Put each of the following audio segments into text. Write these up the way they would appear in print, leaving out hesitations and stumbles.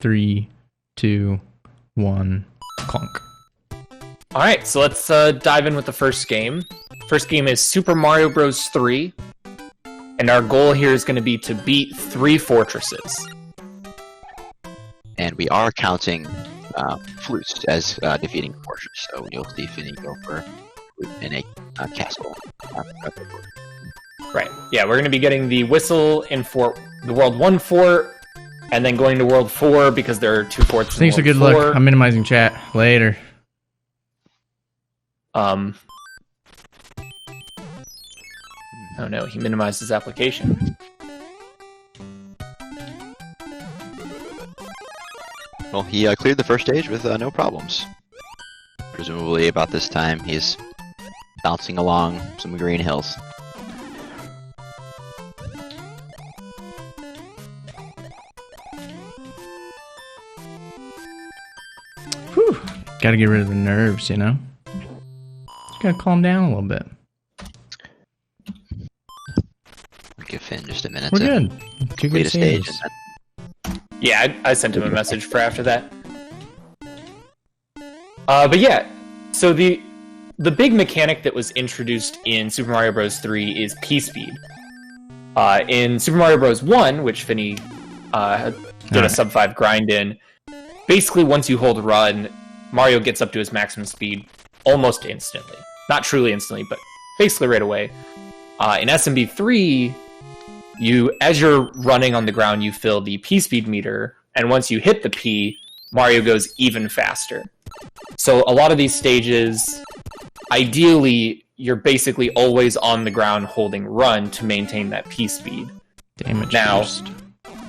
3, 2, 1, clunk. All right, so let's dive in with the first game. First game is Super Mario Bros. 3, and our goal here is going to be to beat 3 fortresses. And we are counting flutes as defeating fortress, so you'll see Finny go for flute in a castle. Right. Yeah, we're going to be getting the whistle in the World 1 fort, and then going to World 4 because there are 2 forts in Thanks for World good 4. luck. I'm minimizing chat. Later. Oh no, he minimized his application. Well, he cleared the first stage with no problems. Presumably about this time he's bouncing along some green hills. Whew. Gotta get rid of the nerves, you know? Gotta calm down a little bit. Give Finn just a minute We're to good. 2 complete good a stage. stages. Yeah, I sent him a message for after that. But yeah, so the big mechanic that was introduced in Super Mario Bros. 3 is P-Speed. In Super Mario Bros. 1, which Finny did a sub-5 grind in, basically once you hold run, Mario gets up to his maximum speed almost instantly. Not truly instantly, but basically right away. In SMB 3, as you're running on the ground, you fill the P-speed meter, and once you hit the P, Mario goes even faster. So a lot of these stages, ideally, you're basically always on the ground holding run to maintain that P-speed. Damage Now, boost.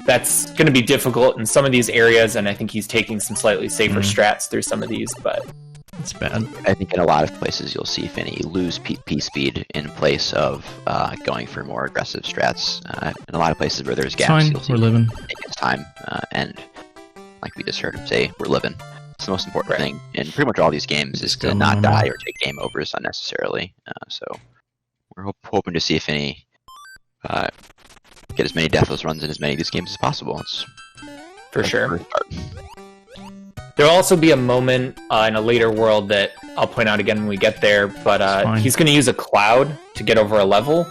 that's going to be difficult in some of these areas, and I think he's taking some slightly safer strats through some of these, but... It's bad. I think in a lot of places you'll see Finny lose P-speed in place of going for more aggressive strats. In a lot of places where there's gaps, Fine, you'll see we're living. take his time, and like we just heard him say, we're living. It's the most important thing in pretty much all these games is to not die or take game overs unnecessarily. So we're hoping to see Finny get as many deathless runs in as many of these games as possible. It's For sure. There'll also be a moment in a later world that I'll point out again when we get there, but he's going to use a cloud to get over a level.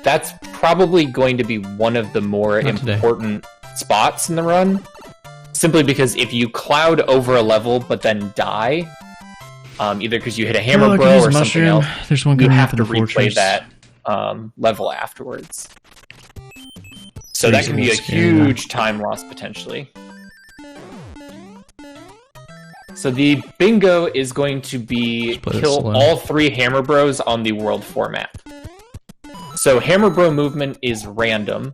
That's probably going to be one of the more important spots in the run, simply because if you cloud over a level but then die, either because you hit a hammer bro or something else, There's one you coming have up to in the replay fortress. that level afterwards. So that can be a Reasonable huge time loss potentially. So the bingo is going to be kill all 3 Hammer Bros on the world format. So Hammer Bro movement is random.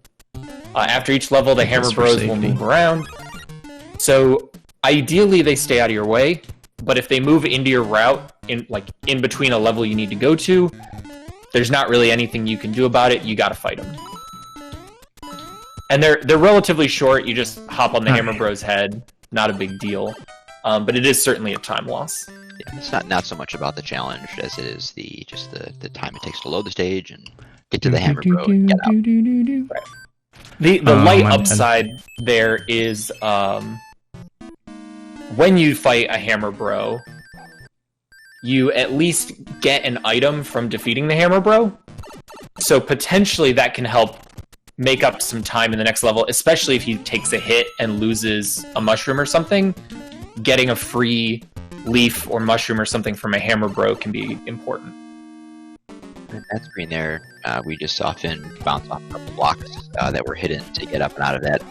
After each level, the Hammer Bros will move around. So ideally, they stay out of your way. But if they move into your route, in between a level you need to go to, there's not really anything you can do about it. You got to fight them. And they're relatively short. You just hop on the Hammer Bro's head. Not a big deal. But it is certainly a time loss. Yeah, it's not so much about the challenge as it is the time it takes to load the stage and get to the hammer bro and get out. Right. The light upside there is when you fight a hammer bro, you at least get an item from defeating the hammer bro. So potentially that can help make up some time in the next level, especially if he takes a hit and loses a mushroom or something. Getting a free leaf or mushroom or something from a hammer bro can be important. In that screen there, we just often bounce off a couple blocks that were hidden to get up and out of that.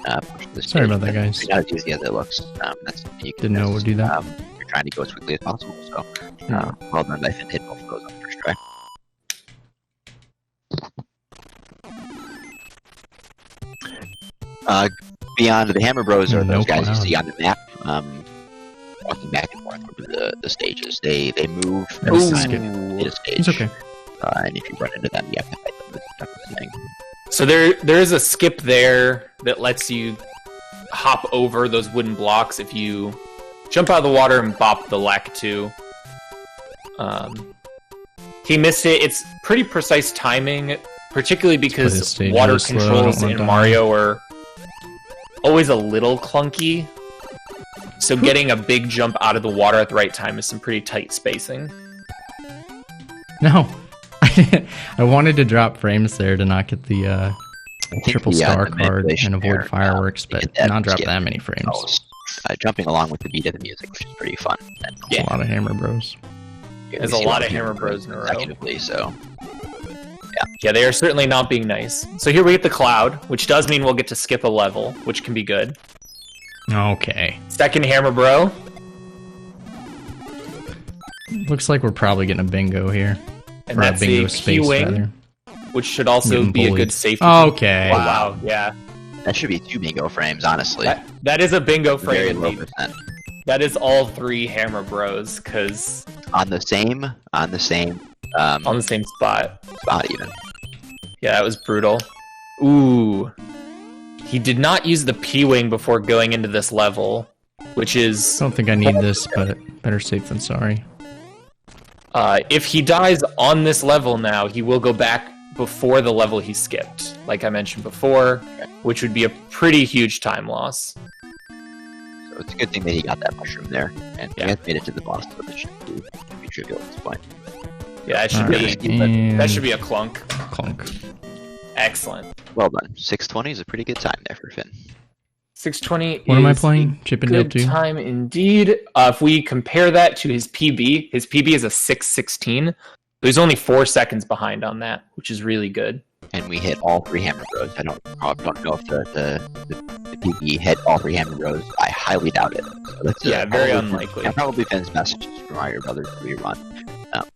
Sorry about that, guys. It's not as easy as it looks. That's you Didn't know it would do that. You're trying to go as quickly as possible, so well done. I think hit both of those on the first try. Beyond the hammer bros are those guys you see on the map. Walking back and forth over the stages. They move every time you hit a stage. It's okay. And if you run into them, you have to fight them. That's the type of thing. So there is a skip there that lets you hop over those wooden blocks if you jump out of the water and bop the Lakitu. He missed it. It's pretty precise timing, particularly because water controls in Mario are always a little clunky. So getting a big jump out of the water at the right time is some pretty tight spacing. No. I wanted to drop frames there to not get the triple star card and avoid fireworks, but not drop that many frames. Jumping along with the beat of the music, which is pretty fun. Yeah. A lot of Hammer Bros. There's a lot of Hammer Bros in a row. So, yeah, they are certainly not being nice. So here we get the cloud, which does mean we'll get to skip a level, which can be good. Okay. Second Hammer Bro. Looks like we're probably getting a bingo here. And that's a P-Wing, which should also be a good safety. Okay. Wow, yeah. That should be 2 bingo frames, honestly. That is a bingo frame. Very low percent. That is all 3 Hammer Bros, because... On the same spot. Spot, even. Yeah, that was brutal. Ooh. He did not use the P-Wing before going into this level, which is... I don't think I need this, but better safe than sorry. If he dies on this level now, he will go back before the level he skipped, like I mentioned before, which would be a pretty huge time loss. So it's a good thing that he got that mushroom there, and he has made it to the boss, so it should be trivial at this point. Yeah, that should be a clunk. Clunk. Excellent. Well done. 620 is a pretty good time there for Finn. 620 What am I playing? Chip and Dale 2? Good time indeed. If we compare that to his PB is a 616. So he's only 4 seconds behind on that, which is really good. And we hit all 3 Hammer Bros. I don't know if the PB hit all 3 Hammer Bros. I highly doubt it. So that's very unlikely. And probably Finn's best from Mario Brothers rerun.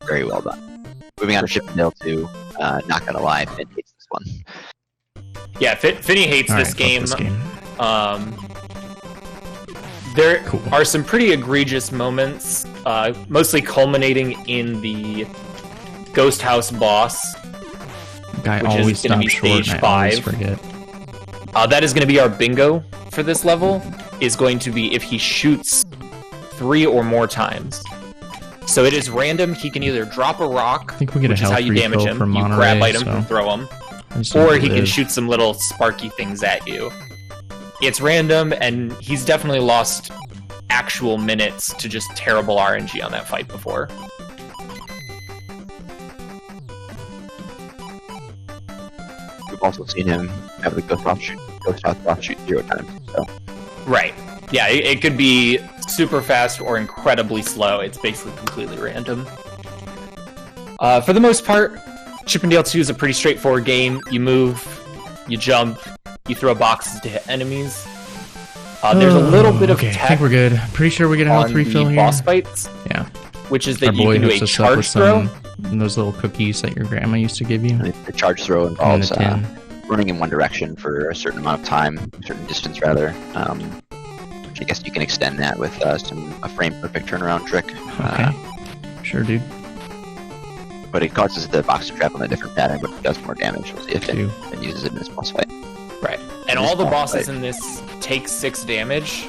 Very well done. Moving on to Chip and Dale 2. Not gonna lie, Finn hates this one. Yeah, Finny hates this game. There are some pretty egregious moments, mostly culminating in the Ghost House boss, Guy which always is going to be short, stage and I always 5. forget. That is going to be our bingo for this level, is going to be if he shoots 3 or more times. So it is random. He can either drop a rock, I think we get which a is how health you damage refill him, from you Monterey, grab items so and throw them, or or he can shoot some little sparky things at you. It's random, and he's definitely lost actual minutes to just terrible RNG on that fight before. We've also seen him have the Ghost House boss shoot 0 times. So. Right. Yeah, it could be super fast or incredibly slow. It's basically completely random. For the most part, Chip and Dale 2 is a pretty straightforward game. You move, you jump, you throw boxes to hit enemies. There's a little bit of tech. tech. I think we're good. Pretty sure we get a health refill here. Boss fights. Yeah. Which is that you can do a charge throw. Those little cookies that your grandma used to give you. The charge throw involves running in one direction for a certain amount of time, a certain distance rather. Which I guess you can extend that with a frame perfect turnaround trick. Okay. Sure, dude. But it causes the box to travel in a different pattern, but it does more damage. We'll see if it uses it in this boss fight. Right. And all the bosses in this take 6 damage.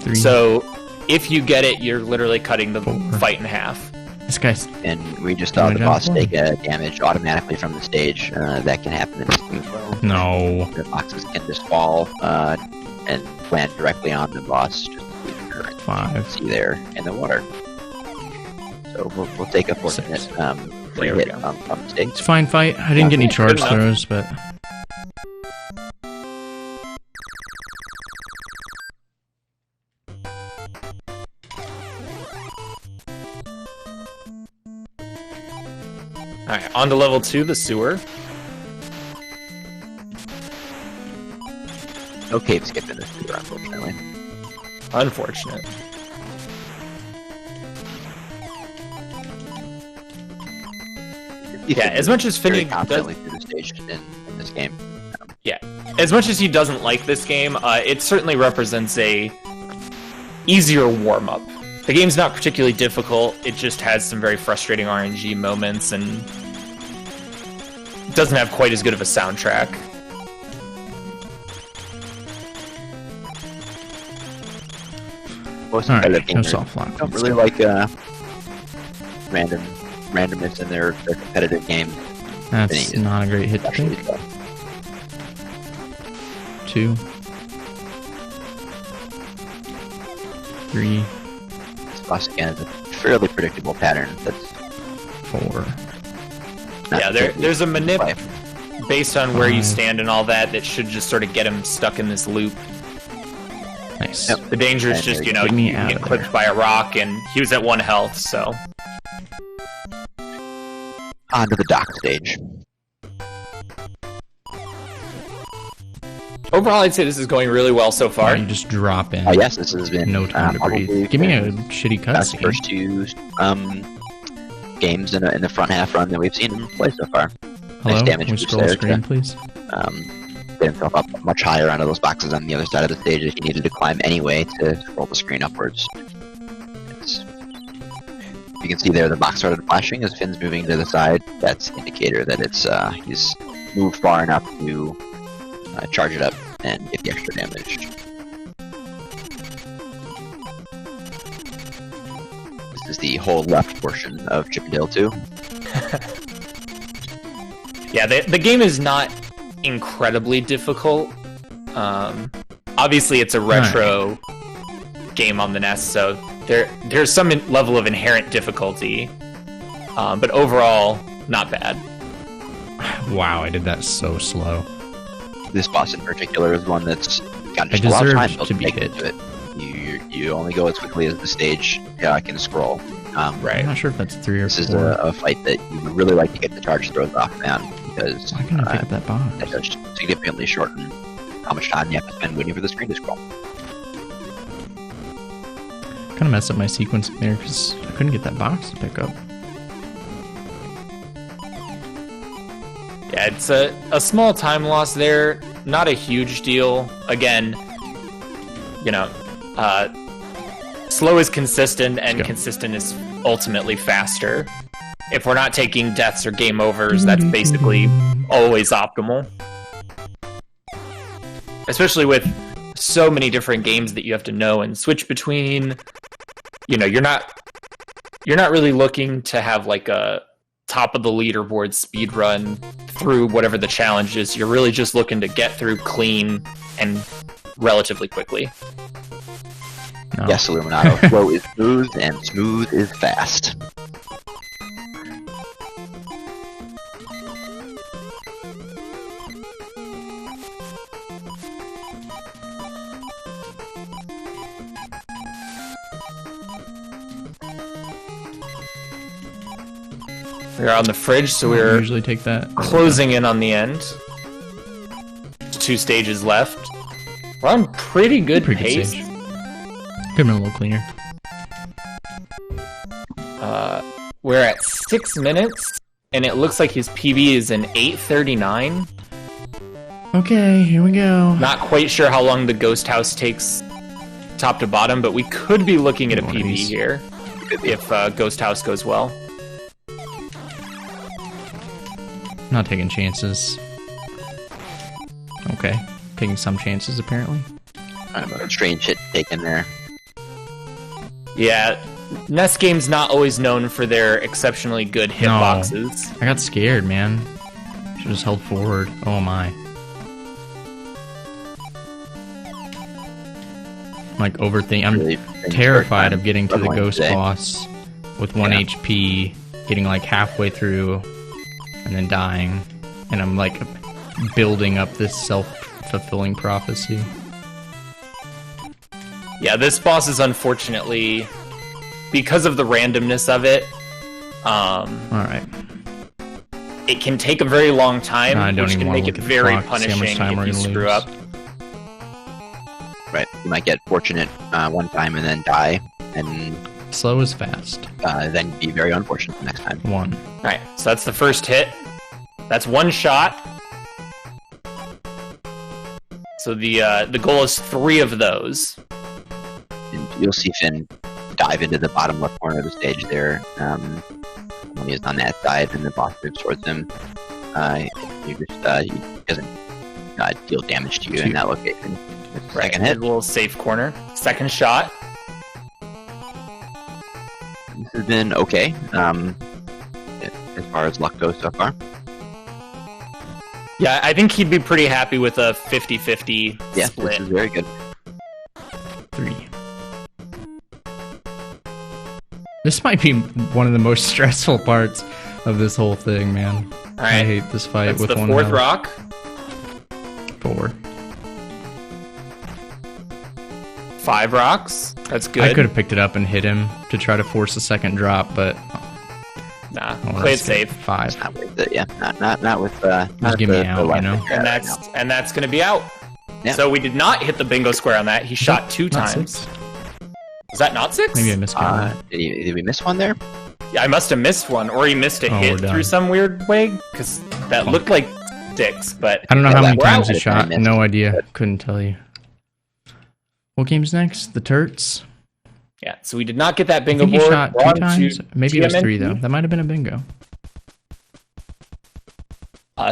3. So if you get it, you're literally cutting the 4. fight in half. This guy's... And we just saw the boss take damage automatically from the stage. That can happen in this game as well. No. The boxes can just fall and land directly on the boss. Just 5. See there in the water. So we'll take a 4-minute hit on the stage. It's a fine fight. I didn't get any charge throws, but... Alright, on to level 2, the sewer. No cave skip in this sewer, unfortunately. Unfortunate. Yeah, as much as Finny constantly through the stage in this game. Yeah, as much as he doesn't like this game, it certainly represents a easier warm-up. The game's not particularly difficult, it just has some very frustrating RNG moments, and doesn't have quite as good of a soundtrack. Most Alright, games no soft lock. don't really like randomness in their competitive games. That's not a great hit to take. 2. 3. This boss again is a fairly predictable pattern. That's 4. Yeah, there's a manip play. based on where you stand and all that should just sort of get him stuck in this loop. Nice. Yep. The danger is just, you know, Get me you out get of clipped there. by a rock, and he was at 1 health, so... On to the dock stage. Overall, I'd say this is going really well so far. You just drop in. Oh yes, this has been No time to probably breathe. Give me a been shitty the cutscene. first 2 games in the front half run that we've seen him play so far. Hello? Nice damage Can we boost scroll there screen, to please? get himself up much higher onto those boxes on the other side of the stage if he needed to climb anyway to scroll the screen upwards. You can see there the box started flashing as Finn's moving to the side. That's an indicator that it's he's moved far enough to charge it up and get the extra damage. This is the whole left portion of Chip and Dale 2. Yeah, the game is not incredibly difficult. Obviously, it's a retro game on the NES, so there's some level of inherent difficulty. But overall, not bad. Wow, I did that so slow. This boss in particular is one that's got I just a lot of time deserved to be make hit. into it. You only go as quickly as the stage can scroll. I'm Right. not sure if that's 3 or This 4. is a fight that you would really like to get the charge throws off, man, because Why can't I pick up that box? that does significantly shorten how much time you have to spend waiting for the screen to scroll. Kind of messed up my sequence there because I couldn't get that box to pick up. Yeah, it's a small time loss there, not a huge deal. Again, you know, slow is consistent, and Let's go. consistent is ultimately faster. If we're not taking deaths or game overs, that's basically always optimal. Especially with so many different games that you have to know and switch between. You know, you're not really looking to have like a top of the leaderboard speed run through whatever the challenge is. You're really just looking to get through clean and relatively quickly. No. Yes, Illuminato. Slow is smooth, and smooth is fast. We're on the fridge, so I we're usually take that. closing in on the end. 2 stages left. We're on pretty good Pretty good pace. stage. Could have been a little cleaner. We're at 6 minutes, and it looks like his PB is an 8:39. Okay, here we go. Not quite sure how long the ghost house takes top to bottom, but we could be looking at a One of PB these. here if ghost house goes well. Not taking chances. Okay, taking some chances apparently. Kind of a strange hit taken there. Yeah, NES games not always known for their exceptionally good hitboxes. I got scared, man. Should just held forward. Oh my. I'm like overthinking. I'm Really terrified of getting to the struggling ghost today. boss with 1 Yeah. HP, getting like halfway through, and then dying. And I'm like building up this self-fulfilling prophecy. Yeah, this boss is unfortunately, because of the randomness of it, Alright. it can take a very long time, I don't which even can wanna make look it at the very clock, see how much punishing time we're if you gonna screw lose. up. Right, you might get fortunate one time and then die, and Slow is fast. then be very unfortunate the next time. 1. Alright, so that's the first hit. That's 1 shot. So the goal is 3 of those. And you'll see Finn dive into the bottom left corner of the stage there. When he's on that side and the boss moves towards him, he doesn't deal damage to you in 2. that location. Right, Second hit. a little safe corner. Second shot. This has been okay, as far as luck goes so far. Yeah, I think he'd be pretty happy with a 50-50 Yeah, split. this is very good. 3. This might be one of the most stressful parts of this whole thing, man. All right. I hate this fight That's with the one fourth health. rock. 4. 5 rocks. That's good. I could have picked it up and hit him to try to force a second drop, but Nah, oh, play it that's good. safe. 5. 5. Not with it, yeah. Not with Just give me out, you know? And that's gonna be out. Yeah. So we did not hit the bingo square on that. He shot 2 Not times. 6. Was that not 6? Maybe I missed one. Did we miss one there? Yeah, I must have missed one, or he missed a Oh, hit we're done. through some weird way, because that looked like 6. But I don't know how many we're times out. he shot. missed. No idea. Couldn't tell you. What game's next? The Turts? Yeah, so we did not get that I bingo think he board. shot We're 2 on to times. Maybe it was 3, though. TMNT. That might have been a bingo.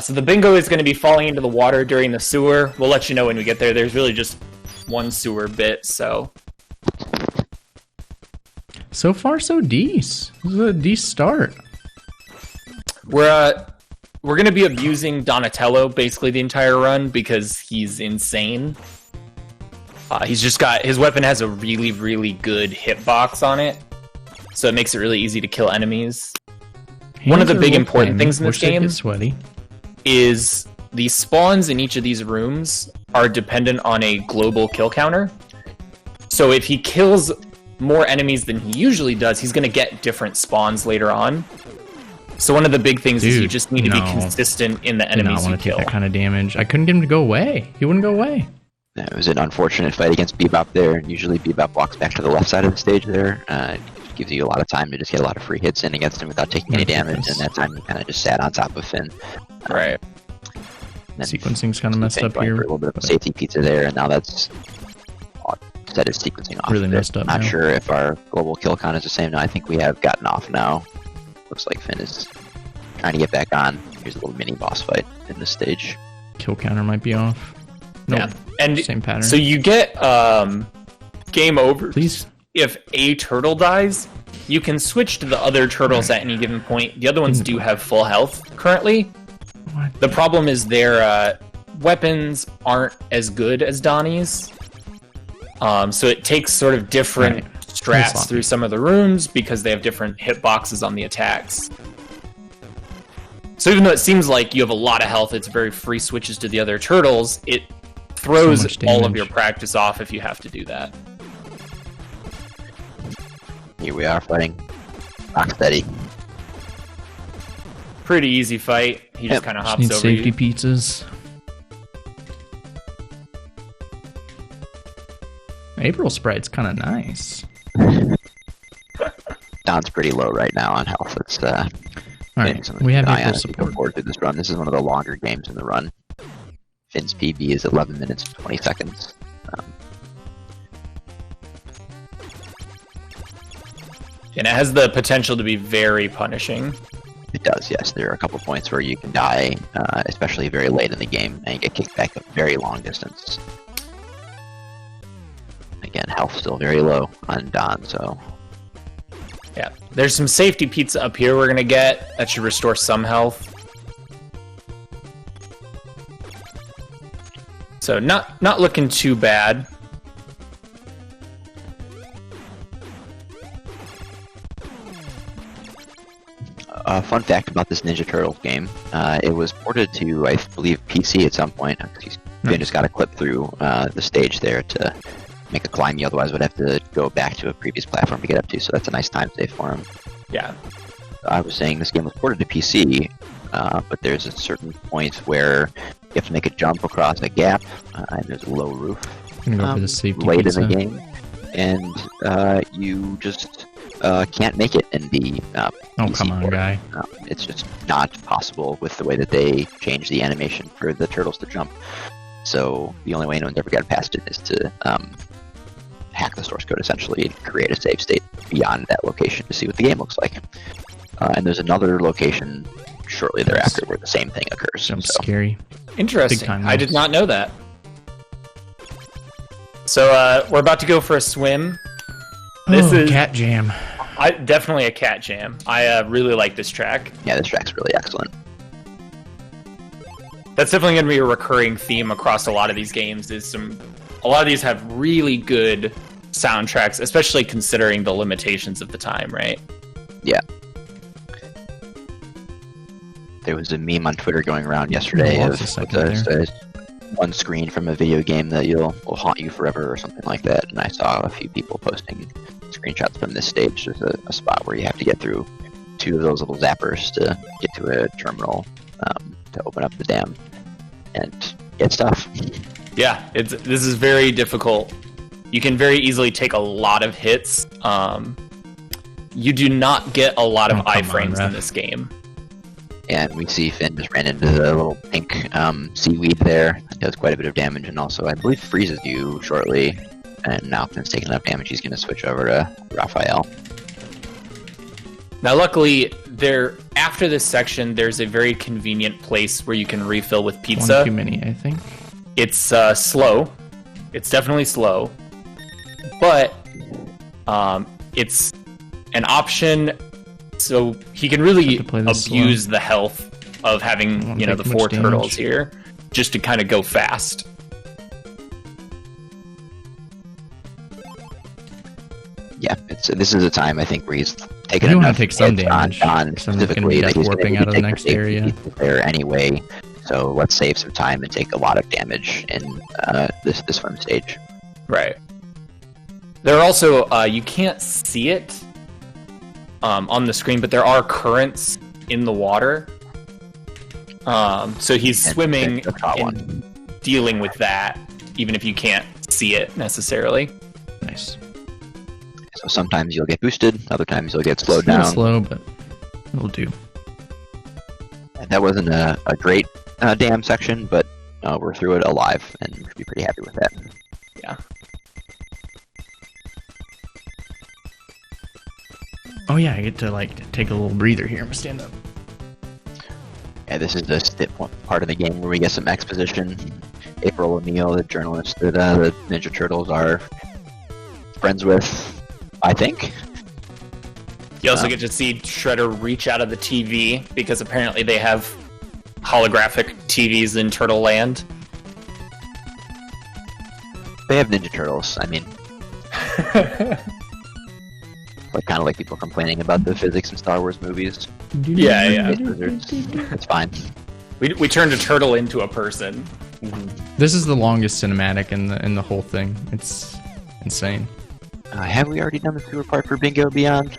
So the bingo is going to be falling into the water during the sewer. We'll let you know when we get there. There's really just one sewer bit, so... So far, so decent. This is a decent start. We're going to be abusing Donatello basically the entire run because he's insane. He's just got... His weapon has a really, really good hitbox on it, so it makes it really easy to kill enemies. One of the Hands are big real important clammy. things in this Wish they'd game get sweaty. is the spawns in each of these rooms are dependent on a global kill counter. So if he kills more enemies than he usually does, he's going to get different spawns later on. So one of the big things is you just need to be consistent in the I did not enemies you want to take kill. that kind of damage. I couldn't get him to go away. He wouldn't go away. Yeah, it was an unfortunate fight against Bebop there. Usually Bebop walks back to the left side of the stage there. It gives you a lot of time to just get a lot of free hits in against him without taking any damage, and that time you kind of just sat on top of Finn. Right. Then Sequencing's kind of messed Finn up going here. for a little bit of a but safety pizza there, and now that's set his sequencing off. Really a bit. messed up Not now. sure if our global kill count is the same. No, I think we have gotten off now. Looks like Finn is trying to get back on. Here's a little mini boss fight in this stage. Kill counter might be off. Nope. Yeah. And Same pattern. so you get game over. Please. If a turtle dies, you can switch to the other turtles at any given point. The other ones do have full health currently. What? The problem is their weapons aren't as good as Donnie's. So it takes sort of different Right. strats Sloppy. through some of the rooms because they have different hitboxes on the attacks. So even though it seems like you have a lot of health, it's very free switches to the other turtles, it throws much all of damage. your practice off if you have to do that. Here we are fighting Rocksteady. Pretty easy fight. He just Yep. kind of Just hops need over safety you. pizzas. April Sprite's kind of nice. Don's pretty low right now on health. It's All getting right, something we to have keep an eye April on as we go support. forward through this run. This is one of the longer games in the run. Finn's PB is 11 minutes and 20 seconds. And it has the potential to be very punishing. It does, yes. There are a couple points where you can die, especially very late in the game, and get kicked back a very long distance. Again, health still very low on Don, so Yeah. There's some safety pizza up here we're going to get. That should restore some health. So not looking too bad. fun fact about this Ninja Turtles game, it was ported to, I believe, PC at some point. Finn just got a clip through the stage there to make a climb. You otherwise would have to go back to a previous platform to get up to, so that's a nice time save for him. Yeah. I was saying this game was ported to PC, but there's a certain point where you have to make a jump across a gap, and there's a low roof I'm gonna go for the safety late pizza. in the game, and you just can't make it in the Oh, PC come on, port. guy. It's just not possible with the way that they changed the animation for the turtles to jump. So the only way anyone's ever got past it is to hack the source code, essentially, and create a save state beyond that location to see what the game looks like. And there's another location shortly thereafter where the same thing occurs. Jump So, scary. Interesting. Big time I did mouse. not know that. So we're about to go for a swim. This is Cat Jam. definitely a cat jam. I really like this track. yeah, this track's really excellent. That's definitely going to be a recurring theme across a lot of these games. A lot of these have really good soundtracks, especially considering the limitations of the time, right? Yeah. There was a meme on Twitter going around yesterday of one screen from a video game that will haunt you forever or something like that, and I saw a few people posting screenshots from this stage. There's a spot where you have to get through 2 of those little zappers to get to a terminal to open up the dam, and it's tough. Yeah, this is very difficult. You can very easily take a lot of hits. You do not get a lot of iframes in this game. And we see Finn just ran into the little pink seaweed there. It does quite a bit of damage, and also I believe freezes you shortly. And now Finn's taking enough damage, he's going to switch over to Raphael. Now luckily, after this section, there's a very convenient place where you can refill with pizza. One too many, I think. It's slow. It's definitely slow. But it's an option, so he can really abuse the health of having the 4 turtles here, just to kind of go fast. Yeah, this is a time I think where he's taking enough to take some damage. Specifically, that he's warping out of the next area there anyway. So let's save some time and take a lot of damage in this swim stage. Right. There are also you can't see it on the screen, but there are currents in the water. So he's swimming and dealing with that, even if you can't see it necessarily. Nice. So sometimes you'll get boosted, other times you'll get slowed down. Slow, but it'll do. And that wasn't a great dam section, but we're through it alive, and we should be pretty happy with that. Yeah. Oh yeah, I get to take a little breather here. I'm gonna stand up. Yeah, this is the part of the game where we get some exposition. April O'Neil, the journalist that the Ninja Turtles are friends with, I think. You also get to see Shredder reach out of the TV, because apparently they have holographic TVs in Turtle Land. They have Ninja Turtles, I mean. Kind of like people complaining about the physics in Star Wars movies. Yeah. It's fine. We turned a turtle into a person. This is the longest cinematic in the whole thing. It's insane. Have we already done the sewer part for Bingo Beyond?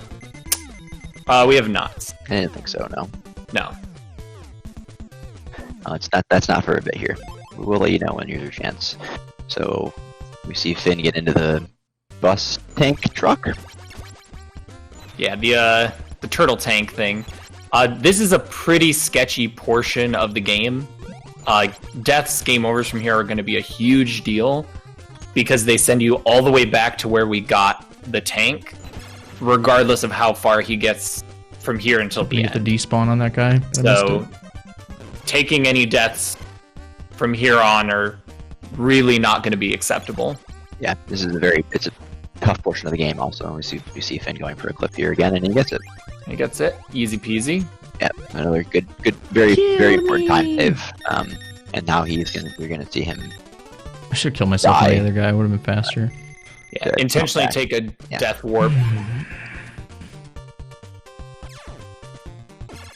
We have not. I didn't think so, no. No. That's not for a bit here. We'll let you know when you have your chance. So, we see Finn get into the bus tank truck. Yeah, the turtle tank thing. This is a pretty sketchy portion of the game. Deaths, game overs from here are going to be a huge deal, because they send you all the way back to where we got the tank, regardless of how far he gets from here until the end. Get the despawn on that guy. So, taking any deaths from here on are really not going to be acceptable. Yeah, this is it's a tough portion of the game. Also, we see Finn going for a clip here again, and he gets it. He gets it, easy peasy. Yeah, another good, very important time save. And now we're gonna see him. I should kill myself with the other guy. Would have been faster. Yeah, intentionally take a death warp.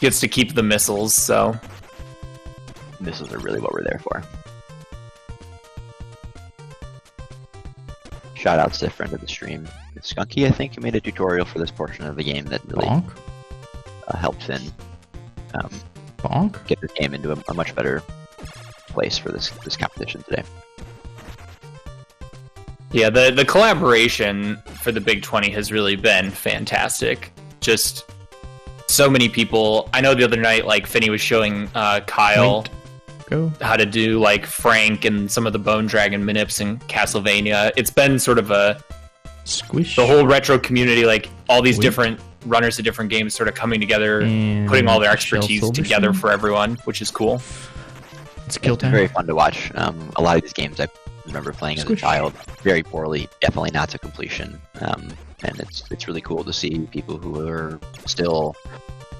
Gets to keep the missiles, so. Missiles are really what we're there for. Shout outs to a friend of the stream, Skunky, I think, who made a tutorial for this portion of the game that really helped Finn get this game into a much better place for this competition today. Yeah, the collaboration for the Big 20 has really been fantastic. Just so many people. I know the other night, Finney was showing Kyle how to do Frank and some of the Bone Dragon manips in Castlevania. It's been sort of the whole retro community, all these different runners of different games sort of coming together, and putting all their expertise together for everyone, which is cool. It's kill time. Very fun to watch. A lot of these games I remember playing as a child very poorly, definitely not to completion. And it's really cool to see people who are still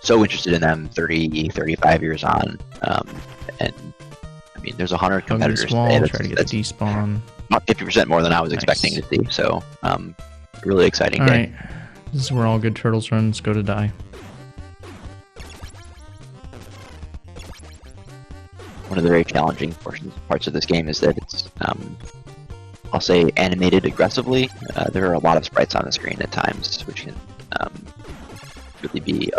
so interested in them 30, 35 years on, and mean, there's 100 competitors today. Try to get a despawn. About 50% more than I was expecting to see. So, really exciting all day. Right. This is where all good turtles runs go to die. One of the very challenging parts of this game is that it's, I'll say, animated aggressively. There are a lot of sprites on the screen at times, which can really be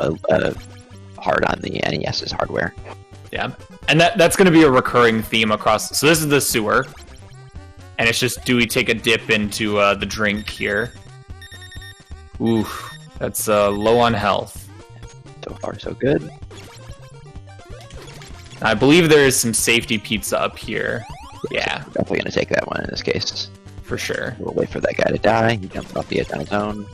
hard on the NES's hardware. Yeah, and that's going to be a recurring theme across. So this is the sewer, and it's just, do we take a dip into the drink here? Ooh, that's low on health. So far, so good. I believe there is some safety pizza up here. Yeah. Definitely going to take that one in this case. For sure. We'll wait for that guy to die. He jumps off the edge on his own.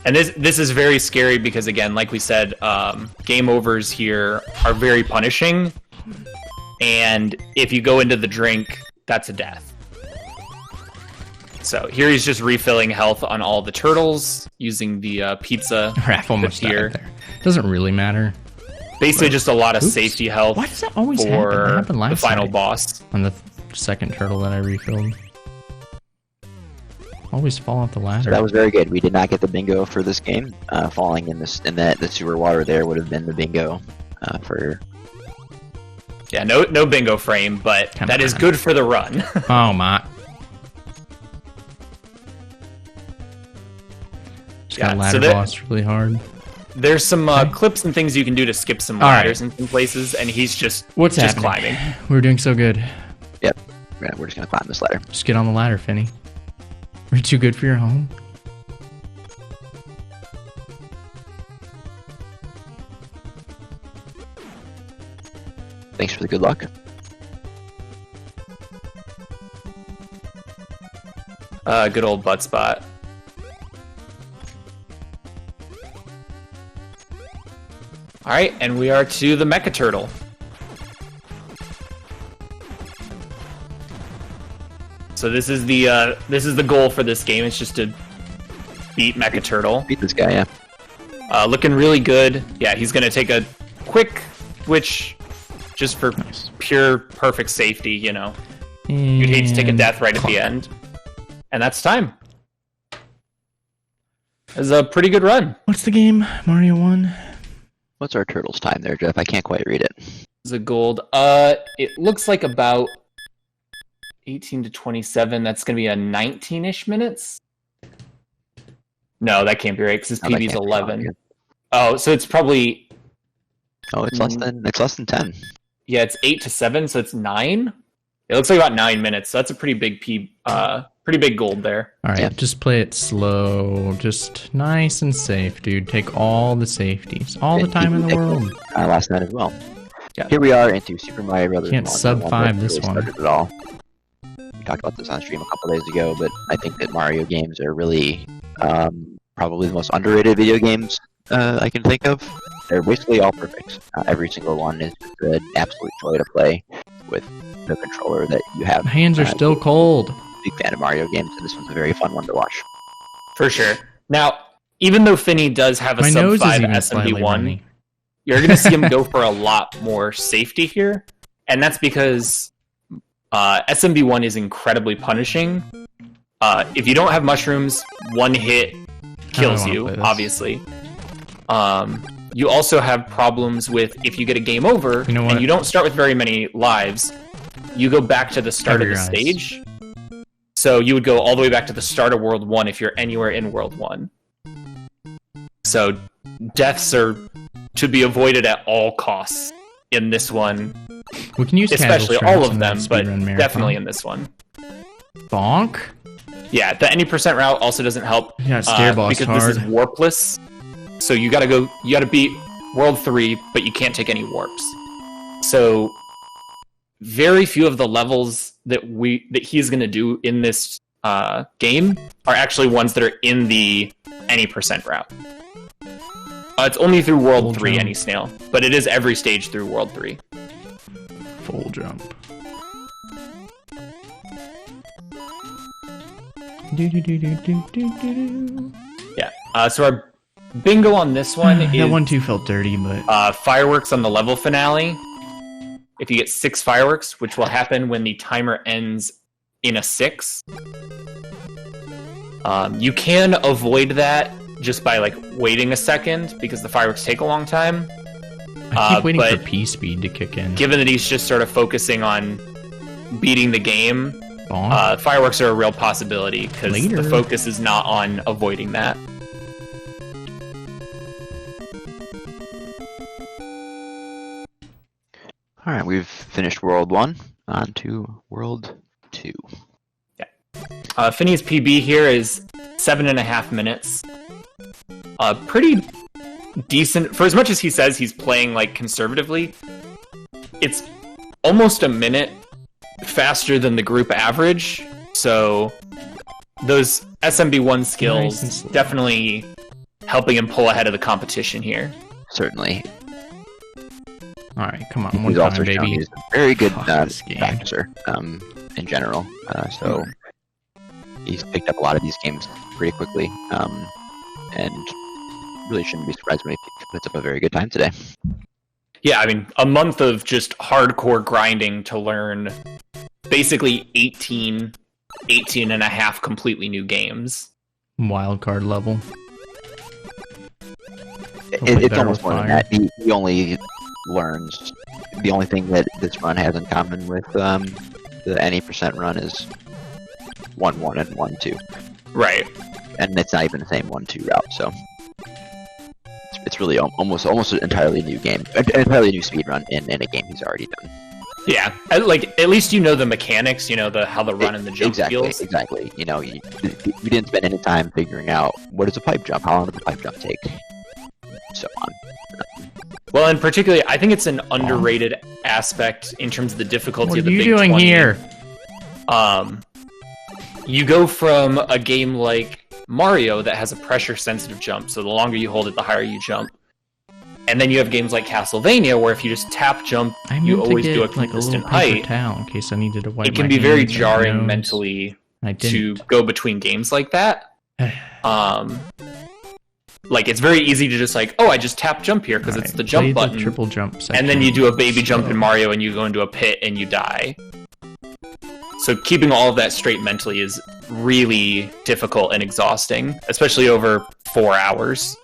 And this is very scary because, again, like we said, game overs here are very punishing. And if you go into the drink, that's a death. So here he's just refilling health on all the turtles using the pizza. Raph almost died there. Doesn't really matter. Basically, just a lot of safety health. Why does that always happen? That happened last the final night boss. On the second turtle that I refilled. Always fall off the ladder. So that was very good. We did not get the bingo for this game. Falling in the sewer water there would have been the bingo for. Yeah, no bingo frame, but that is good for the run. Oh my. Just got ladder boss really hard. There's some clips and things you can do to skip some ladders in some places, and he's just climbing. We're doing so good. Yep, we're just gonna climb this ladder. Just get on the ladder, Finney. We're too good for your home. Thanks for the good luck. Good old butt spot. All right, and we are to the Mecha Turtle. So this is the goal for this game. It's just to beat Mecha Turtle. Beat this guy, yeah. Looking really good. Yeah, he's gonna take a quick switch, just for pure perfect safety. You know, you'd hate to take a death right at the end, and that's time. It's a pretty good run. What's the game? Mario 1. What's our turtle's time there, Jeff? I can't quite read it. It's a gold. It looks like about 18 to 27. That's going to be a 19-ish minutes. No, that can't be right because his PB's 11. Oh, so it's probably. Oh, it's less than 10. Yeah, it's 8 to 7, so it's 9. It looks like about 9 minutes. So that's a pretty big pretty big gold there. All right, just play it slow, just nice and safe, dude. Take all the safeties, all the time in the world. Last night as well. Yeah. Here we are into Super Mario Brothers. Can't sub 5 this one at all. We talked about this on stream a couple days ago, but I think that Mario games are really probably the most underrated video games I can think of. They're basically all perfect. Every single one is an absolute joy to play with the controller that you have. My hands are still cold. Big fan of Mario games, and this one's a very fun one to watch. For sure. Now, even though Finney does have a sub 5 SMB1, you're going to see him go for a lot more safety here, and that's because SMB1 is incredibly punishing. If you don't have mushrooms, one hit kills you, obviously. You also have problems with if you get a game over, and you don't start with very many lives, you go back to the start of the stage. So you would go all the way back to the start of World 1 if you're anywhere in World 1. So deaths are to be avoided at all costs in this one. We can use especially all of them, but definitely in this one. Bonk? Yeah, the any % route also doesn't help. Yeah, stair boss because hard. This is warpless. So you gotta beat World 3, but you can't take any warps. So very few of the levels that he's gonna do in this game are actually ones that are in the any % route. It's only through World 3, jump. Any Snail, but it is every stage through World 3. Full jump. Yeah. So our Bingo on this one is... That one too felt dirty, but... fireworks on the level finale. If you get 6 fireworks, which will happen when the timer ends in a 6. You can avoid that just by like waiting a second because the fireworks take a long time. I keep waiting for P speed to kick in. Given that he's just sort of focusing on beating the game, fireworks are a real possibility because the focus is not on avoiding that. All right, we've finished World 1. On to World 2. Yeah. Finney's PB here is 7.5 minutes. Pretty decent. For as much as he says he's playing like conservatively, it's almost a minute faster than the group average. So those SMB1 skills definitely helping him pull ahead of the competition here. Certainly. All right, come on, one time, baby. He's a very good practicer in general. So he's picked up a lot of these games pretty quickly, and really shouldn't be surprised when he puts up a very good time today. Yeah, I mean, a month of just hardcore grinding to learn basically 18 and a half completely new games. Wild card level. It's almost more than that. He only learns. The only thing that this run has in common with the any % run is 1-1 and 1-2. Right. And it's not even the same 1-2 route, so it's really almost an entirely new game, an entirely new speedrun in a game he's already done. Yeah, like at least you know the mechanics, you know how the run and the jump feels. Exactly. You know, you didn't spend any time figuring out what is a pipe jump, how long does the pipe jump take, so on. Well, and particularly, I think it's an underrated aspect in terms of the difficulty of the Big 20. What are you doing here? You go from a game like Mario that has a pressure-sensitive jump, so the longer you hold it, the higher you jump. And then you have games like Castlevania, where if you just tap jump, you always do a consistent height. In case I needed to wipe it can be very jarring mentally to go between games like that. Like, it's very easy to just like, I just tap jump here because it's the jump button. The triple jump section. And then you do a baby jump in Mario and you go into a pit and you die. So keeping all of that straight mentally is really difficult and exhausting, especially over 4 hours.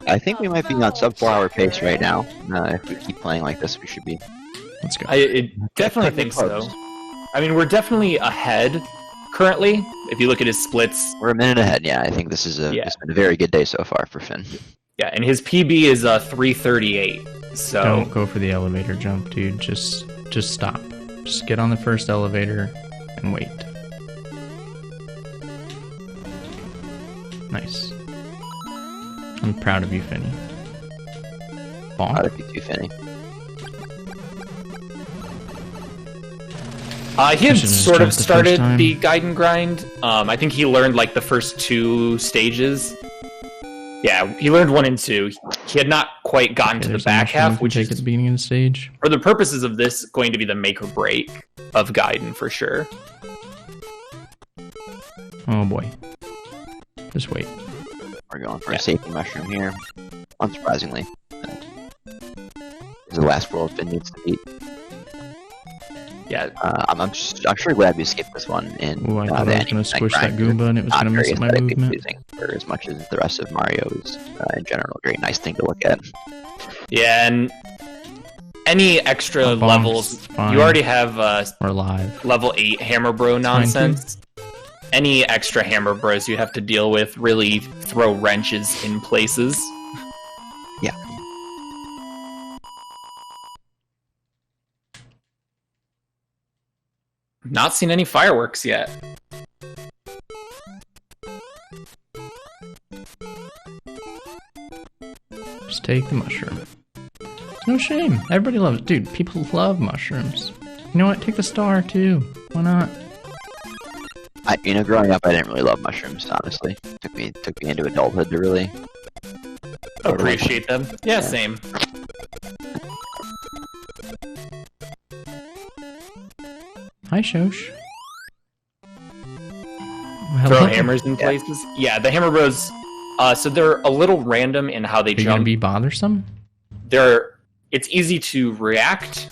I think we might be on sub 4 hour pace right now. If we keep playing like this, we should be. Let's go. I definitely think so. I mean, we're definitely ahead currently. If you look at his splits, we're a minute ahead. Yeah, I think this is it's been a very good day so far for Finn. Yeah, and his PB is 3:38. So don't go for the elevator jump, dude. Just stop. Just get on the first elevator and wait. Nice. I'm proud of you, Finney. Bonk. Proud of you too, Finney. He had sort of started the Gaiden grind. I think he learned like the first 2 stages. Yeah, he learned 1 and 2. He had not quite gotten to the back half, which is at the beginning of the stage. For the purposes of this, going to be the make or break of Gaiden for sure. Oh boy. Just wait. We're going for a safety mushroom here. Unsurprisingly. This is the last world Finn needs to beat. Yeah, I'm sure glad we skipped this one. I thought I was going to squish that Goomba and it was going to mess up my movement. For as much as the rest of Mario is, in general, a very nice thing to look at. Yeah, and any extra levels, you already have we're live. Level 8 Hammer Bro nonsense. Any extra Hammer Bros you have to deal with really throw wrenches in places. Yeah. Not seen any fireworks yet. Just take the mushroom. No shame. Everybody loves it. Dude, people love mushrooms. You know what? Take the star, too. Why not? Growing up, I didn't really love mushrooms, honestly. Took me into adulthood to really appreciate them. Yeah, same. Hi, Shosh. throw hammers in places. Yeah, the Hammer Bros. So they're a little random in how they jump. Gonna be bothersome? It's easy to react,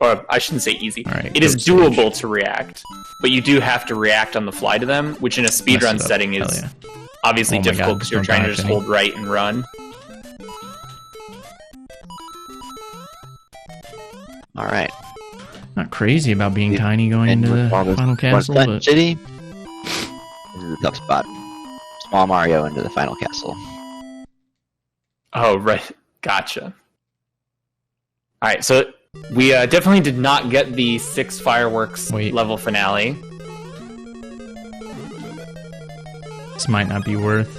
or I shouldn't say easy. Right, it is doable to react, but you do have to react on the fly to them, which in a speedrun setting is obviously difficult because you're trying to just hold right and run. All right. Not crazy about being tiny going into the final castle, but City. This is a tough spot. Small Mario into the final castle. Oh, right. Gotcha. Alright, so we definitely did not get the 6 fireworks level finale. This might not be worth.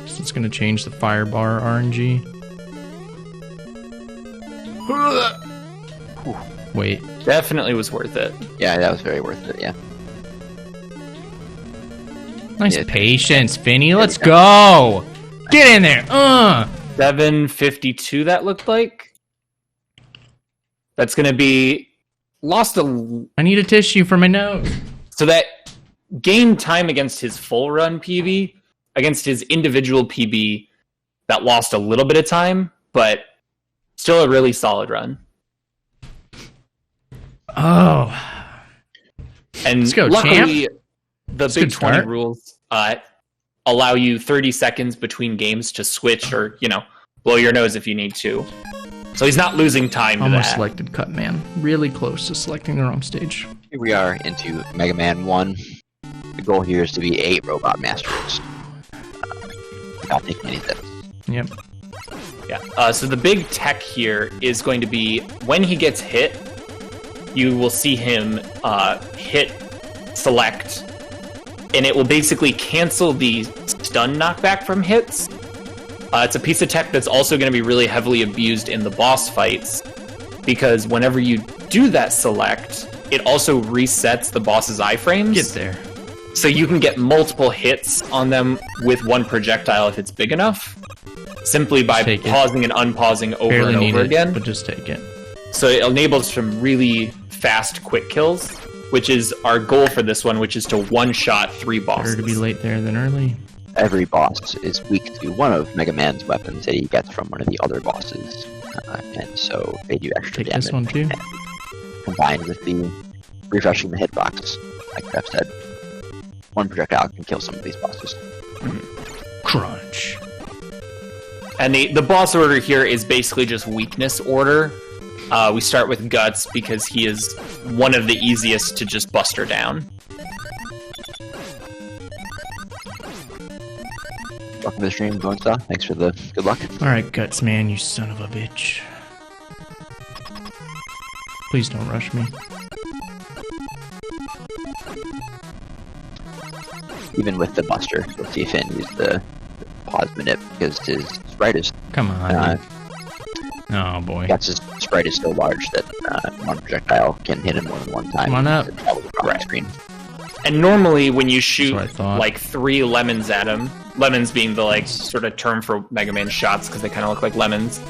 So it's going to change the fire bar RNG. Wait. Definitely was worth it. Yeah, that was very worth it, yeah. Nice patience, Finny. Let's go! Get in there! 752 that looked like. That's gonna be... I need a tissue for my nose. So that gained time against his full run PB. Against his individual PB, that lost a little bit of time, but still a really solid run. Oh. And let's go, luckily, champ. The Big 20 rules allow you 30 seconds between games to switch or, blow your nose if you need to. So he's not losing time to Almost that. selected Cut Man. Really close to selecting the wrong stage. Here we are into Mega Man 1. The goal here is to be 8 Robot Masters. Without taking any steps. Yep. Yeah. So the big tech here is going to be when he gets hit, you will see him hit select, and it will basically cancel the stun knockback from hits. It's a piece of tech that's also going to be really heavily abused in the boss fights, because whenever you do that select, it also resets the boss's iframes. Get there. So you can get multiple hits on them with one projectile if it's big enough, simply by pausing and unpausing over and over again. But just take it. So it enables some really fast, quick kills, which is our goal for this one, which is to one-shot 3 bosses. Better to be late there than early. Every boss is weak to one of Mega Man's weapons that he gets from one of the other bosses, and so they do extra damage. This one too. Combined with the refreshing the hitbox, like Jeff said, one projectile can kill some of these bosses. Crunch. And the boss order here is basically just weakness order. We start with Guts because he is one of the easiest to just buster down. Welcome to the stream, Bonesaw. Thanks for the good luck. Alright, Guts, man, you son of a bitch. Please don't rush me. Even with the buster, you'll see Finn use the pause manip because his sprite is... Come on, oh boy. Guts' sprite is so large that one projectile can hit him more than one time. Come on up. Right. Screen. And normally when you shoot like 3 lemons at him, lemons being the sort of term for Mega Man shots because they kind of look like lemons.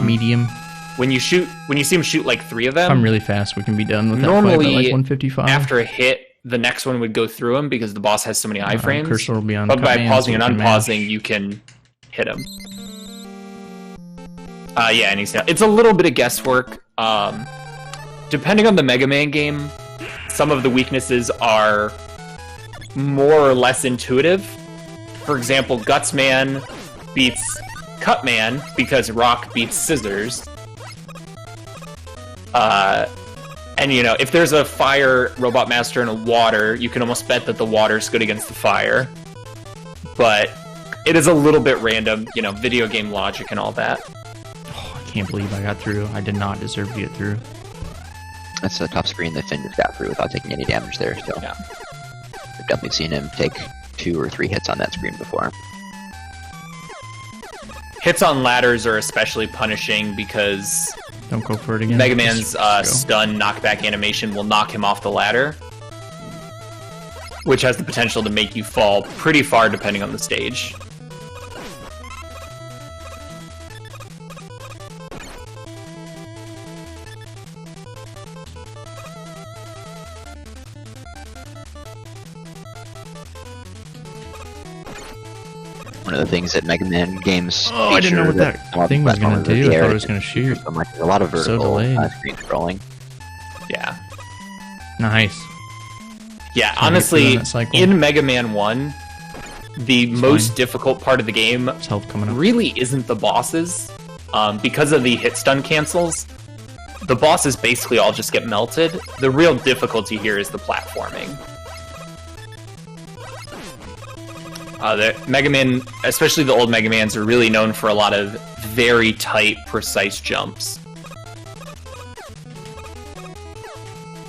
Medium. When you see him shoot like 3 of them, I'm really fast. We can be done with normally, that fight by like 155. After a hit, the next one would go through him because the boss has so many iframes. Cursor will be on but by pausing and unpausing, you can hit him. Yeah, and it's a little bit of guesswork. Depending on the Mega Man game, some of the weaknesses are more or less intuitive. For example, Gutsman beats Cutman because Rock beats Scissors. And if there's a fire Robot Master and a water, you can almost bet that the water's good against the fire. But it is a little bit random, video game logic and all that. Oh, I can't believe I got through. I did not deserve to get through. That's a tough screen that Finn just got through without taking any damage there, so... Yeah. I've definitely seen him take 2 or 3 hits on that screen before. Hits on ladders are especially punishing because... Don't go for it again. Mega Man's stun knockback animation will knock him off the ladder, which has the potential to make you fall pretty far depending on the stage. one of the things that Mega Man games. Oh, I didn't know what that thing was gonna do. I thought it was gonna shoot. So much, a lot of vertical screen scrolling. Yeah. Nice. Yeah, honestly, in Mega Man 1, the most difficult part of the game health coming up. really isn't the bosses. Because of the hit stun cancels, the bosses basically all just get melted. The real difficulty here is the platforming. The Mega Man, especially the old Mega Mans, are really known for a lot of very tight, precise jumps.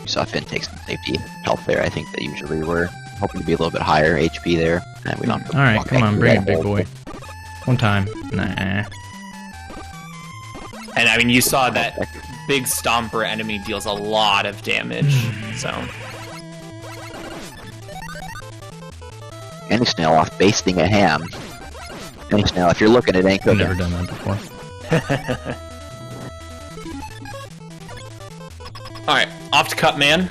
You saw Finn take some safety health there. I think that usually we're hoping to be a little bit higher HP there. And we don't have to Alright, come on, bring it, big boy. One time. Nah. And I mean, you saw that big Stomper enemy deals a lot of damage, so... Any snail off basting a ham. Any snail, if you're looking, it ain't cooking. I've never done that before. Alright, off to Cutman.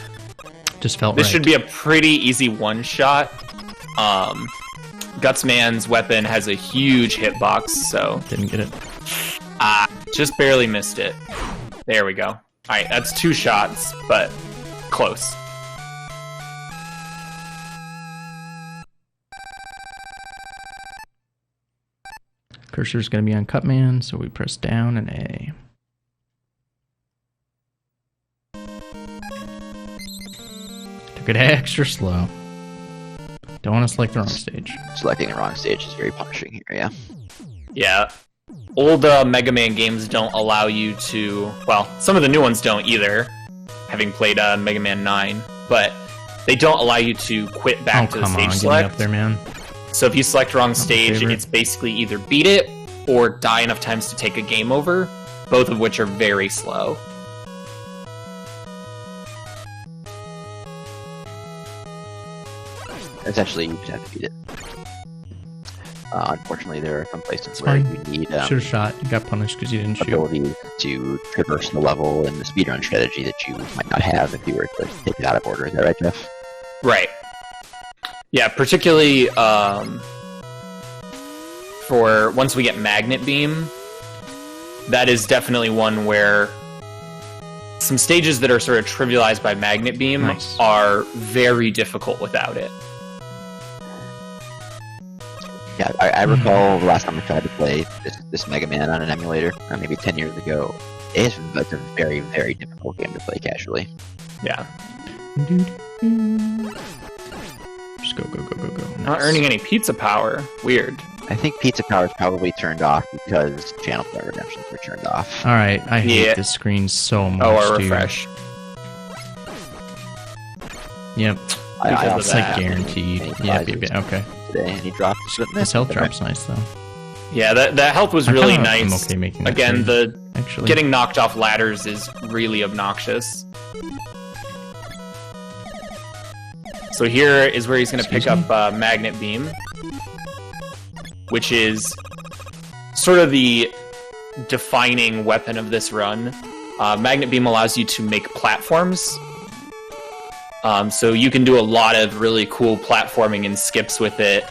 Just felt This should be a pretty easy one-shot. Gutsman's weapon has a huge hitbox, so... Didn't get it. Just barely missed it. There we go. Alright, that's 2 shots, but close. Cursor's gonna be on Cutman, so we press down and A. Took it extra slow. Don't want to select the wrong stage. Selecting the wrong stage is very punishing here, yeah. Yeah. Old Mega Man games don't allow you to... Well, some of the new ones don't either, having played Mega Man 9, but they don't allow you to quit back to the stage select. Up there, man. So if you select wrong stage, it's basically either beat it or die enough times to take a game over, both of which are very slow. Essentially, you just have to beat it. Unfortunately, there are some places where you need should have shot. You got punished because you didn't shoot. Ability to traverse the level and the speedrun strategy that you might not have if you were to take it out of order. Is that right, Jeff? Right. Yeah, particularly for once we get Magnet Beam, that is definitely one where some stages that are sort of trivialized by Magnet Beam are very difficult without it. Yeah, I recall the last time I tried to play this Mega Man on an emulator, maybe 10 years ago. It's a very, very difficult game to play casually. Yeah. Just go. Nice. Not earning any pizza power. Weird. I think pizza power is probably turned off because channel point redemptions were turned off. Alright, I hate this screen so much, or refresh. Yep. It's like guaranteed. Yep, okay. Today, and he dropped his health drop's nice though. Yeah, that health was really nice. I'm okay making that Again, actually. Getting knocked off ladders is really obnoxious. So here is where he's going to pick up Magnet Beam, which is sort of the defining weapon of this run. Magnet Beam allows you to make platforms. So you can do a lot of really cool platforming and skips with it.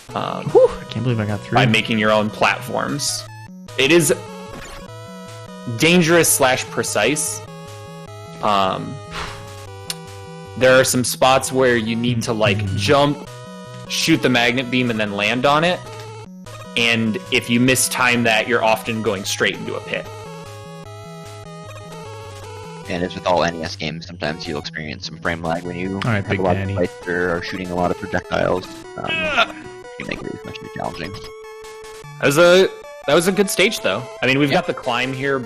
I can't believe I got through. By making your own platforms. It is dangerous / precise. There are some spots where you need to like jump, shoot the magnet beam, and then land on it. And if you mistime that, you're often going straight into a pit. And as with all NES games, sometimes you'll experience some frame lag when you have Big a lot Daddy. of fights or are shooting a lot of projectiles. You make it much more challenging. That was a good stage, though. I mean, we've got the climb here,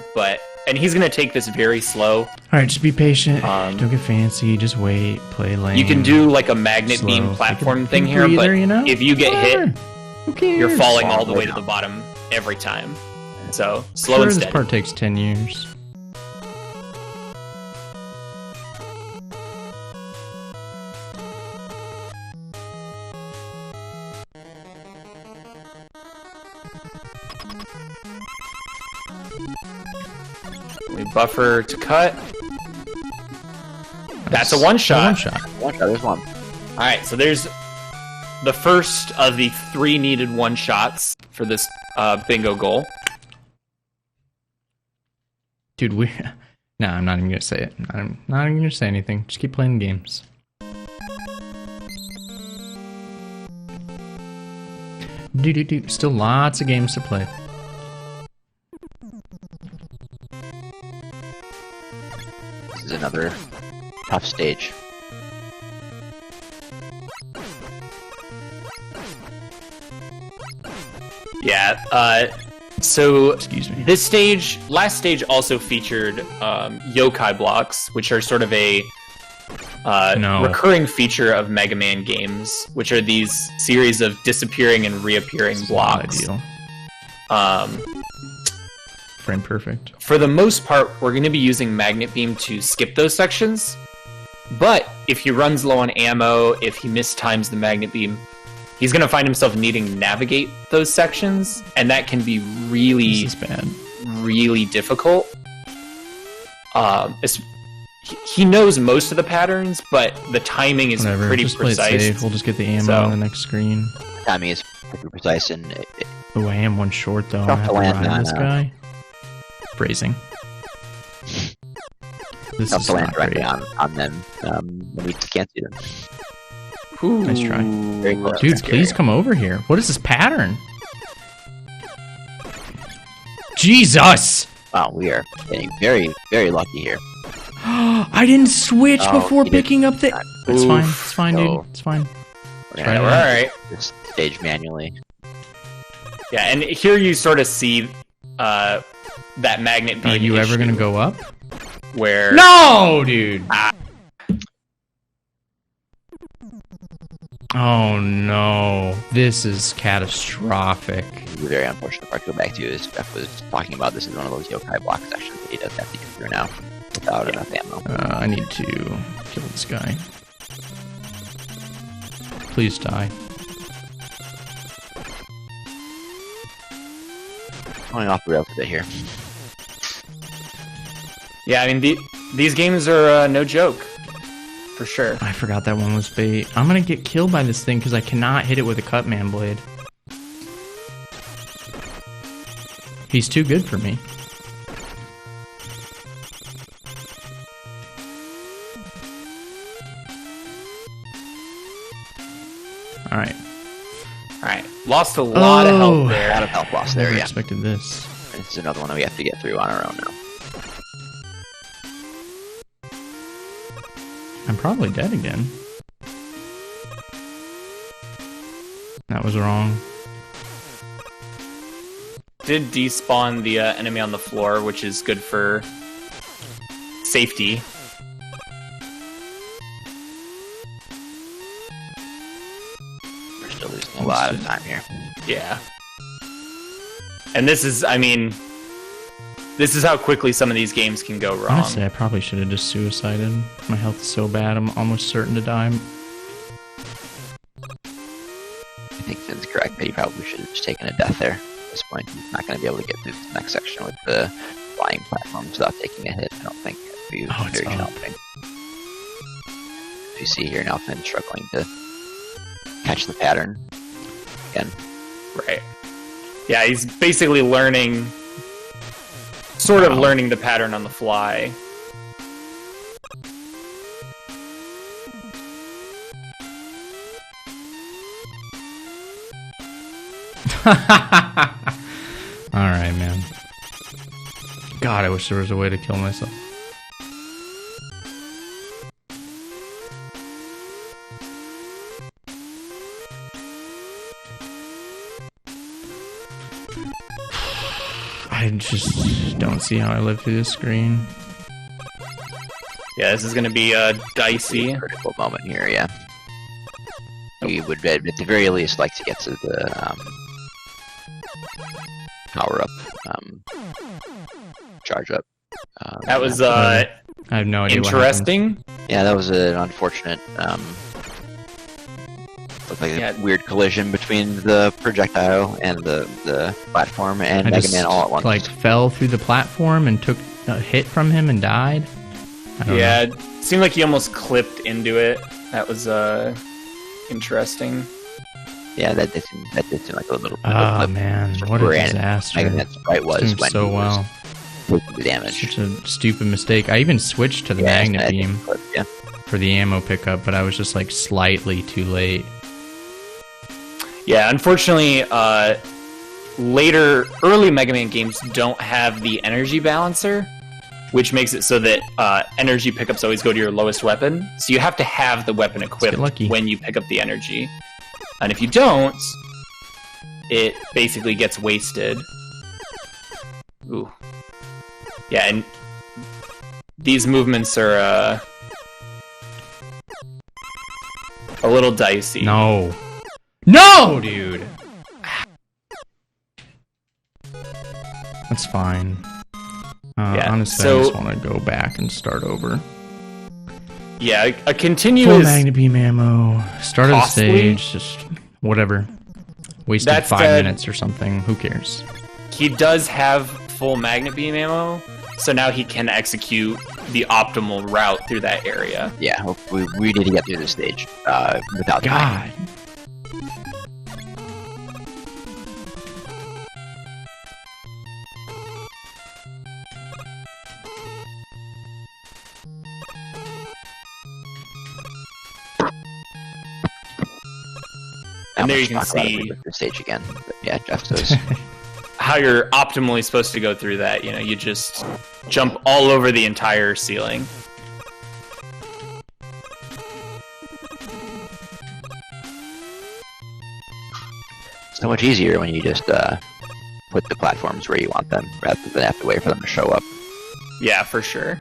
and he's going to take this very slow. Alright, just be patient. Don't get fancy. Just wait. Play lane. You can do like a magnet beam platform thing here, but if you get hit, you're falling all the way to the bottom every time. So, slow and steady. This part takes 10 years. We buffer to cut. That's a one-shot. One shot, there's one. Alright, so there's the first of the 3 needed one-shots for this bingo goal. Dude, no, I'm not even gonna say it. I'm not even gonna say anything. Just keep playing games. Still lots of games to play. This is another tough stage. Yeah, so Excuse me. this last stage also featured yokai blocks, which are sort of a recurring feature of Mega Man games, which are these series of disappearing and reappearing blocks. Ideal. Frame perfect. For the most part, we're going to be using Magnet Beam to skip those sections, but if he runs low on ammo, if he mistimes the Magnet Beam, he's going to find himself needing to navigate those sections, and that can be really, This is bad. really difficult. He knows most of the patterns, but the timing is Whatever. pretty Just play it precise. safe. We'll just get the ammo So- on the next screen. Timing is pretty precise, and Oh, I am one short though. I Tough have to to land ride on, this guy. Phrasing. This tough is to land not directly great. on them when you can't see them. Ooh, Nice try. Very close. Dude, scary. please come over here. What is this pattern? Jesus! Wow, we are getting very, very lucky here. I didn't switch Oh, before you didn't. picking up the... It's fine. Oof. It's fine, No. dude. It's fine. We're Try gonna it All out. right. this stage manually. Yeah, and here you sort of see that Magnet Beam. Are you ever gonna issue go up? Where? No, dude! Oh no. This is catastrophic. The very unfortunate part to go back to is Jeff was talking about this is one of those yokai block sections that he doesn't have to get through now without enough ammo. I need to kill this guy. Please die. Going off the rails a bit here. Yeah, I mean these games are no joke, for sure. I forgot that one was bait. I'm gonna get killed by this thing because I cannot hit it with a Cutman blade. He's too good for me. Alright. All right, lost a lot of Oh. health A lot there. of health loss there, Never yeah. expected this. This is another one that we have to get through on our own now. I'm probably dead again. That was wrong. Did despawn the enemy on the floor, which is good for safety. We're still losing a lot of time here. Yeah. And this is, I mean, this is how quickly some of these games can go wrong. Honestly, I probably should have just suicided. My health is so bad, I'm almost certain to die. I think Finn's correct, but he probably should have just taken a death there. At this point, he's not going to be able to get through the next section with the flying platforms without taking a hit. I don't think it would be Oh, it's very up. challenging. As you see here now, Finn's struggling to catch the pattern again. Right. Yeah, he's basically learning, sort of Wow. learning the pattern on the fly. Alright, man. God, I wish there was a way to kill myself. I just don't see how I live through this screen. Yeah, this is going to be dicey. Critical moment here, yeah. We would, at the very least, like to get to the power up, charge up. That was I have no idea what happened. interesting. Yeah, that was an unfortunate, looked like Yeah. a weird collision between the projectile and the platform and I Mega just Man all at once. like fell through the platform and took a hit from him and died. I don't Yeah, know. it seemed like he almost clipped into it. That was interesting. Yeah, that did seem like a little. Oh man, what a disaster! That's right. Was when so well. The damage. Such a stupid mistake. I even switched to the magnet beam for the ammo pickup, but I was just like slightly too late. Yeah, unfortunately, early Mega Man games don't have the energy balancer, which makes it so that energy pickups always go to your lowest weapon. So you have to have the weapon equipped when you pick up the energy. And if you don't, it basically gets wasted. Ooh. Yeah, and these movements are a little dicey. No, dude. That's fine. Honestly, I just want to go back and start over. Yeah, a continuous full magnet beam ammo. Start of the stage, just whatever. Wasted 5 minutes or something. Who cares? He does have full magnet beam ammo, so now he can execute the optimal route through that area. Yeah, we need to get through this stage without God. And there you can see the stage again. But yeah, Jeff does. How you're optimally supposed to go through that. You know, you just jump all over the entire ceiling. So much easier when you just put the platforms where you want them, rather than have to wait for them to show up. Yeah, for sure.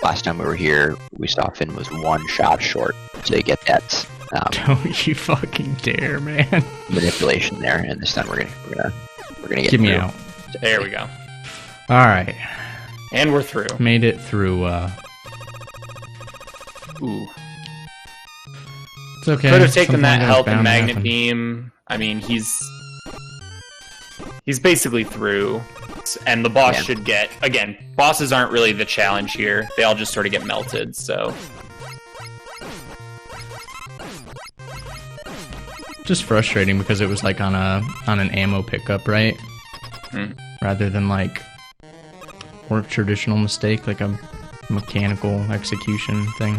Last time we were here, we saw Finn was 1 shot short to get that. Don't you fucking dare, man! Manipulation there, and this time we're gonna get. Get me out. There we go. All right, and we're through. Made it through. Ooh, it's okay. Could have taken that health and magnet beam. I mean, he's basically through. And the boss should get, again, bosses aren't really the challenge here. They all just sort of get melted, so. Just frustrating because it was like on an ammo pickup, right? Rather than like more traditional mistake, like a mechanical execution thing.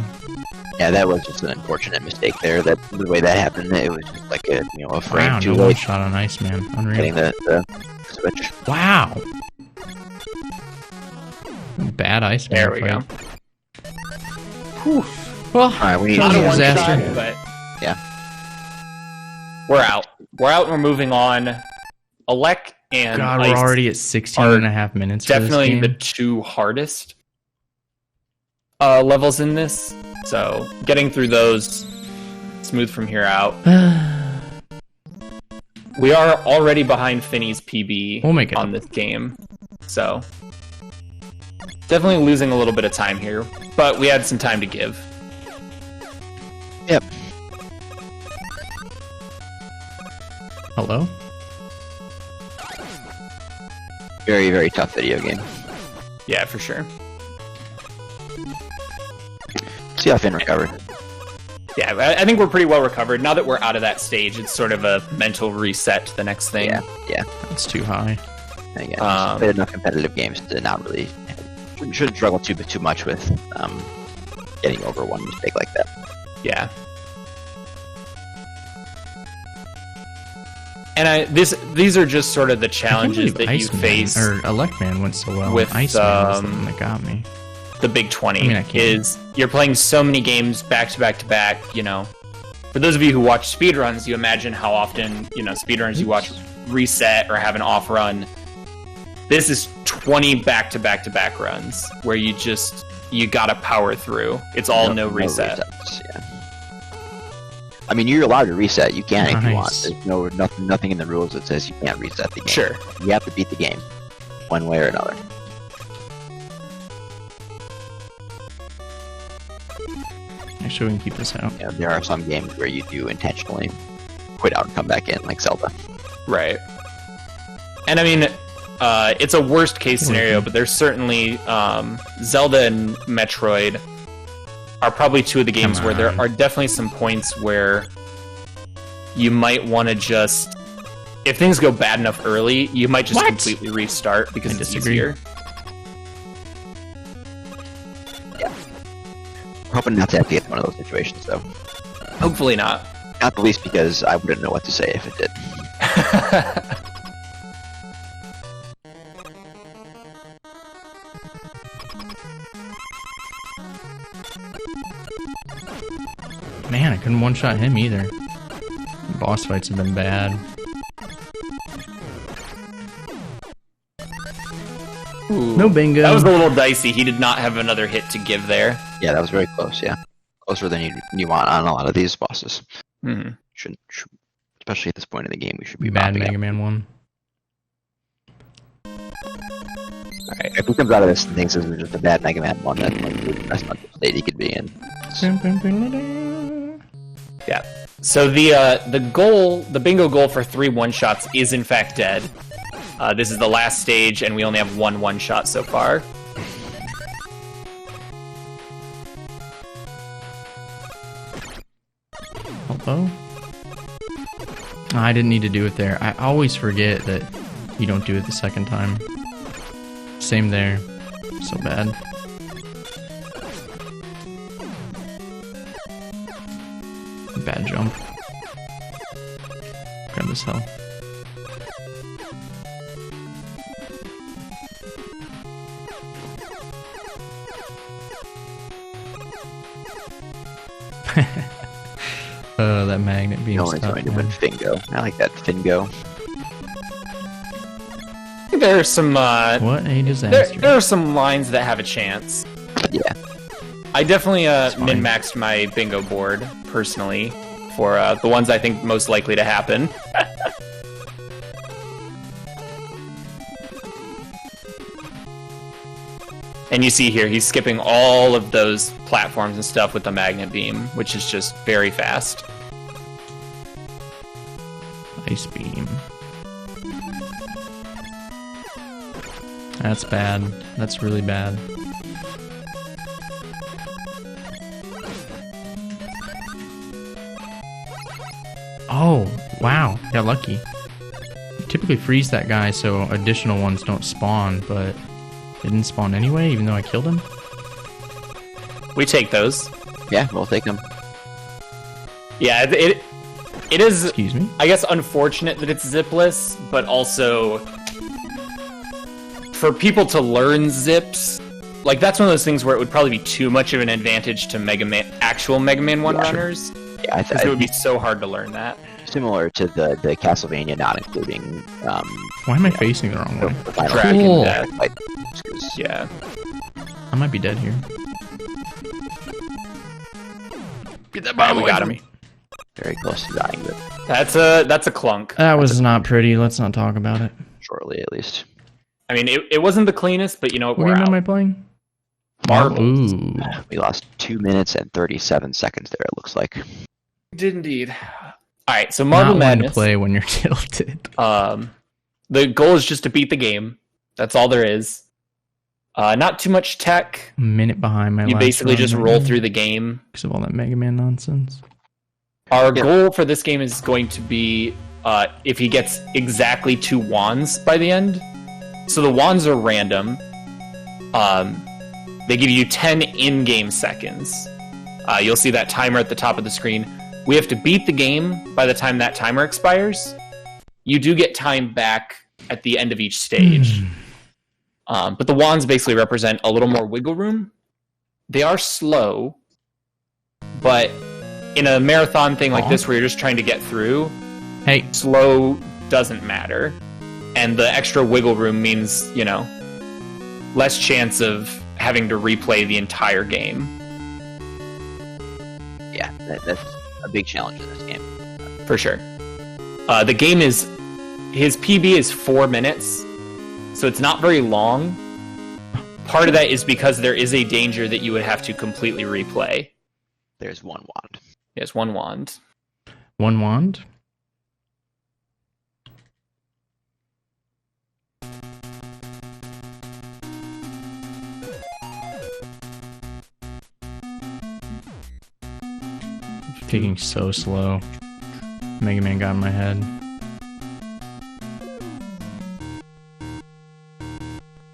Yeah, that was just an unfortunate mistake there. That the way that happened, it was just like a frame too late. Shot on Iceman. Unreal. Getting the switch. Wow. Bad Iceman. There we go. Whew. Well, alright, we need not a disaster. Shot, but yeah. We're out. We're out and we're moving on. Alec and God, Ice we're already at 16.5 minutes. Definitely the 2 hardest levels in this. So getting through those smooth from here out. We are already behind Finney's PB on this game. So definitely losing a little bit of time here, but we had some time to give. Yep. Hello? Very, very tough video game. Yeah, for sure. See how Finn recovered. Yeah, I think we're pretty well recovered. Now that we're out of that stage, it's sort of a mental reset to the next thing. Yeah. It's too high. Again, played enough competitive games to not really... Shouldn't struggle too much with getting over one mistake like that. Yeah. And these are just sort of the challenges that you face. Or Electman went so well. With Iceman was the one that got me. The Big 20 is you're playing so many games back to back to back. You know, for those of you who watch speedruns, you imagine how often speedrunners you watch reset or have an off run. This is 20 back to back to back runs where you gotta power through. It's all no reset. Resets, yeah. I mean, you're allowed to reset. You can if you want. There's nothing in the rules that says you can't reset the game. Sure. You have to beat the game, one way or another. Actually, we can keep this out. Yeah, there are some games where you do intentionally quit out and come back in, like Zelda. Right. And I mean, it's a worst case scenario, but there's certainly Zelda and Metroid are probably two of the games where there are definitely some points where you might want to just, if things go bad enough early, you might just completely restart because it's easier. Yeah. I'm hoping not to have to get one of those situations, though. Hopefully not. Not the least because I wouldn't know what to say if it did. Man, I couldn't one-shot him either. Boss fights have been bad. Ooh, no bingo. That was a little dicey. He did not have another hit to give there. Yeah, that was very close, yeah. Closer than you want on a lot of these bosses. Mm-hmm. Should, especially at this point in the game, we should be bad mopping Mega up. Man 1. Alright, if he comes out of this and thinks this is just a bad Mega Man 1, then like, that's not the state he could be in. Yeah. So the bingo goal for 3 one-shots is in fact dead. This is the last stage, and we only have 1 one-shot so far. Hello? Oh, I didn't need to do it there. I always forget that you don't do it the second time. Same there. So bad. Bad jump. Grab this hell. That magnet beam Only stuff. going to win Fingo. I like that Fingo. There are some What a disaster. there are some lines that have a chance. Yeah. I definitely fine. min-maxed my bingo board personally for the ones I think most likely to happen. And you see here, he's skipping all of those platforms and stuff with the magnet beam, which is just very fast. Ice beam. That's bad. That's really bad. Oh, wow. Got lucky. You typically freeze that guy so additional ones don't spawn, but it didn't spawn anyway, even though I killed him? We take those. Yeah, we'll take them. Yeah, it is, Excuse me? I guess, unfortunate that it's zipless, but also for people to learn zips, like that's one of those things where it would probably be too much of an advantage to actual Mega Man 1 runners. Yeah, Because it would be so hard to learn that. Similar to the Castlevania not including Why am I facing the wrong way? the final Dragon Cool. death. fight, 'cause Yeah. I might be dead here. Get that Alright, we got him. very close to dying, but That's a clunk. That was not pretty. Let's not talk about it. shortly at least. I mean, it wasn't the cleanest, but you know what? What We're game am I out. playing? Marbles. Ooh. We lost 2 minutes and 37 seconds there, it looks like. Did indeed. All right, so Marble Not one to Madness. play when you're tilted. The goal is just to beat the game. That's all there is. Not too much tech. A minute behind my You last basically run just right roll now through the game. because of all that Mega Man nonsense. Our Yeah. goal for this game is going to be if he gets exactly 2 wands by the end. So the wands are random. They give you 10 in-game seconds. You'll see that timer at the top of the screen. We have to beat the game by the time that timer expires. You do get time back at the end of each stage. But the wands basically represent a little more wiggle room. They are slow, but in a marathon thing like this where you're just trying to get through, Hey, slow doesn't matter. And the extra wiggle room means, you know, less chance of having to replay the entire game. Yeah, that's a big challenge in this game. For sure. The game is... His PB is 4 minutes, so it's not very long. Part of that is because there is a danger that you would have to completely replay. There's 1 wand. He has 1 wand. 1 wand? Kicking so slow. Mega Man got in my head.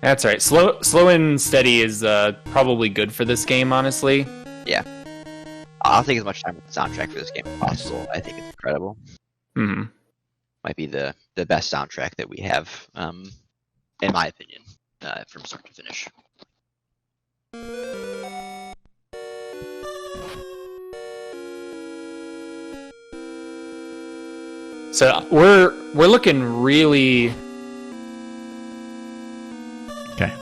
That's right. Slow and steady is probably good for this game, honestly. Yeah. I'll take as much time with the soundtrack for this game as possible. I think it's incredible. Hmm. Might be the best soundtrack that we have, in my opinion, from start to finish. So we're looking really. Okay.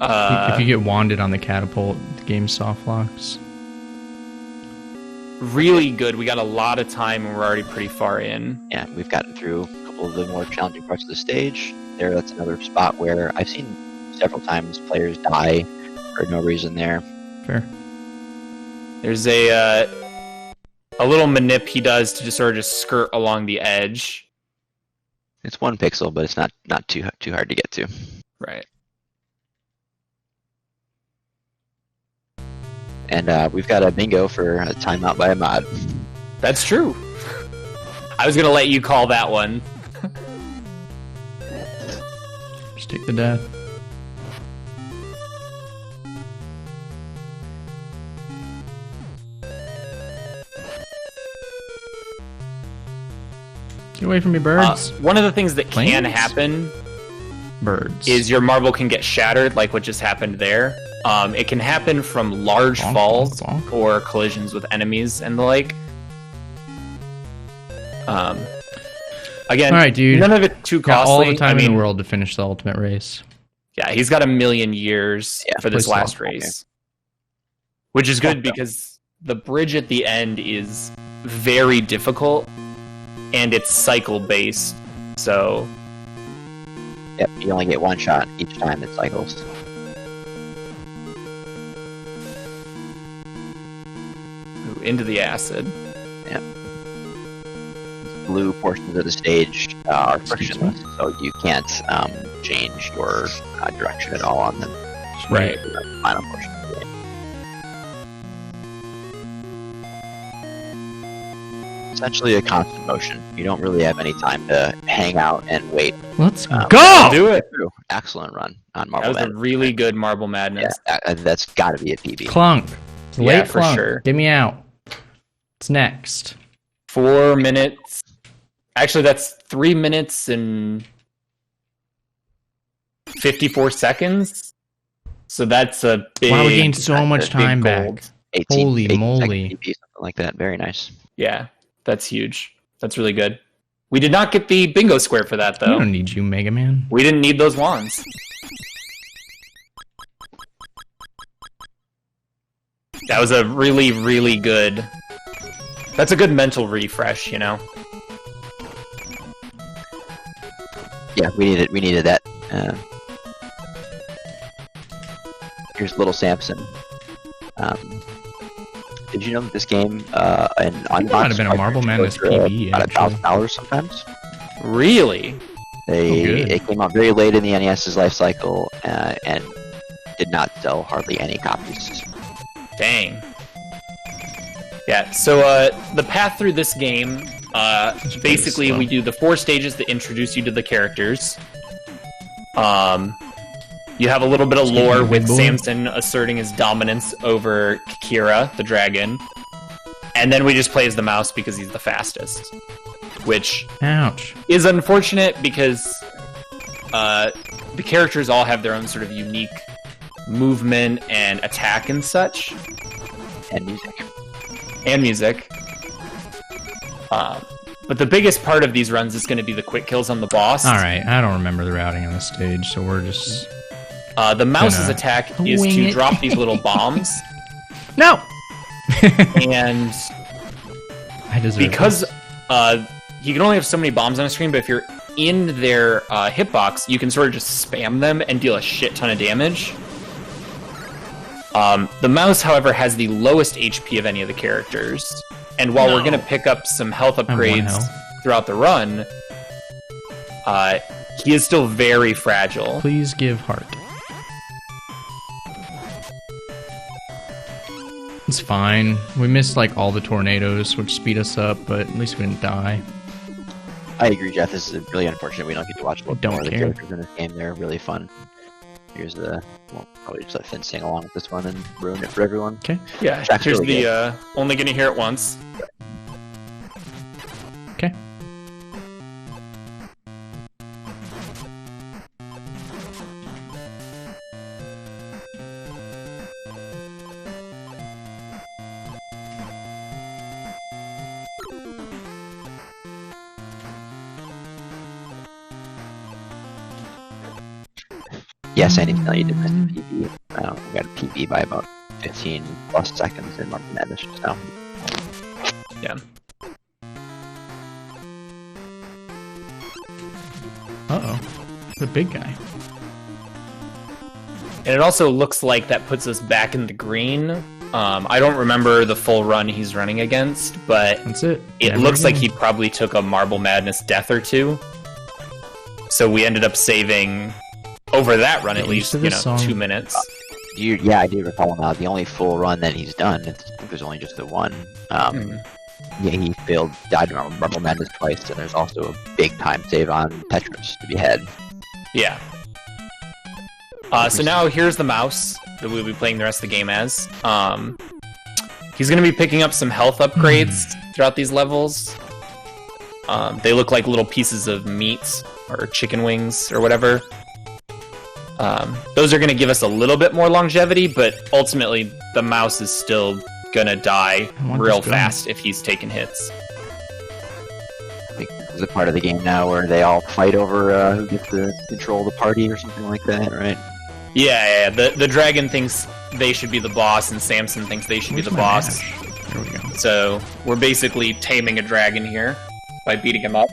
If you get wanded on the catapult, the game soft locks. Really good. We got a lot of time and we're already pretty far in. Yeah, we've gotten through a couple of the more challenging parts of the stage. That's another spot where I've seen several times players die for no reason there. Fair. There's a little manip he does to just sort of just skirt along the edge. It's 1 pixel, but it's not too hard to get to. Right. And we've got a bingo for a timeout by a mod. That's true. I was gonna let you call that one. Just take the death. Get away from me, birds. One of the things that can Planes? happen Birds. is your marble can get shattered, like what just happened there. It can happen from large Bonk, falls bonk, bonk. or collisions with enemies and the like. Again, All right, dude. none of it too Got costly. all the time I mean, in the world to finish the ultimate race. yeah, he's got 1,000,000 years for this play last slow. race, which is good Fuck them. because the bridge at the end is very difficult and it's cycle based. So Yep, you only get 1 shot each time it cycles. ooh, into the acid. Blue portions of the stage are frictionless, so you can't change your direction at all on them. Right. The final portion of the game. Essentially a constant motion. You don't really have any time to hang out and wait. Let's Um, go! Do it. Excellent run on That Marble was a Madness. really good Marble Madness. Yeah, that's got to be a PB. Clunk. It's Yeah, late for Clunk. sure. Get me out. It's next. 4 minutes. Actually, that's 3 minutes and 54 seconds. So that's a big. Wow, we gained so much big time back. gold. 18 Holy 18 moly. second PB, something like that. Very nice. Yeah, that's huge. That's really good. We did not get the bingo square for that, I though. don't need you, Mega Man. We didn't need those wands. That was a really, really good. That's a good mental refresh, you know? Yeah, we needed that. Here's little Samson. Did you know that this game, an unboxed might have been a Marble Madness PB, about actually. $1,000 sometimes? Really? good. It came out very late in the NES's life cycle and did not sell hardly any copies. Dang. Yeah, so the path through this game, basically slow. we do the 4 stages that introduce you to the characters. You have a little bit of Excuse lore me, with big boy. Samson asserting his dominance over Kira, the dragon. And then we just play as the mouse because he's the fastest. Which Ouch. is unfortunate because the characters all have their own sort of unique movement and attack and such. And music. And music. But the biggest part of these runs is going to be the quick kills on the boss. Alright, I don't remember the routing on the stage, so we're just... The mouse's Gonna attack is wing to it. drop these little bombs, No! and I deserve because this. you can only have so many bombs on a screen, but if you're in their hitbox, you can sort of just spam them and deal a shit ton of damage. The mouse, however, has the lowest HP of any of the characters, and while we're going to pick up some health have one upgrades health. throughout the run, he is still very fragile. Please give heart. It's fine. We missed like all the tornadoes, which speed us up, but at least we didn't die. I agree, Jeff. This is really unfortunate. We don't get to watch more of the care. characters in this game. They're really fun. Here's the... Well, probably just let Finn sing along with this one and ruin it for everyone. Okay. Yeah, Track's here's really the only gonna hear it once. Okay. Yes, I didn't know you did miss the PB. We got a PB by about 15 plus seconds in March Madness just now. Yeah. Uh-oh. The big guy. And it also looks like that puts us back in the green. I don't remember the full run he's running against, but That's it. it looks like he probably took a Marble Madness death or two. So we ended up saving, over that run at least, 2 minutes. Yeah, I do recall now. The only full run that he's done, I think there's only just the one. Yeah, he died in Marble Madness twice, and there's also a big time save on Tetris to be had. Yeah. So now here's the mouse that we'll be playing the rest of the game as. He's going to be picking up some health upgrades throughout these levels. They look like little pieces of meat or chicken wings or whatever. Those are going to give us a little bit more longevity, but ultimately the mouse is still going to die real fast if he's taking hits. I think there's a part of the game now where they all fight over who gets to control the party or something like that, right? Yeah. The dragon thinks they should be the boss, and Samson thinks they should be the boss. There we go. So we're basically taming a dragon here by beating him up.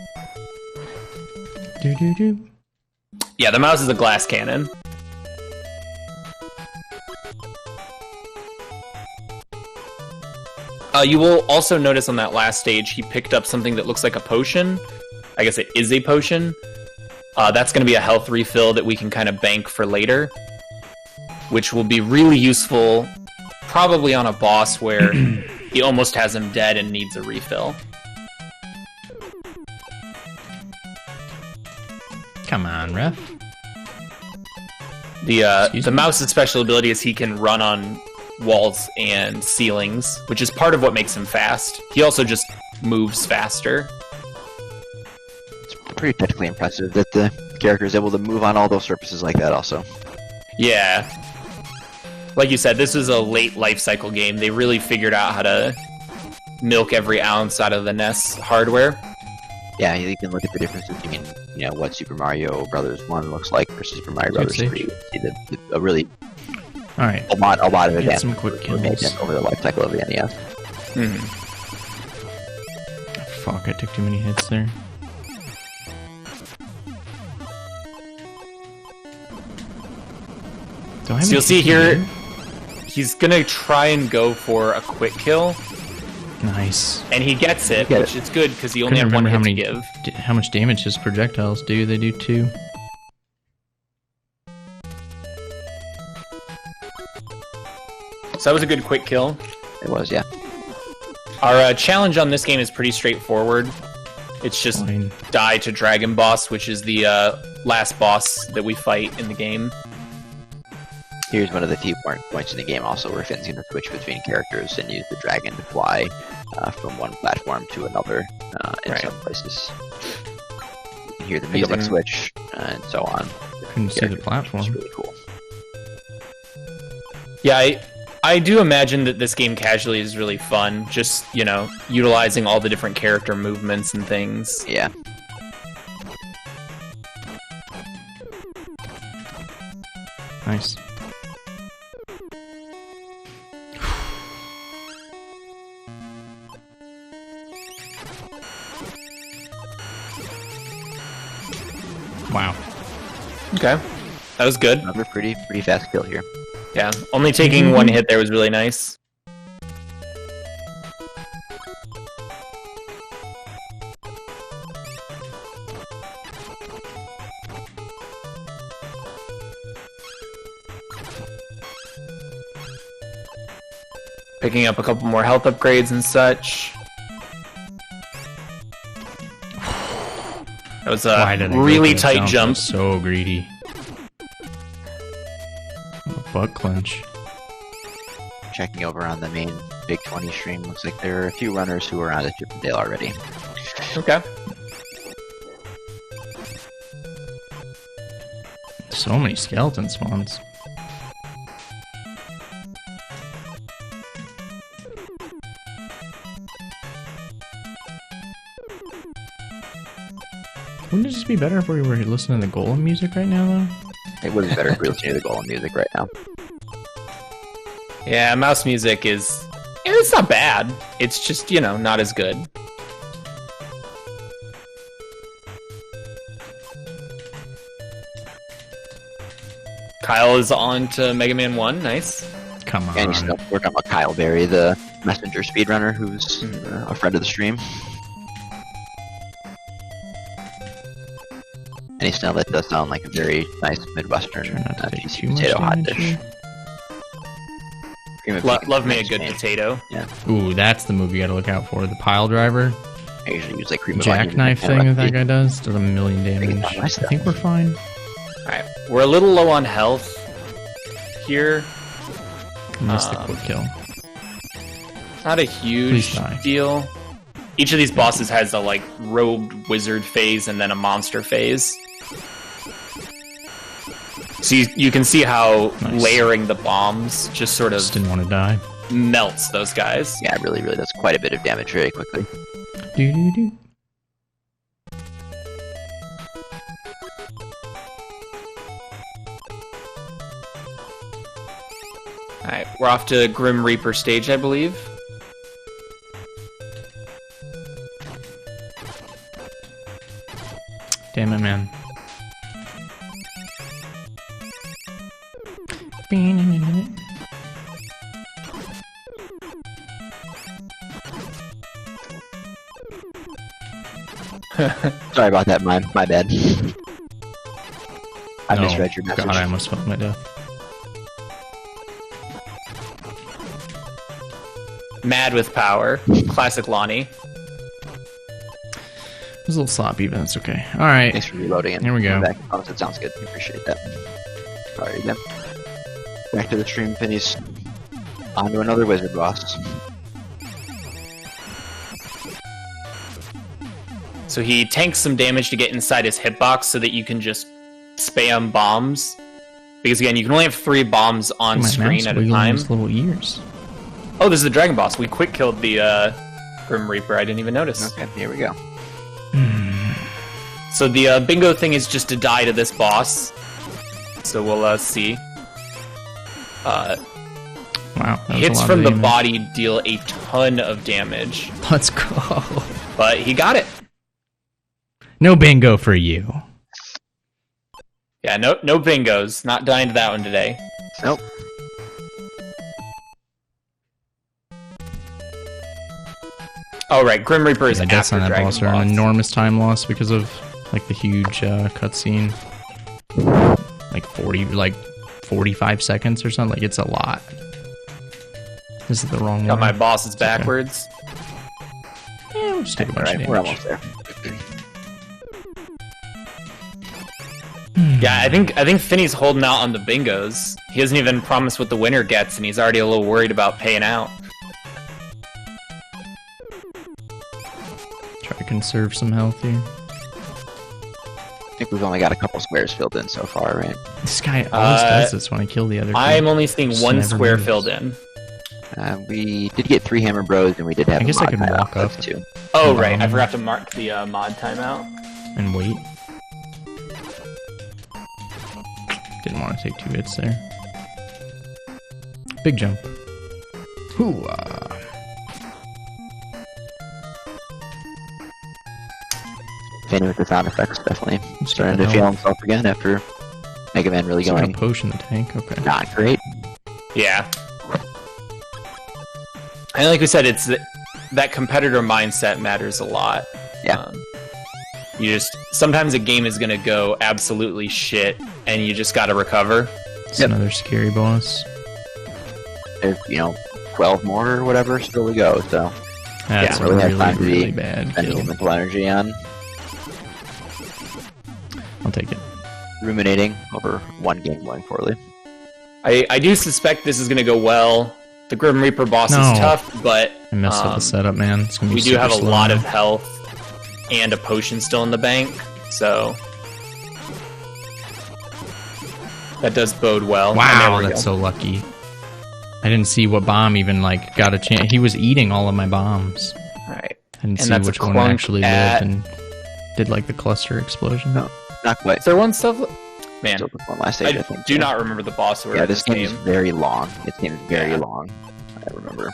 Do. Yeah, the mouse is a glass cannon. You will also notice on that last stage, he picked up something that looks like a potion. I guess it is a potion. That's going to be a health refill that we can kind of bank for later, which will be really useful, probably on a boss where he almost has him dead and needs a refill. Come on, ref. The mouse's special ability is he can run on walls and ceilings, which is part of what makes him fast. He also just moves faster. It's pretty technically impressive that the character is able to move on all those surfaces like that also. Yeah. Like you said, this is a late life cycle game. They really figured out how to milk every ounce out of the NES hardware. Yeah, you can look at the difference between, what Super Mario Brothers 1 looks like versus Super Mario Brothers 3. See a really... Alright. A lot of it Get some quick kills. made over the life cycle of the NES. Fuck, I took too many hits there. So you'll see here, he's gonna try and go for a quick kill. Nice. And he gets it, which is good because he only had one hit to give. How much damage his projectiles do? They do 2. So that was a good quick kill. It was, yeah. Our challenge on this game is pretty straightforward. It's just die to Dragon Boss, which is the last boss that we fight in the game. Here's one of the few points in the game also where Finn's going to switch between characters and use the dragon to fly from one platform to another in some places. You can hear the music switch and so on. Couldn't see the platform. It's really cool. Yeah, I do imagine that this game casually is really fun. Just, utilizing all the different character movements and things. Yeah. Nice. Wow. Okay. That was good. Another pretty fast kill here. Yeah. Only taking one hit there was really nice. Picking up a couple more health upgrades and such. That was a really tight jump. So greedy. Butt clench. Checking over on the main Big 20 stream, looks like there are a few runners who are on the Chippendale already. Okay. So many skeleton spawns. Wouldn't it just be better if we were listening to the Golem music right now, though? It would be better if we were listening to the Golem music right now. Yeah, mouse music is... It's not bad. It's just, you know, not as good. Kyle is on to Mega Man 1. Nice. Come on. And he's still working on Kyle Berry, the messenger speedrunner who's a friend of the stream. Any Snow, that does sound like a very nice Midwestern PC potato hot dish. Love me a good potato. Yeah. Ooh, that's the move you gotta look out for. The pile driver. I usually use like cream of jackknife thing that guy does a million damage. I think we're fine. Alright, we're a little low on health here. Missed the quick kill. Not a huge deal. Each of these bosses has a like robed wizard phase and then a monster phase. So you can see how layering the bombs just sort of didn't want to die. Melts those guys. Yeah, it really does quite a bit of damage very quickly. Do. Alright, we're off to Grim Reaper stage, I believe. Damn it, man. Sorry about that, my bad. I misread your message. God, I almost felt my death. Mad with power. Classic Lawnie. It was a little sloppy, but that's okay. Alright. Thanks for reloading it. Here we go. Back. Oh, that sounds good. Appreciate that. Sorry again. Back to the stream, Penny's on to another wizard boss. So he tanks some damage to get inside his hitbox so that you can just spam bombs. Because again, you can only have 3 bombs on screen at a time. Little ears. Oh, this is the dragon boss. We quick killed the Grim Reaper. I didn't even notice. Okay, here we go. So the bingo thing is just to die to this boss. So we'll see. Wow. Hits from the body deal a ton of damage. Let's go. But he got it. No bingo for you. Yeah, no bingos. Not dying to that one today. Nope. Oh right, Grim Reaper is deaths after on that Dragon boss are an enormous time loss because of like the huge cutscene. Like 45 seconds or something. Like it's a lot. This is the wrong one. Got my bosses backwards. Yeah, we'll just take a bunch of damage. We're almost there. Yeah, I think Finney's holding out on the bingos. He hasn't even promised what the winner gets, and he's already a little worried about paying out. Try to conserve some health here. I think we've only got a couple squares filled in so far, right? This guy always does this when I kill the other guy. I'm only seeing one square filled in. We did get 3 Hammer Bros, and we did have I guess I could walk up too. Oh, right. I forgot to mark the mod timeout. And wait. Didn't want to take 2 hits there. Big jump. Hoo-ah. Fanny with the sound effects, definitely. Starting to feel himself again after Mega Man really going. A potion in the tank, okay. Not great. Yeah. And like we said, it's that competitor mindset matters a lot. Yeah. Sometimes a game is gonna go absolutely shit, and you just gotta recover. It's another scary boss. There's, 12 more or whatever still to go, so That's really have really, time to really be bad spending kill. mental energy on I'll take it. ruminating over one game going poorly. I do suspect this is going to go well. The Grim Reaper boss No. is tough, but I messed up the setup, man. It's gonna be we do super have a slow lot now. of health and a potion still in the bank, so that does bode well. And there Wow, we that's go. so lucky. I didn't see what bomb even like got a chance. He was eating all of my bombs. All right. I didn't And see that's a which one clunk actually at- lived and did like the cluster explosion. No. Not quite. Is there one stuff? Man, Still one last stage, I I think. do yeah. not remember the boss order Yeah, of this game is game. very long. This game is very Yeah. long. I remember.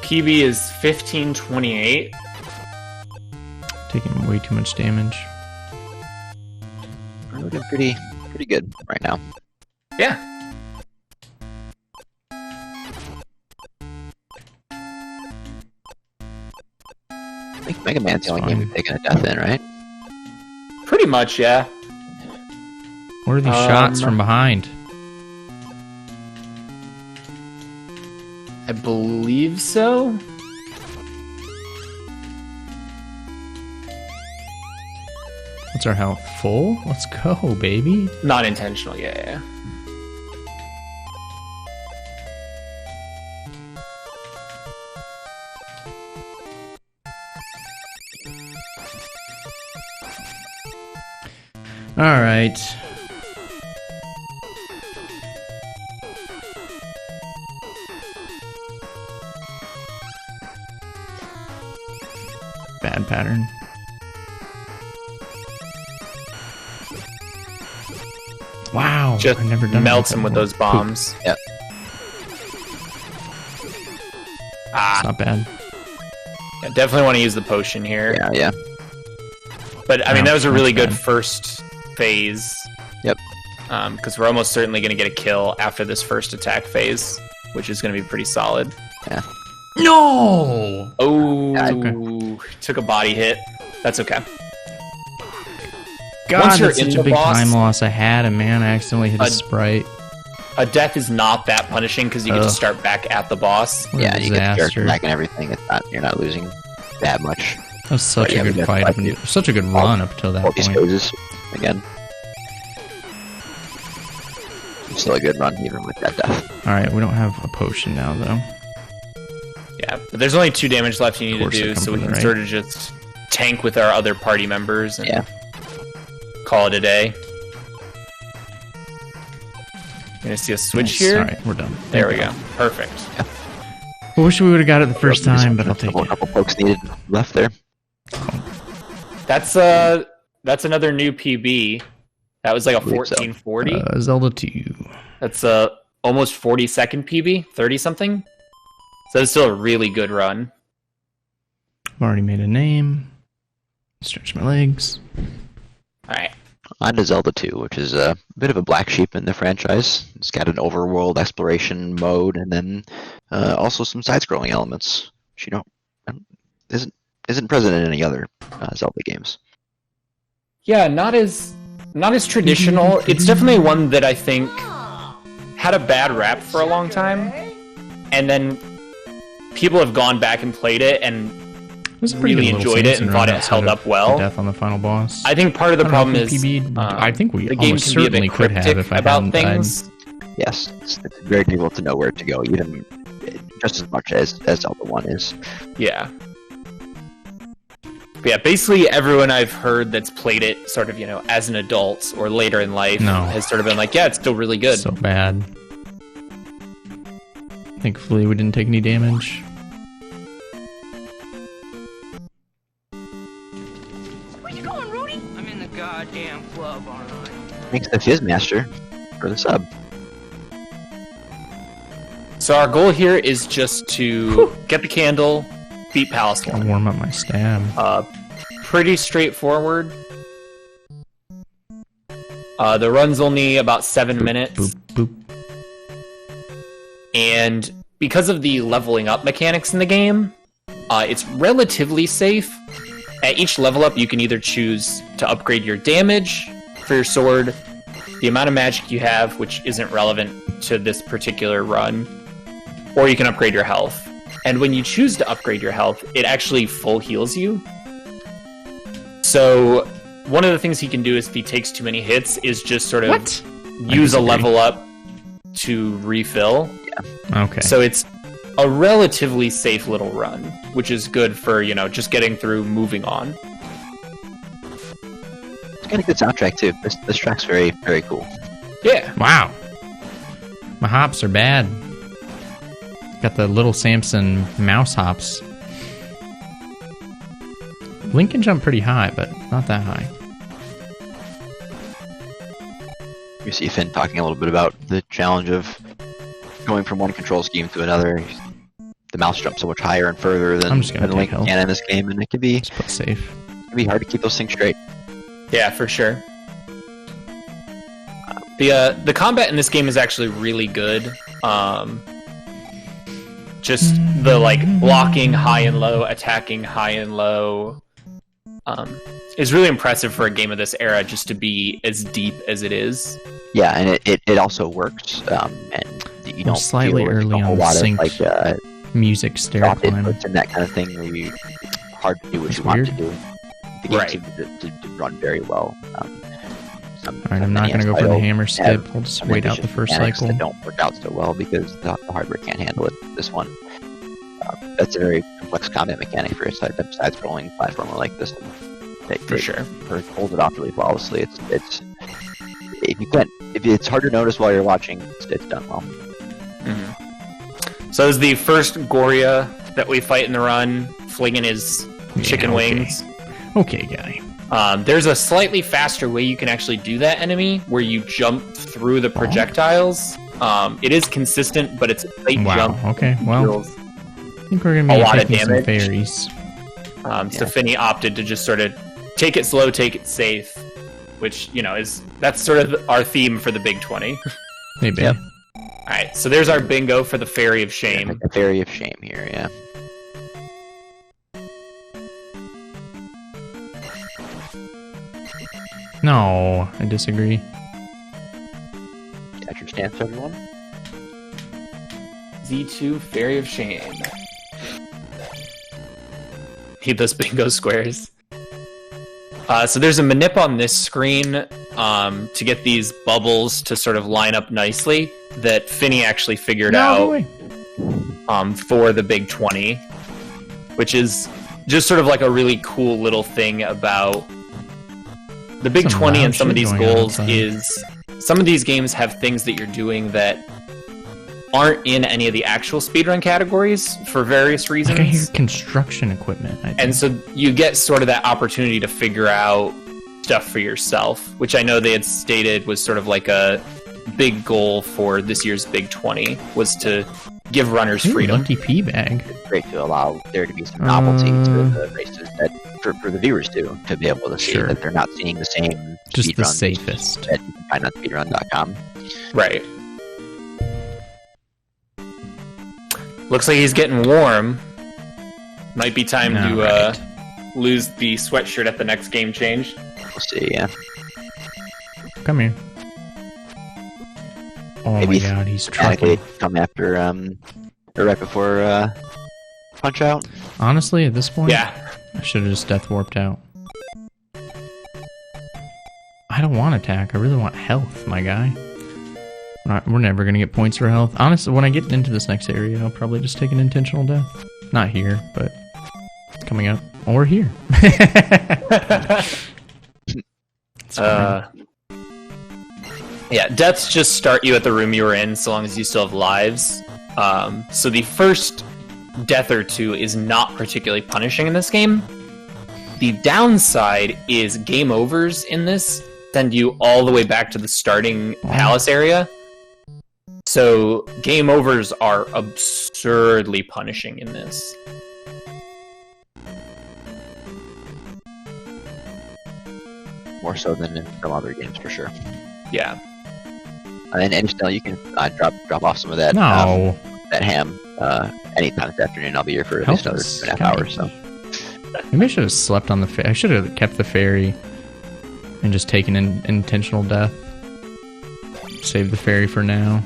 PB is 1528. Taking way too much damage. We're looking pretty good right now. Yeah. I think Mega Man's the only game fine. we've taken a death in, right? Pretty much, yeah. What are these shots from behind? I believe so. What's our health? Full? Let's go, baby. Not intentional, yeah. Alright. Bad pattern. Wow. Just I've never done melts that him with before. those bombs. Yep. It's Ah, not bad. yeah, definitely want to use the potion here. Yeah. But I mean, No, that was a really that's good bad. first phase. Yep. Because we're almost certainly going to get a kill after this first attack phase, which is going to be pretty solid. No! Oh, Okay. took a body hit. That's okay. God, Once you're that's in such the a big boss- time loss. I had him, man. I accidentally hit a A- sprite. A death is not that punishing because you get to Ugh. start back at the boss. What a Yeah, you get the character disaster. back and everything. It's not, you're not losing that much. That was such But yeah, a we good got fight. like Such a good run up till that All these point. phases again. It's still a good run even with that death. Alright, we don't have a potion now, though. Yeah, but there's only 2 damage left you need to course I do, come so we from can the right. sort of just tank with our other party members and Yeah. call it a day. You're gonna see a switch here. Alright, we're done. There we go. Perfect. I wish we would have got it the first time, but I'll take a it. couple pokes needed left there. That's another new PB. That was like a believe so. 1440. Zelda 2. That's a almost 40-second PB, 30 something. So it's still a really good run. I've already made a name. Stretch my legs. All right. On to Zelda 2, which is a bit of a black sheep in the franchise. It's got an overworld exploration mode, and then also some side-scrolling elements, which isn't present in any other Zelda games. Yeah, not as traditional. It's definitely one that I think had a bad rap for a long time, and then people have gone back and played it and It was a pretty really good little enjoyed it Samson and run thought it outside held of up well. the death on the final boss. I think part of the I don't know problem if is we PB'd. I think we the game almost can be a certainly bit could have cryptic if I about hadn't died. things. Yes, it's very difficult to know where to go, even just as much as Zelda 1 is. Yeah. But yeah, basically everyone I've heard that's played it sort of, as an adult or later in life No. has sort of been like, yeah, it's still really good. So bad. Thankfully, we didn't take any damage. Where you going, Rudy? I'm in the goddamn club, aren't I? Thanks to Fizzmaster for the sub. So our goal here is just to get the candle, beat Palace I'll One. warm up my stab. Pretty straightforward. The run's only about 7 minutes. Boop, boop. And because of the leveling up mechanics in the game, it's relatively safe. At each level up, you can either choose to upgrade your damage for your sword, the amount of magic you have, which isn't relevant to this particular run, or you can upgrade your health. And when you choose to upgrade your health, it actually full heals you. So one of the things he can do if he takes too many hits is just sort of use a level up to refill. Yeah. Okay. So it's a relatively safe little run, which is good for, just getting through, moving on. It's got a good soundtrack too. This track's very, very cool. Yeah. Wow. My hops are bad. Got the little Samson mouse hops. Link can jump pretty high, but not that high. You see Finn talking a little bit about the challenge of going from one control scheme to another. The mouse jumps so much higher and further than Link can in this game, and it can be just put safe. It can be hard to keep those things straight. Yeah, for sure. The combat in this game is actually really good. Just the blocking high and low, attacking high and low, is really impressive for a game of this era, just to be as deep as it is. Yeah, and it also works. And you don't slightly feel early a whole on lot sync of music stair climb and that kind of thing where you hard to do what you want to do. The game seems to run very well. Alright, I'm not going to go for the hammer skip. I'll just wait out the first cycle. That don't work out so well because the hardware can't handle it. This one, that's a very complex combat mechanic for a side-scrolling platformer like this. For sure, holds it off really flawlessly. If it's hard to notice while you're watching, it's done well. Mm-hmm. So this is the first Goria that we fight in the run, flinging his chicken wings. Okay, guy. There's a slightly faster way you can actually do that enemy, where you jump through the projectiles. It is consistent, but it's a late jump. Okay, well, I think we're going to be taking some fairies. So Finney opted to just sort of take it slow, take it safe, which, that's sort of our theme for the Big 20. Maybe. Yep. Alright, so there's our bingo for the Fairy of Shame. Yeah, the Fairy of Shame here, yeah. No, I disagree. Catch your stance, everyone. Z2 Fairy of Shame. Need those bingo squares. So there's a manip on this screen to get these bubbles to sort of line up nicely that Finney actually figured out for the Big 20, which is just sort of like a really cool little thing about the Big 20 and some of these goals is some of these games have things that you're doing that aren't in any of the actual speedrun categories for various reasons. Like I hear construction equipment. And so you get sort of that opportunity to figure out stuff for yourself, which I know they had stated was sort of like a big goal for this year's Big 20, was to give runners freedom. Lucky pea bag. It's great to allow there to be some novelty to the races that for the viewers to be able to see that they're not seeing the same just the safest that you can find on speedrun.com. Right. Looks like he's getting warm. Might be time to lose the sweatshirt at the next game change. We'll see, yeah. Come here. Oh maybe my god, he's trucking. Come after, or right before, PunchOut. Honestly, at this point, yeah, I should have just death warped out. I don't want attack, I really want health, my guy. We're never gonna get points for health. Honestly, when I get into this next area, I'll probably just take an intentional death. Not here, but coming up. Or here. Yeah, deaths just start you at the room you were in, so long as you still have lives. So the first death or two is not particularly punishing in this game. The downside is game overs in this send you all the way back to the starting palace area. So game overs are absurdly punishing in this. More so than in some other games, for sure. Yeah. And still, you can drop off some of that that ham anytime this afternoon. I'll be here for at least another 2.5 hours. So maybe I should have slept on the ferry. I should have kept the ferry and just taken an intentional death. Save the ferry for now.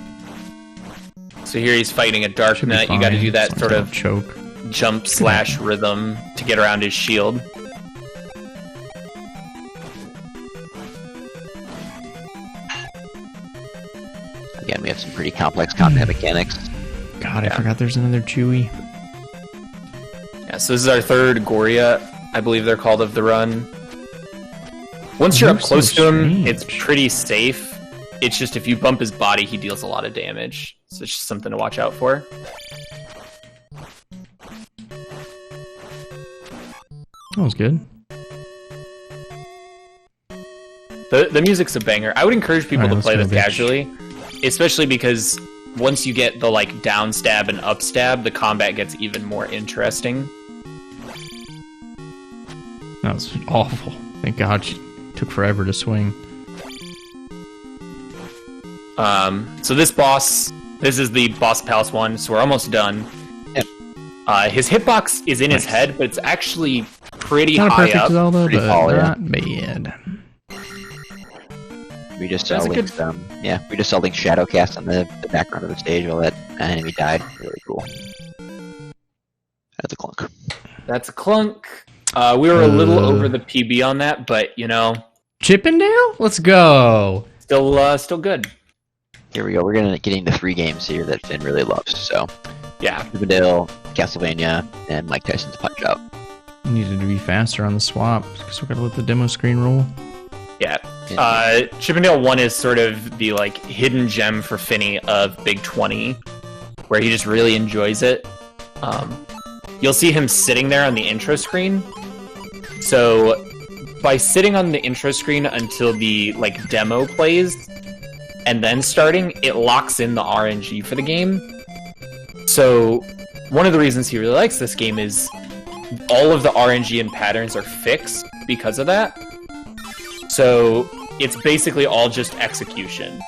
So here he's fighting a dark Should be knight. You got to fine. do that Some sort of choke. jump slash rhythm to get around his shield. Again, we have some pretty complex combat mechanics. God, I forgot there's another Chewy. Yeah, so this is our third Goria, I believe they're called, of the run. Once you're up Looks close so to him, strange. it's pretty safe. It's just if you bump his body, he deals a lot of damage. So it's just something to watch out for. That was good. The music's a banger. I would encourage people Alright, to play let's this go, bitch. casually, especially because once you get the like down stab and up stab, the combat gets even more interesting. That was awful. Thank God she took forever to swing. So this is the boss palace one, so we're almost done. Yep. His hitbox is in his head, but it's actually pretty Not a high perfect up. Zelda, Pretty but tall, yeah. not bad. We just saw That's a good- Link's, we just saw Link's shadow cast on the background of the stage while that enemy died. Really cool. That's a clunk. That's a clunk. We were a little over the PB on that, but you know, Chippendale? Let's go. still good. Here we go. We're getting the 3 games here that Finn really loves. So, Yeah. Chippendale, Castlevania, and Mike Tyson's PunchOut. Needed to be faster on the swap because we gotta let the demo screen roll. Yeah. Chippendale 1 is sort of the like hidden gem for Finney of Big 20, where he just really enjoys it. You'll see him sitting there on the intro screen. So by sitting on the intro screen until the like demo plays and then starting, it locks in the RNG for the game. So one of the reasons he really likes this game is all of the RNG and patterns are fixed because of that. So it's basically all just execution.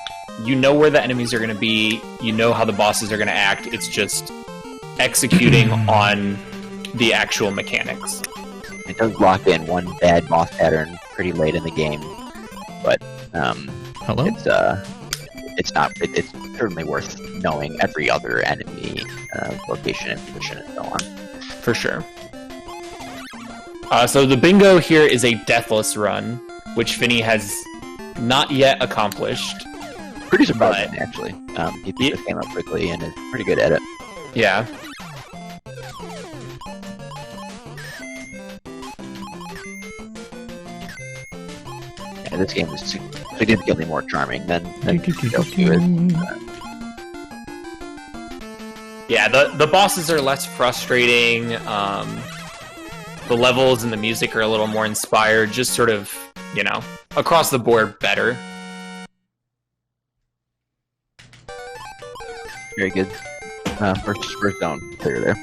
You know where the enemies are going to be, you know how the bosses are going to act, it's just executing on the actual mechanics. It does lock in one bad boss pattern pretty late in the game, but Hello? it's certainly worth knowing every other enemy location and position and so on. For sure. So the bingo here is a deathless run, which Finney has not yet accomplished. Pretty surprising, actually. He picked this game up quickly and is pretty good at it. Yeah. Yeah, this game is significantly more charming than Goku is. Yeah, the bosses are less frustrating. The levels and the music are a little more inspired, just sort of, you know, across the board better. Very good. First zone clear there.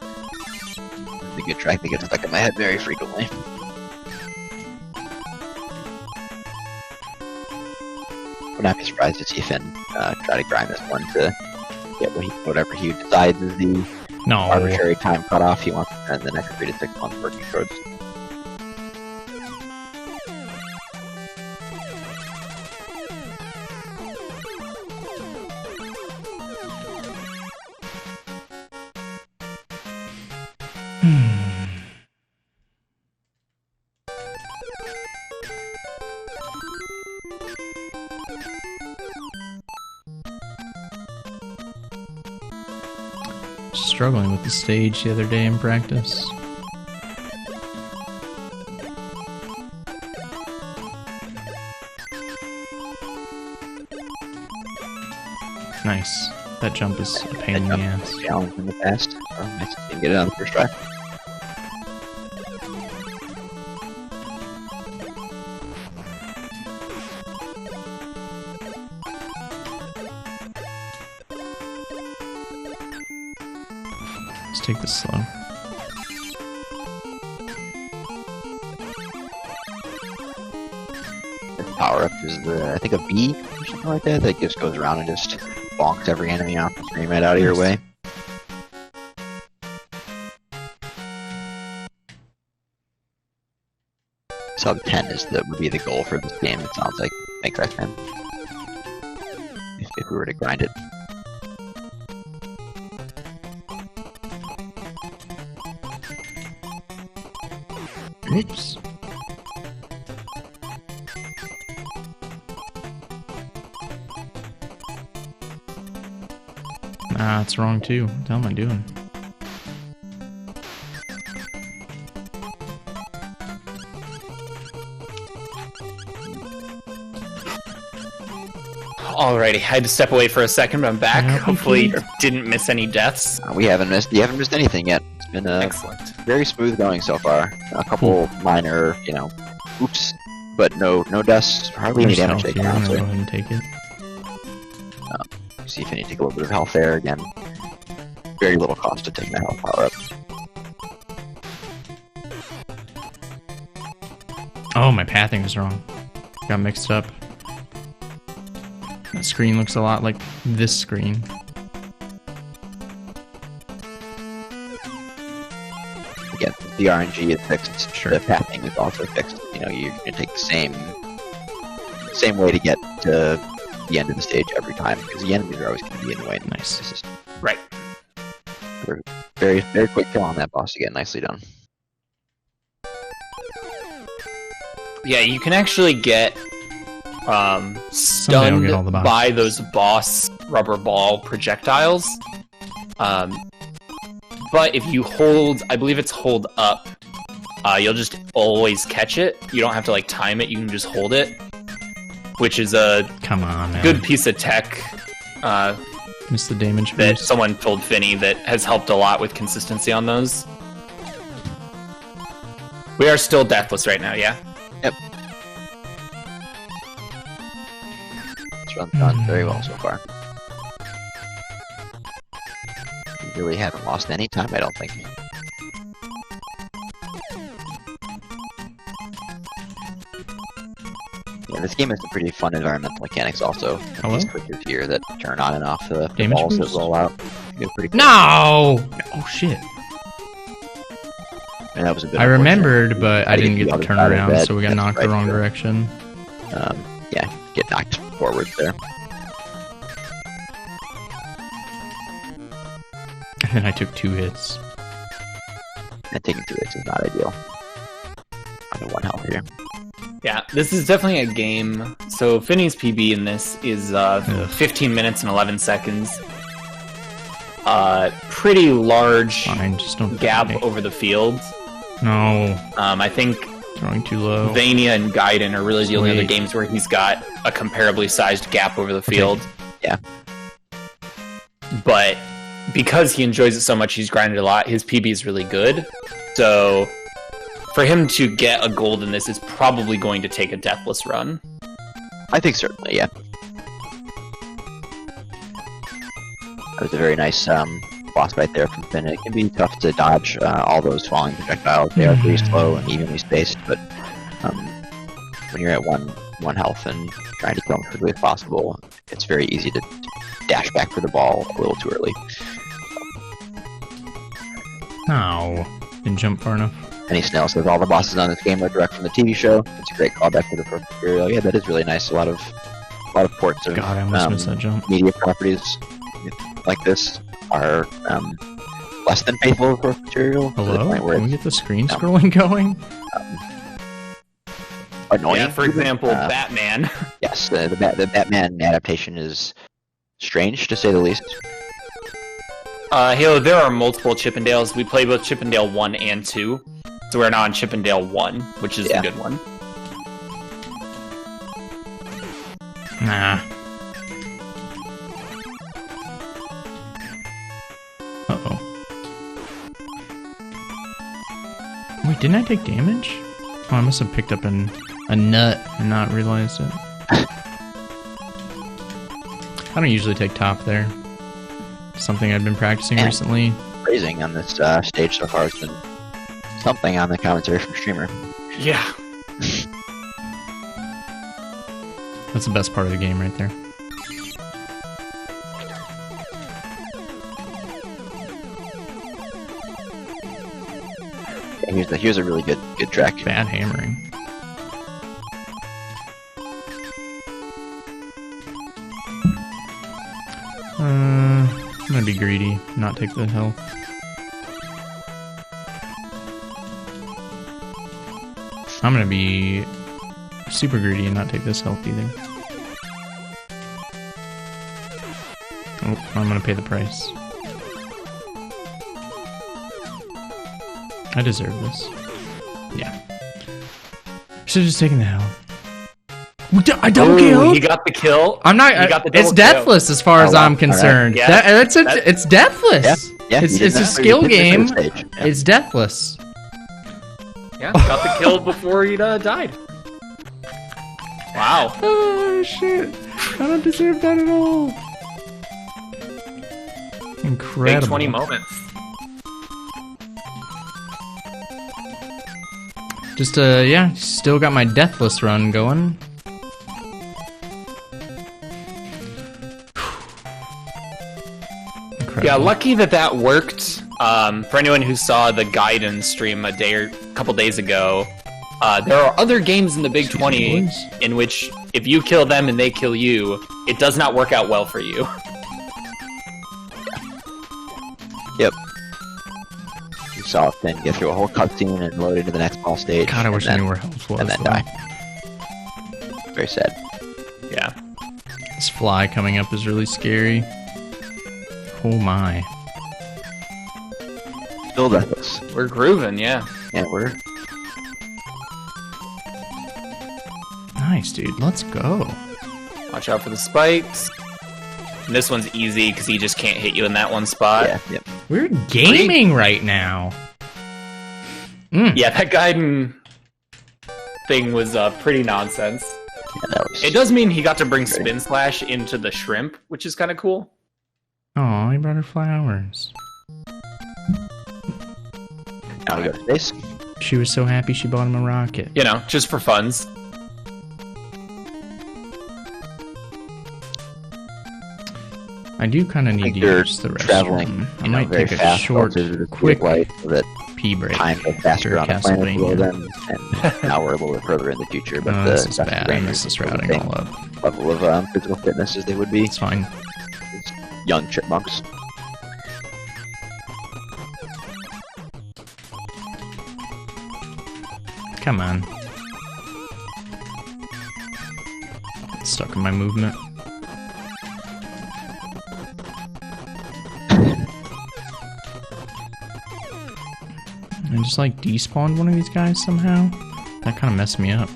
It's a good track that gets stuck in my head very frequently. Would not be surprised to see Finn try to grind this one to get whatever he decides is the No. arbitrary time cutoff he wants to spend the next 3 to 6 months working towards. Struggling with the stage the other day in practice. Nice. That jump is a pain in the ass. Challenge in the past. So nice to see him get it on the first try. Let's take this slow. This power up is I think a B or something like that just goes around and just bonks every enemy off the screen right out of your way. sub 10 would be the goal for this game. It sounds like Minecraft 10. If we were to grind it. Oops. Nah, it's wrong too. What the hell am I doing? Alrighty, I had to step away for a second, but I'm back. Yeah, Hopefully, didn't miss any deaths. You haven't missed anything yet. It's been Excellent. very smooth going so far. A couple minor, oops, but no deaths. Hardly any There's damage health taken. here. I'm gonna Honestly. go ahead and take it. See if you need to take a little bit of health there again. Very little cost to take that health power up. Oh, my pathing was wrong. Got mixed up. That screen looks a lot like this screen. Again, the RNG is fixed. Sure. The pathing is also fixed. You're gonna take the same way to get to the end of the stage every time, because the enemies are always going to be in the way. Nice. This is Right. very, very quick kill on that boss again. Nicely done. Yeah, you can actually get Someday stunned I'll get all the boxes. by those boss rubber ball projectiles. But if you hold, I believe it's hold up, you'll just always catch it. You don't have to time it, you can just hold it, which is a Come on, man. good piece of tech Miss the damage that boost. someone told Finney that has helped a lot with consistency on those. We are still deathless right now, yeah? Yep. This run's done very well so far. We really haven't lost any time, I don't think. Yeah, this game has some pretty fun environmental mechanics also. Hello? These clickers here that turn on and off the Damage balls boost? that roll out. Feel pretty cool. No! Oh shit. And that was a bit I unfortunate. remembered, but I Gotta didn't get get the the other side of turnaround, that. so we got That's knocked right the wrong there. direction. Yeah, get knocked forward there. And then I took 2 hits. And taking 2 hits is not ideal. Under 1 health here. Yeah, this is definitely a game. So Finney's PB in this is 15 minutes and 11 seconds. Pretty large Fine, just don't gap die. over the field. No, I think throwing too low. Vania and Gaiden are really the only other Sweet. games where he's got a comparably sized gap over the field. Yeah. But because he enjoys it so much, he's grinded a lot. His PB is really good. So for him to get a gold in this is probably going to take a deathless run. I think certainly, yeah. That was a very nice boss fight there from Finn. It can be tough to dodge all those falling projectiles. They are pretty slow and evenly spaced, but when you're at one health and trying to kill them as quickly as possible, it's very easy to dash back for the ball a little too early. No, didn't jump far enough. Any Snail says all the bosses on this game are direct from the TV show. It's a great callback to the first material. Yeah, that is really nice. A lot of ports of God, I almost missed that jump. media properties like this are less than faithful to the source material. To the Hello? point where Can we it's get the screen scrolling going? annoying. Yeah, for example, Batman. Yes, the Batman adaptation is strange to say the least. Halo, there are multiple Chippendales. We play both Chippendale 1 and 2. So we're now on Chippendale 1, which is Yeah. the good one. Nah. Uh-oh. Wait, didn't I take damage? Oh, I must have picked up a nut and not realized it. I don't usually take top there. Something I've been practicing Yeah. recently. Phrasing on this stage so far has been something on the commentary from streamer. Yeah. That's the best part of the game right there. Yeah, here's a really good track. Bad hammering. gonna be greedy, not take the health. I'm gonna be super greedy and not take this health either. Oh, I'm gonna pay the price. I deserve this. Yeah. Should've just taken the health. I double killed. He got the kill. I'm not. He got the It's double deathless as far as I'm concerned. Right. Yeah, It's deathless. Yeah, it's a skill game. Yeah. It's deathless. Yeah, got the kill before he died. Wow. Oh shit! I don't deserve that at all. Incredible. Big 20 moments. Just yeah, still got my deathless run going. Incredible. Yeah, lucky that worked. For anyone who saw the Gaiden stream a couple days ago, there are other games in the Big 20 in which if you kill them and they kill you, it does not work out well for you. Yep. You saw it then get through a whole cutscene and load into the next ball stage. God, I wish I then, knew where health was. and then die. Very sad. Yeah. This fly coming up is really scary. Oh my. Still deathless. We're grooving, yeah. Yeah, we're Nice, dude. Let's go. Watch out for the spikes. And this one's easy because he just can't hit you in that one spot. yeah, yep. We're gaming right now. Yeah, that Gaiden thing was pretty nonsense. Yeah, that was It does mean he got to bring Spin Slash into the shrimp, which is kind of cool. Oh, he brought her flowers. Now we go to space. She was so happy she bought him a rocket. You know, just for funs. I do kind of need to You're use the traveling, restroom. I you know, might very take a fast short, relative to the quick light so that pee break. time goes faster on the planet below Castlevania. them, and now we're a little bit further in the future. But Oh, the this is bad. I Rangers miss this are the routing same all up. level of physical fitness as they would be. It's fine. As young chipmunks. Come on. It's stuck in my movement. I just like despawned one of these guys somehow. That kind of messed me up.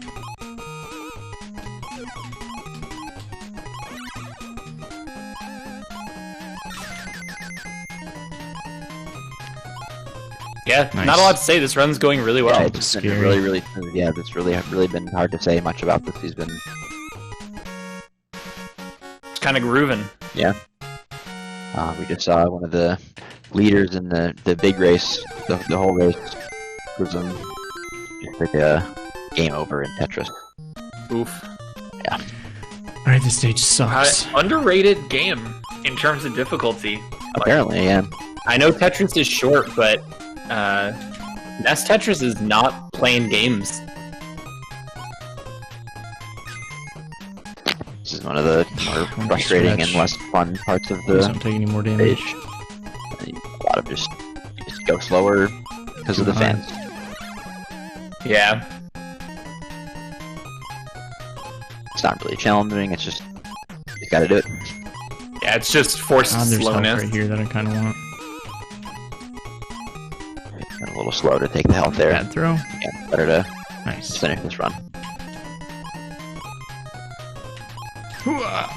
Yeah, Nice. not a lot to say. This run's going really well. Yeah, it's been scary. really, yeah, it's really been hard to say much about this. He's been, It's kind of grooving. yeah. We just saw one of the leaders in the big race, the whole race, was just like a game over in Tetris. Oof. Alright, this stage sucks. Underrated game in terms of difficulty. Apparently, yeah. I know Tetris is short, but NES Tetris is not playing games. This is one of the more frustrating and less fun parts of Please the don't take any more damage. stage. A lot of just go slower because of the fans. Yeah. It's not really challenging. It's just you gotta do it. Yeah, it's just forced There's health slowness. right here that I kind of want. Got a little slow to take the health there. Bad throw. Yeah, better to Nice. just finish this run. Hooah.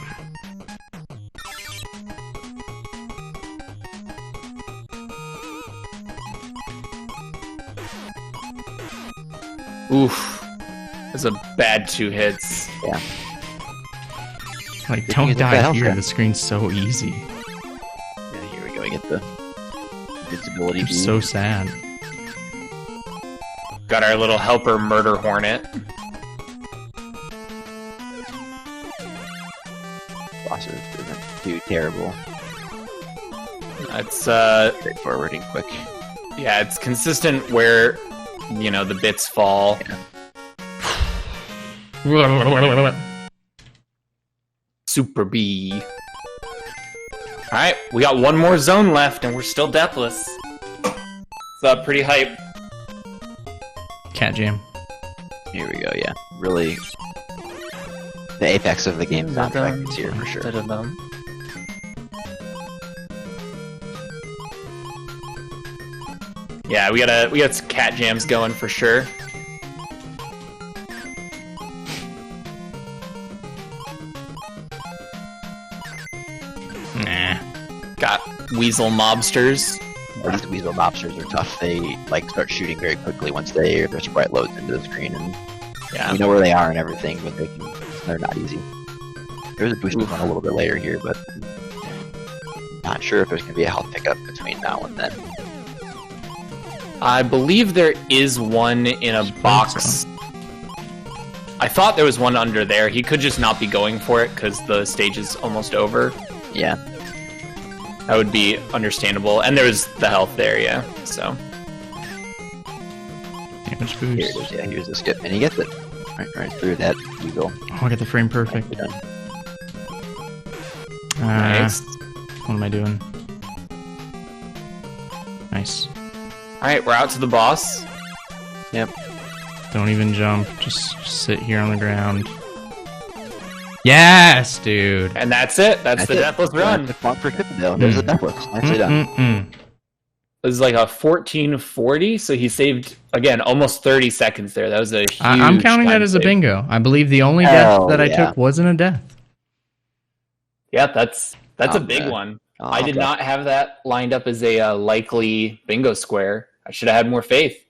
Oof. That's a bad 2 hits. Yeah. Like, Good don't thing you took die that health here. there. The screen's so easy. Yeah, here we go. We get the invincibility I'm bead. so sad. Got our little helper murder hornet. Bosses isn't too terrible. It's Straightforward and quick. yeah, it's consistent where you know the bits fall. Super B. Alright, we got one more zone left, and we're still deathless. So, pretty hype. Cat Jam. Here we go, yeah. Really, the apex of the game soundtrack is here for sure. Yeah, we got some cat jams going for sure. Nah. Got weasel mobsters. These weasel mobsters are tough. They like start shooting very quickly once their sprite loads into the screen, and you know where they are and everything, but they're not easy. There's a boosted one a little bit later here, but not sure if there's going to be a health pickup between now and then. I believe there is one in a box. I thought there was one under there. He could just not be going for it because the stage is almost over. Yeah. That would be understandable. And there's the health there, yeah. So. Damage boost. Here it is, yeah, here's the skip. And he gets it. Right through that eagle. Oh, I got the frame perfect. Nice. What am I doing? Nice. Alright, we're out to the boss. Yep. Don't even jump. Just sit here on the ground. Yes, dude. And that's it. That's the deathless run. There's the deathless. Nicely done. It was like a 1440, so he saved, again, almost 30 seconds there. That was a huge I'm counting that as a bingo. I believe the only death that I took wasn't a death. Yeah, that's a big one. I did not have that lined up as a likely bingo square. I should have had more faith.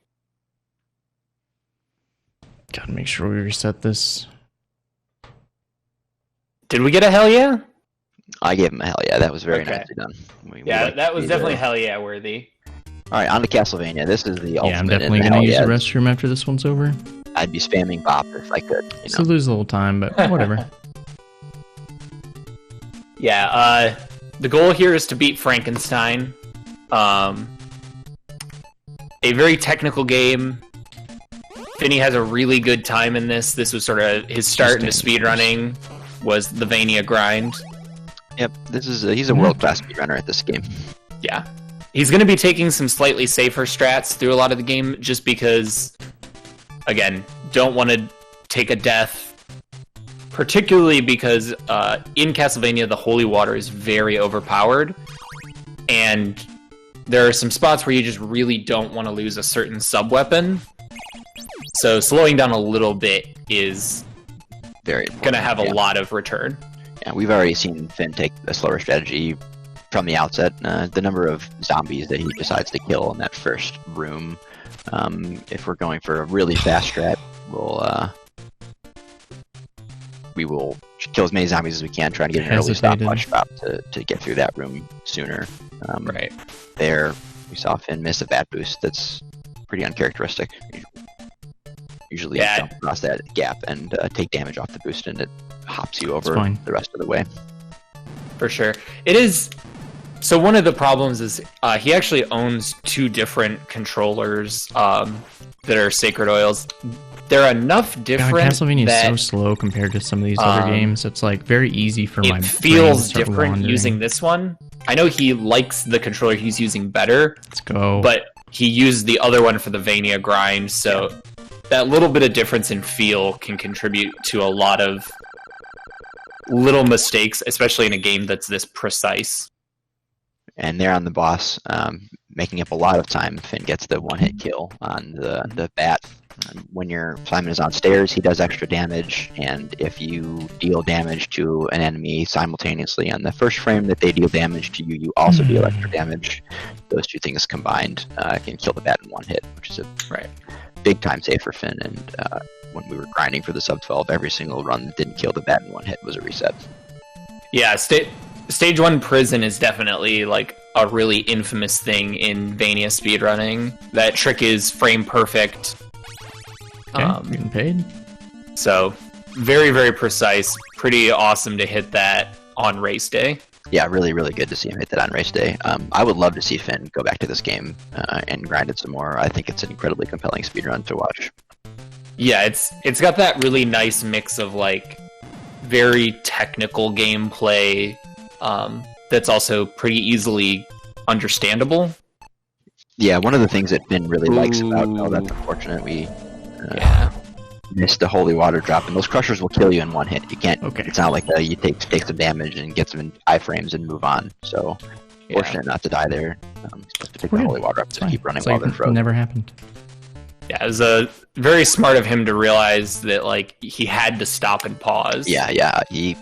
Gotta make sure we reset this. Did we get a hell yeah? I gave him a hell yeah. That was very nicely done. That was definitely hell yeah worthy. Alright, on to Castlevania. This is the ultimate. Yeah, I'm definitely gonna use the restroom after this one's over. I'd be spamming Bop if I could. Still lose a little time, but whatever. Yeah, the goal here is to beat Frankenstein. A very technical game. Finney has a really good time in this. This was sort of his start into speedrunning, was the Vania grind. Yep, he's a world-class speedrunner at this game. Yeah. He's going to be taking some slightly safer strats through a lot of the game, just because, again, don't want to take a death. Particularly because in Castlevania, the holy water is very overpowered. And there are some spots where you just really don't want to lose a certain sub-weapon. So slowing down a little bit is very going to have a lot of return. Yeah, we've already seen Finn take a slower strategy from the outset. The number of zombies that he decides to kill in that first room. If we're going for a really fast strat, we will kill as many zombies as we can, trying to get an early stopwatch drop to get through that room sooner. Right. There, we saw Finn miss a bat boost that's pretty uncharacteristic. Usually you jump across that gap and take damage off the boost, and it hops you over the rest of the way. For sure. It is... So one of the problems is he actually owns two different controllers that are Sacred Oils. They're enough different. Castlevania is so slow compared to some of these other games. It's like very easy for my brain to feels start different wandering. using this one. I know he likes the controller he's using better. Let's go. But he used the other one for the Vania grind, so that little bit of difference in feel can contribute to a lot of little mistakes, especially in a game that's this precise. And there on the boss, making up a lot of time, Finn gets the one-hit kill on the bat. When your Simon is on stairs, he does extra damage, and if you deal damage to an enemy simultaneously on the first frame that they deal damage to you, you also deal extra damage. Those two things combined can kill the bat in one hit, which is a big time save for Finn. And when we were grinding for the sub 12, every single run that didn't kill the bat in one hit was a reset. Yeah, Stage 1 prison is definitely like a really infamous thing in Vania speedrunning. That trick is frame perfect. Getting paid. So, very, very precise. Pretty awesome to hit that on race day. Yeah, really, really good to see him hit that on race day. I would love to see Finn go back to this game and grind it some more. I think it's an incredibly compelling speedrun to watch. Yeah, it's got that really nice mix of like very technical gameplay that that's also pretty easily understandable. Yeah, one of the things that Finn really likes about, oh, that's unfortunate, we missed the holy water drop, and those crushers will kill you in one hit. You can't, it's not like you take some damage and get some iframes and move on, so fortunate not to die there. Supposed to pick the holy water up to keep running while they're frozen. Never happened. Yeah, it was very smart of him to realize that, like, he had to stop and pause. Yeah, he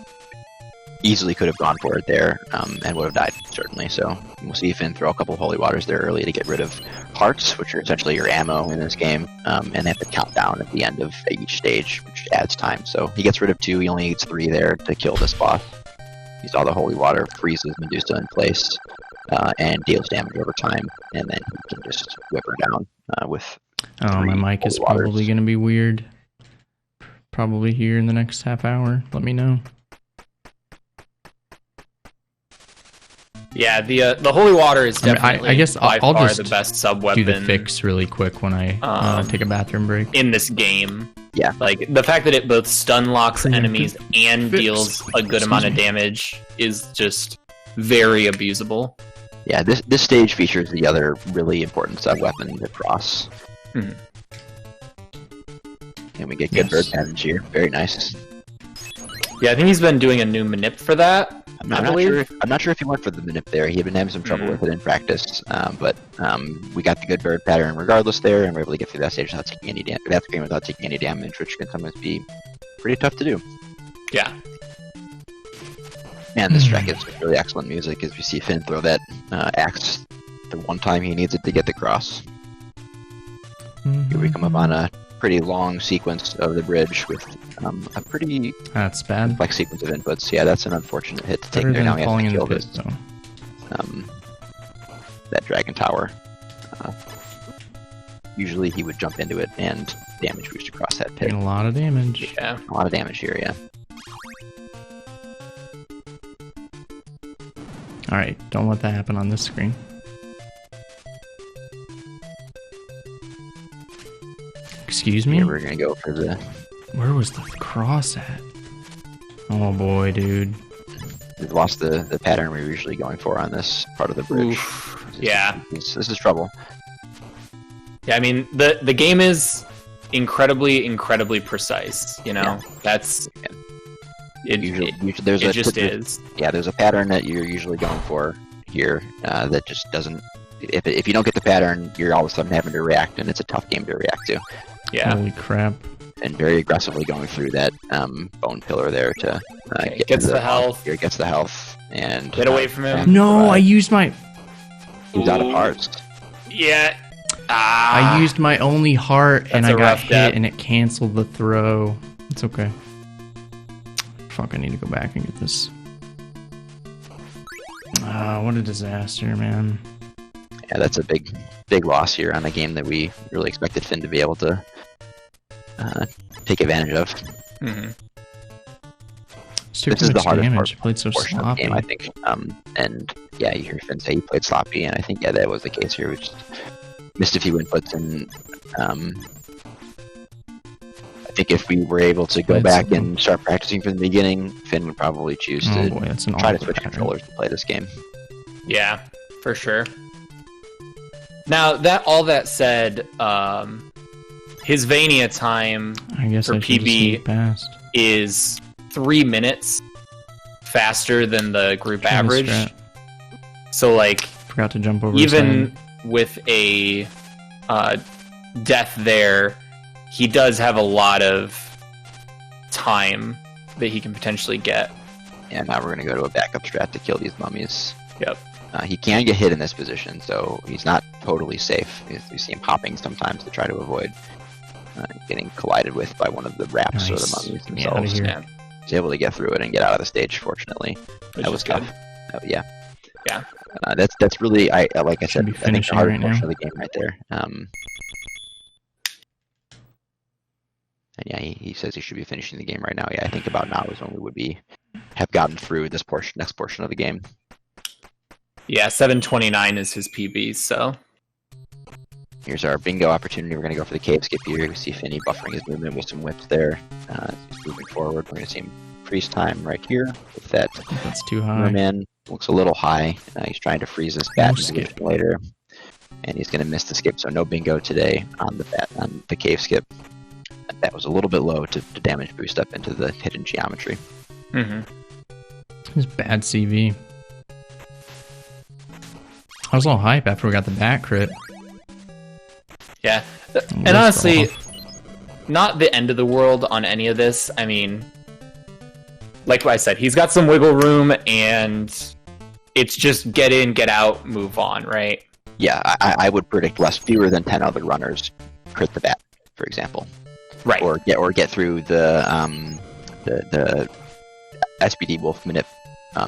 easily could have gone for it there, and would have died, certainly. So we'll see Finn throw a couple of holy waters there early to get rid of hearts, which are essentially your ammo in this game, and they have to count down at the end of each stage, which adds time. So he gets rid of 2, he only needs 3 there to kill this boss. Use all the holy water, freezes Medusa in place, and deals damage over time, and then he can just whip her down with my mic is probably going to be weird. Probably here in the next half hour. Let me know. Yeah, the holy water is definitely I guess by I'll far just the best sub-weapon. Do the fix really quick when I take a bathroom break. In this game. Yeah. Like, the fact that it both stun locks enemies and deals a good amount of damage is just very abusable. Yeah, this stage features the other really important sub-weapon, the cross. And we get good bird patterns here. Very nice. Yeah, I think he's been doing a new manip for that. I'm not sure if he went for the manip there. He had been having some trouble with it in practice, but we got the good bird pattern regardless there, and we're able to get through that stage without taking any damage, which can sometimes be pretty tough to do. Yeah. Man, this track is really excellent music as we see Finn throw that axe the one time he needs it to get the cross. Here we come up on a pretty long sequence of the bridge with a pretty that's bad complex sequence of inputs. Yeah, that's an unfortunate hit to take there. Now we have to kill this. That dragon tower. Usually he would jump into it and damage boost across that pit. Getting a lot of damage. Yeah, a lot of damage here. Yeah. All right, don't let that happen on this screen. Excuse me? Here we're gonna go for the... Where was the cross at? Oh boy, dude. We've lost the pattern we were usually going for on this part of the bridge. This is trouble. Yeah, I mean, the game is incredibly precise, you know? That's... There's a pattern that you're usually going for here that just doesn't... If you don't get the pattern, you're all of a sudden having to react, and it's a tough game to react to. Yeah. Holy crap. And very aggressively going through that bone pillar there to gets the health. Here gets the health and get away from him. No, I used my... He's out of hearts. Yeah. I used my only heart and I got hit and it canceled the throw. It's okay. Fuck, I need to go back and get this. What a disaster, man. Yeah, that's a big loss here on a game that we really expected Finn to be able to take advantage of. This is the hardest played so portion of the game, I think. And yeah, you hear Finn say he played sloppy, and I think that was the case here. We just missed a few inputs, and I think if we were able to go back and start practicing from the beginning, Finn would probably choose to try to switch controllers to play this game. Yeah, for sure. Now, all that said, his Vania time for PB is 3 minutes faster than the group average. So, like, forgot to jump over even with a death there, he does have a lot of time that he can potentially get. Yeah, now we're going to go to a backup strat to kill these mummies. Yep. He can get hit in this position, so he's not totally safe. You see him hopping sometimes to try to avoid getting collided with by one of the wraps or the mummies themselves. Yeah. He's able to get through it and get out of the stage, fortunately. That was tough. Yeah. That's really, like I said, I think the hardest portion of the game right there. And yeah, he says he should be finishing the game right now. Yeah, I think about now is when we would have gotten through this next portion of the game. Yeah, 7:29 is his PB, so... Here's our bingo opportunity. We're going to go for the cave skip here. We see Finny buffering his movement with some whips there. He's moving forward. We're going to see him freeze time right here with that. That's too high. Merman. looks a little high. He's trying to freeze this bat skip later, and he's going to miss the skip. So no bingo today on the cave skip. That was a little bit low to damage boost up into the hidden geometry. It's bad CV. I was all hype after we got the bat crit. Yeah, and honestly, not the end of the world on any of this. I mean, like I said, he's got some wiggle room, and it's just get in, get out, move on, right? Yeah, I would predict fewer than 10 other runners crit the bat, for example. Right. Or get through the SPD Wolf Manip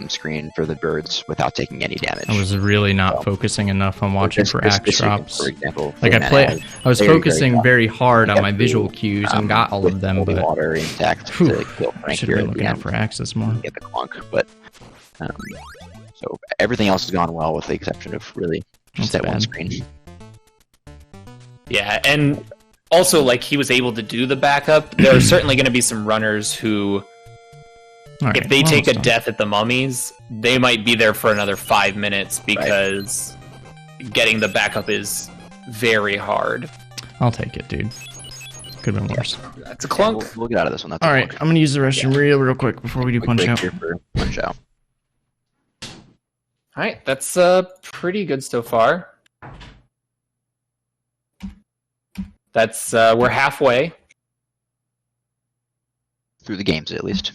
screen for the birds without taking any damage. I was really not focusing enough on watching for axe drops. For example, like I was focusing very hard on my visual cues and got all of them, but water intact to kill Frank should here be at the looking out end. for axes more. Get the clunk, but so everything else has gone well with the exception of really just that one screen. Yeah, and also like he was able to do the backup. There are certainly going to be some runners who, if they take a death at the mummies, they might be there for another 5 minutes because getting the backup is very hard. I'll take it, dude. Could have been worse. That's a clunk. We'll get out of this one. That's all right, I'm gonna use the restroom real quick before we do punch out. Punch out. All right, that's pretty good so far. That's we're halfway through the games, at least.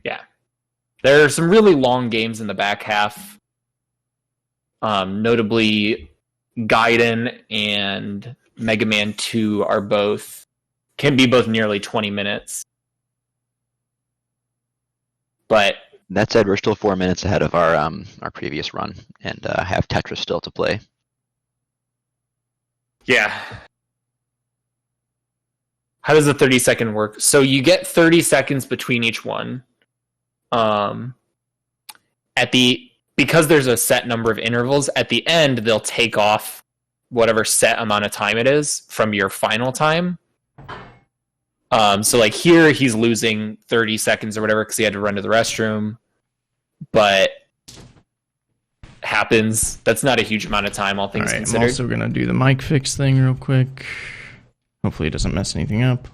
Yeah, there are some really long games in the back half. Notably, Gaiden and Mega Man 2 can be both nearly 20 minutes. But that said, we're still 4 minutes ahead of our previous run, and have Tetris still to play. Yeah. How does the 30-second work? So you get 30 seconds between each one. Because there's a set number of intervals, at the end they'll take off whatever set amount of time it is from your final time. So like here he's losing 30 seconds or whatever because he had to run to the restroom. But happens. That's not a huge amount of time, all things considered. I'm also gonna do the mic fix thing real quick. Hopefully it doesn't mess anything up.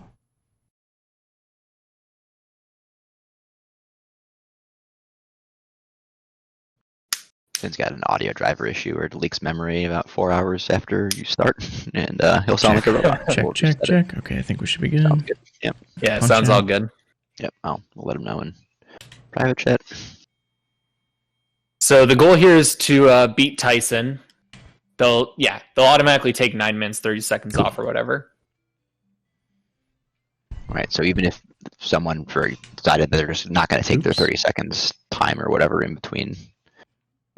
Finn's got an audio driver issue where it leaks memory about 4 hours after you start, and he'll sound like a robot. Check. Okay, I think we should be good. Sounds good. Yep. Yeah, sounds all good. Yep, we'll let him know in private chat. So the goal here is to beat Tyson. They'll automatically take 9 minutes, 30 seconds off or whatever. Right, so even if someone decided that they're just not going to take their 30 seconds time or whatever in between.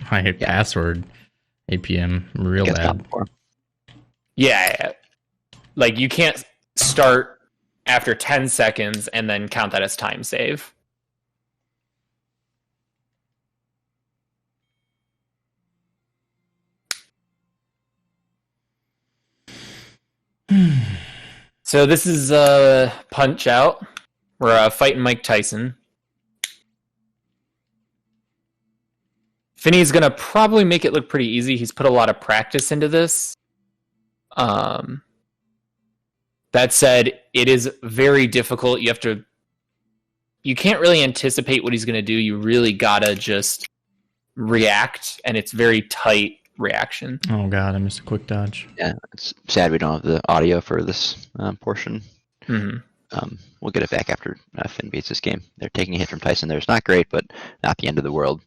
I hit password APM real bad. Yeah. Like you can't start after 10 seconds and then count that as time save. So this is PunchOut. We're fighting Mike Tyson. Finney's going to probably make it look pretty easy. He's put a lot of practice into this. That said, it is very difficult. You can't really anticipate what he's going to do. You really got to just react, and it's very tight reaction. Oh god, I missed a quick dodge. Yeah, it's sad we don't have the audio for this portion. Mm-hmm. We'll get it back after Finn beats this game. They're taking a hit from Tyson there. It's not great, but not the end of the world.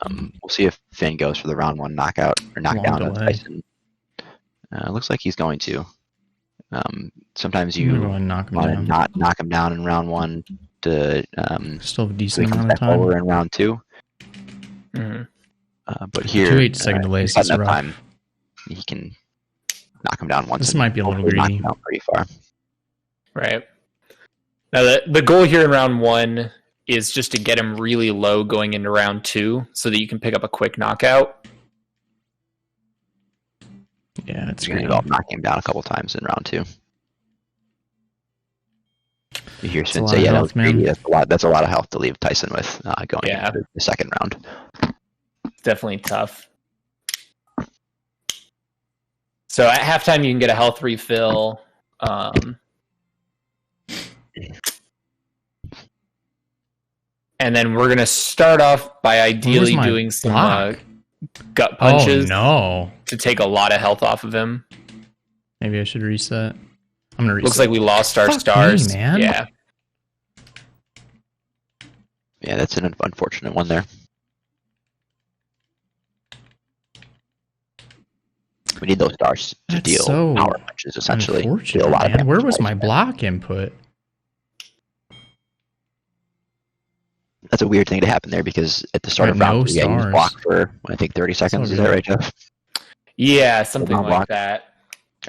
We'll see if Finn goes for the round one knockout or knockdown of Tyson. Looks like he's going to. Sometimes you want to not knock him down in round one to still have a decent amount of time over in round two. Mm-hmm. But here, 2 8-second delays is rough. Time, he can knock him down once. This might be a little greedy. Knock him down pretty far. Right. Now, the goal here in round one is just to get him really low going into round two so that you can pick up a quick knockout. Yeah, it's going to knock him down a couple times in round two. You hear a Sven lot say, of "Yeah, that health, was greedy. man. That's a lot of health to leave Tyson with going Yeah. into the second round." Definitely tough. So at halftime, you can get a health refill. And then we're gonna start off by ideally my doing some block? gut punches no. to take a lot of health off of him. Maybe I should reset. I'm gonna reset. Looks like we lost our Fuck stars. me, man. Yeah. Yeah, that's an unfortunate one there. We need those stars to That's deal so power punches, essentially. Deal unfortunate, a lot of man. Where damage was to my Tyson. block input? That's a weird thing to happen there because at the start I of have round no 3, you stars. block for, I think, 30 seconds. all Is that good. right, Jeff? Yeah, something Not like block. that.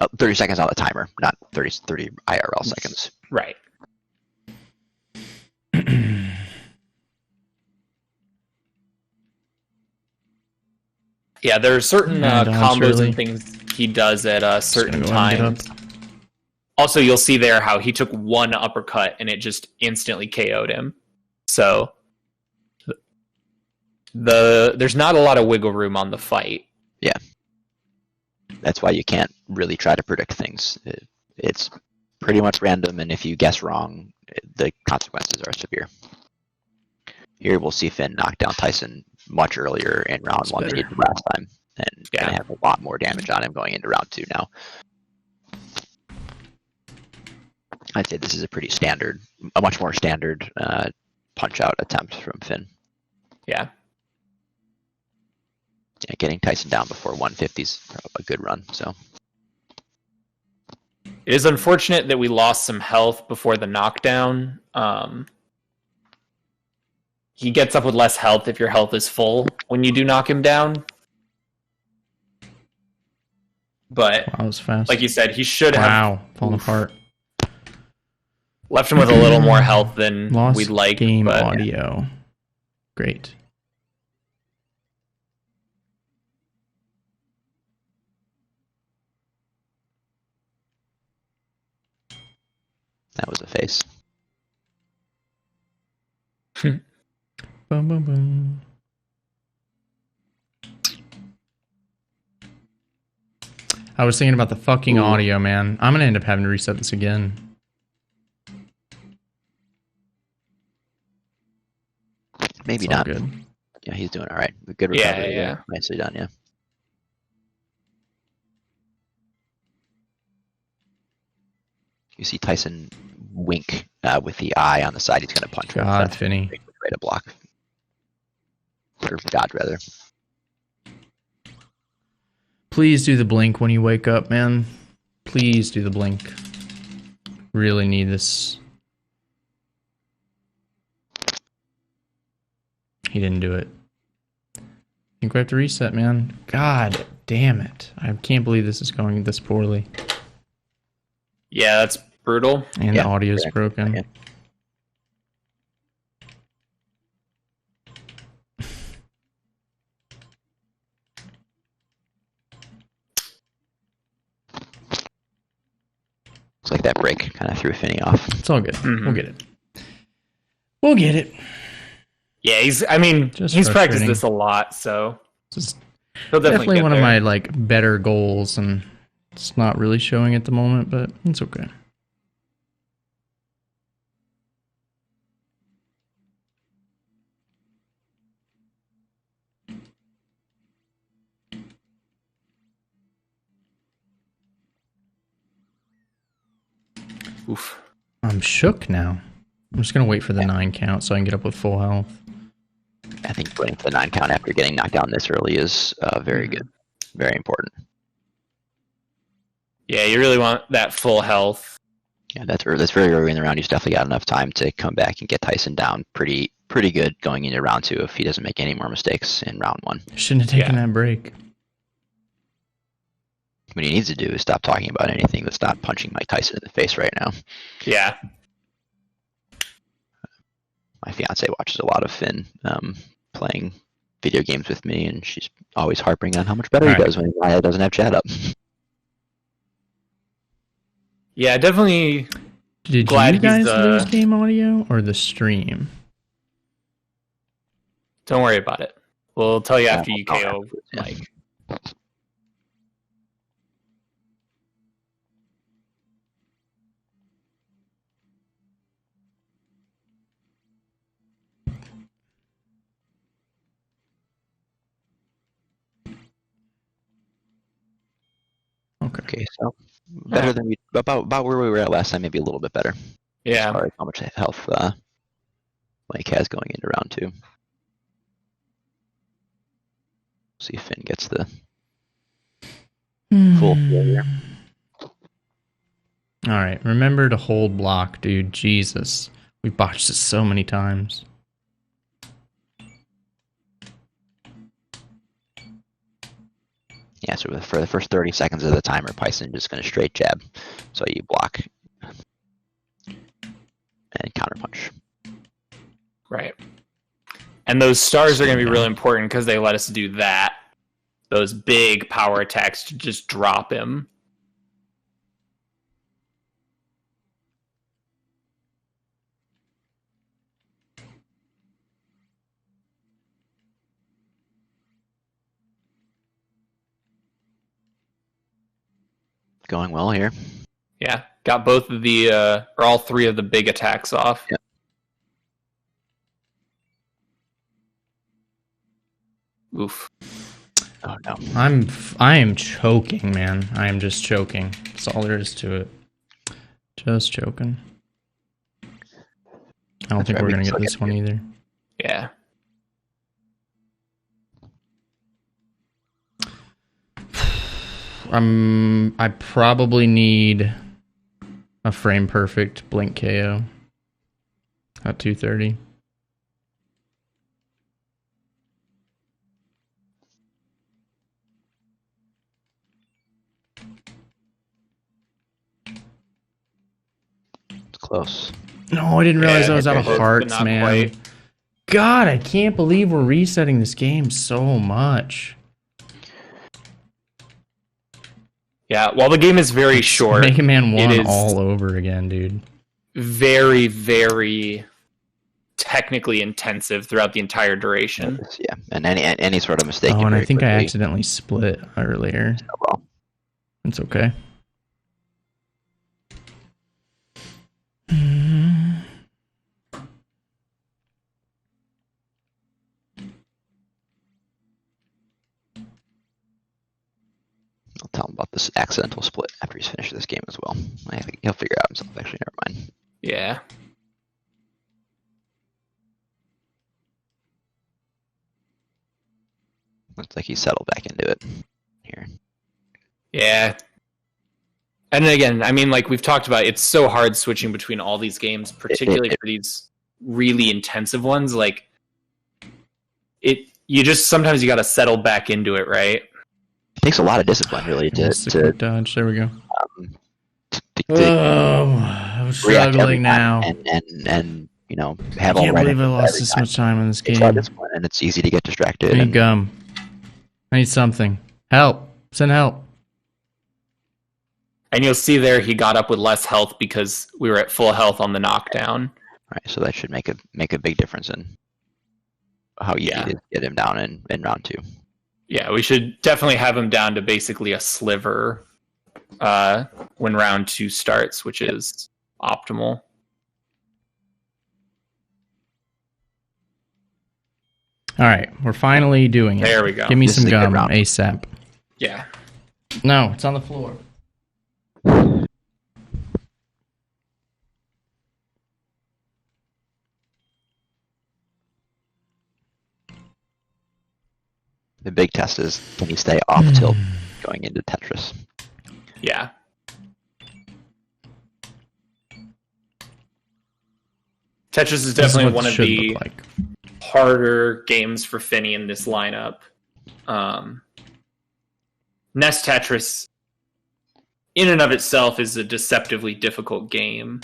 Oh, 30 seconds on the timer, not 30 IRL seconds. Right. Yeah, there are certain Yeah, dodge combos early. and things he does at certain Just gonna go ahead and times. get Also, you'll see there how he took one uppercut and it just instantly KO'd him. So there's not a lot of wiggle room on the fight. That's why you can't really try to predict things. It's pretty much random, and if you guess wrong, the consequences are severe. Here we'll see Finn knock down Tyson much earlier in round That's 1 than he better. did last time, and Yeah. gonna have a lot more damage on him going into round 2 now. I'd say this is a much more standard punch-out attempt from Finn. Yeah. Yeah, getting Tyson down before 150 is a good run. So It is unfortunate that we lost some health before the knockdown. He gets up with less health if your health is full when you do knock him down. But Wow, that was fast. like you said, he should have Wow, falling apart. left him with a little more health than Lost we'd like. game but audio. Great. that was a face. Boom, boom, boom. I was thinking about the fucking audio, man. I'm gonna end up having to reset this again. Maybe It's all not. good. Yeah, he's doing all right. Good Yeah, recovery. yeah. There. Nicely done. Yeah. You see Tyson wink with the eye on the side. He's going to punch. God, Finny. Ready to block. Or dodge, rather. Please do the blink when you wake up, man. Please do the blink. Really need this. He didn't do it. I think we have to reset, man. God damn it. I can't believe this is going this poorly. yeah, that's brutal. And Yeah, the audio's correct. broken. Yeah. Looks like that break kind of threw Finney off. It's all good. Mhm. We'll get it. We'll get it. Yeah, he's Just practiced frustrating. this a lot, so This is he'll definitely definitely get one there. of my like better goals, and it's not really showing at the moment, but it's okay. Oof. I'm shook now. I'm just gonna wait for the 9 count so I can get up with full health. I think going for the 9 count after getting knocked down this early is very good. Very important. Yeah, you really want that full health. Yeah, that's very early in the round. He's definitely got enough time to come back and get Tyson down pretty good going into round 2 if he doesn't make any more mistakes in round 1. Shouldn't have taken that break. What he needs to do is stop talking about anything that's not punching Mike Tyson in the face right now. Yeah. My fiance watches a lot of Finn playing video games with me, and she's always harping on how much better he Alright. does when he doesn't have chat up. Yeah, definitely Did glad you guys he's, lose game audio or the stream? Don't worry about it. We'll tell you after you I'll KO yeah. Mike. Okay, so better than about where we were at last time, maybe a little bit better. Yeah. As far as how much health Mike has going into round 2. See if Finn gets the full failure. All right, remember to hold block, dude. Jesus, we botched this so many times. Yeah, so for the first 30 seconds of the timer, Tyson just going to straight jab. So you block and counterpunch. Right. And those stars are going to be really important because they let us do that. Those big power attacks to just drop him. Going well here. Yeah, got both of the, or all 3 of the big attacks off. Yeah. Oof. Oh no. I am choking, man. I am just choking. That's all there is to it. Just choking. I don't think we're gonna get this one either. Yeah. I probably need a frame perfect blink KO at 230. It's close. No, I didn't realize I was out of close, but hearts, not man. quite. God, I can't believe we're resetting this game so much. Yeah, while the game is very short, Mega Man 1 is all over again, dude. very, very technically intensive throughout the entire duration. Yeah, and any sort of mistake. Oh, and I think I quickly. accidentally split earlier. Oh, well. It's okay. I'll tell him about this accidental split after he's finished this game as well. I think he'll figure it out himself. Actually, never mind. Yeah. Looks like he's settled back into it here. Yeah. And again, I mean, like we've talked about, it's so hard switching between all these games, particularly for these really intensive ones. Like, you just sometimes you got to settle back into it, right? It takes a lot of discipline, really, to quick dodge. There we go. to I'm react every struggling now. time and you know I have all can't right believe I info lost every this time. much time on this It takes a lot of game. discipline, and it's easy to get distracted. I need and- gum. I need something. Help. Send help. And you'll see there he got up with less health because we were at full health on the knockdown. Right, so that should make a big difference in how easy it is to get him down in round 2. Yeah, we should definitely have him down to basically a sliver when round 2 starts, which is optimal. All right, we're finally doing it. There we go. Give me This some is a good gum round. ASAP. Yeah. No, it's on the floor. The big test is, can he stay off tilt going into Tetris? Yeah. Tetris is This definitely what one it of should the look like. harder games for Finney in this lineup. NES Tetris, in and of itself, is a deceptively difficult game.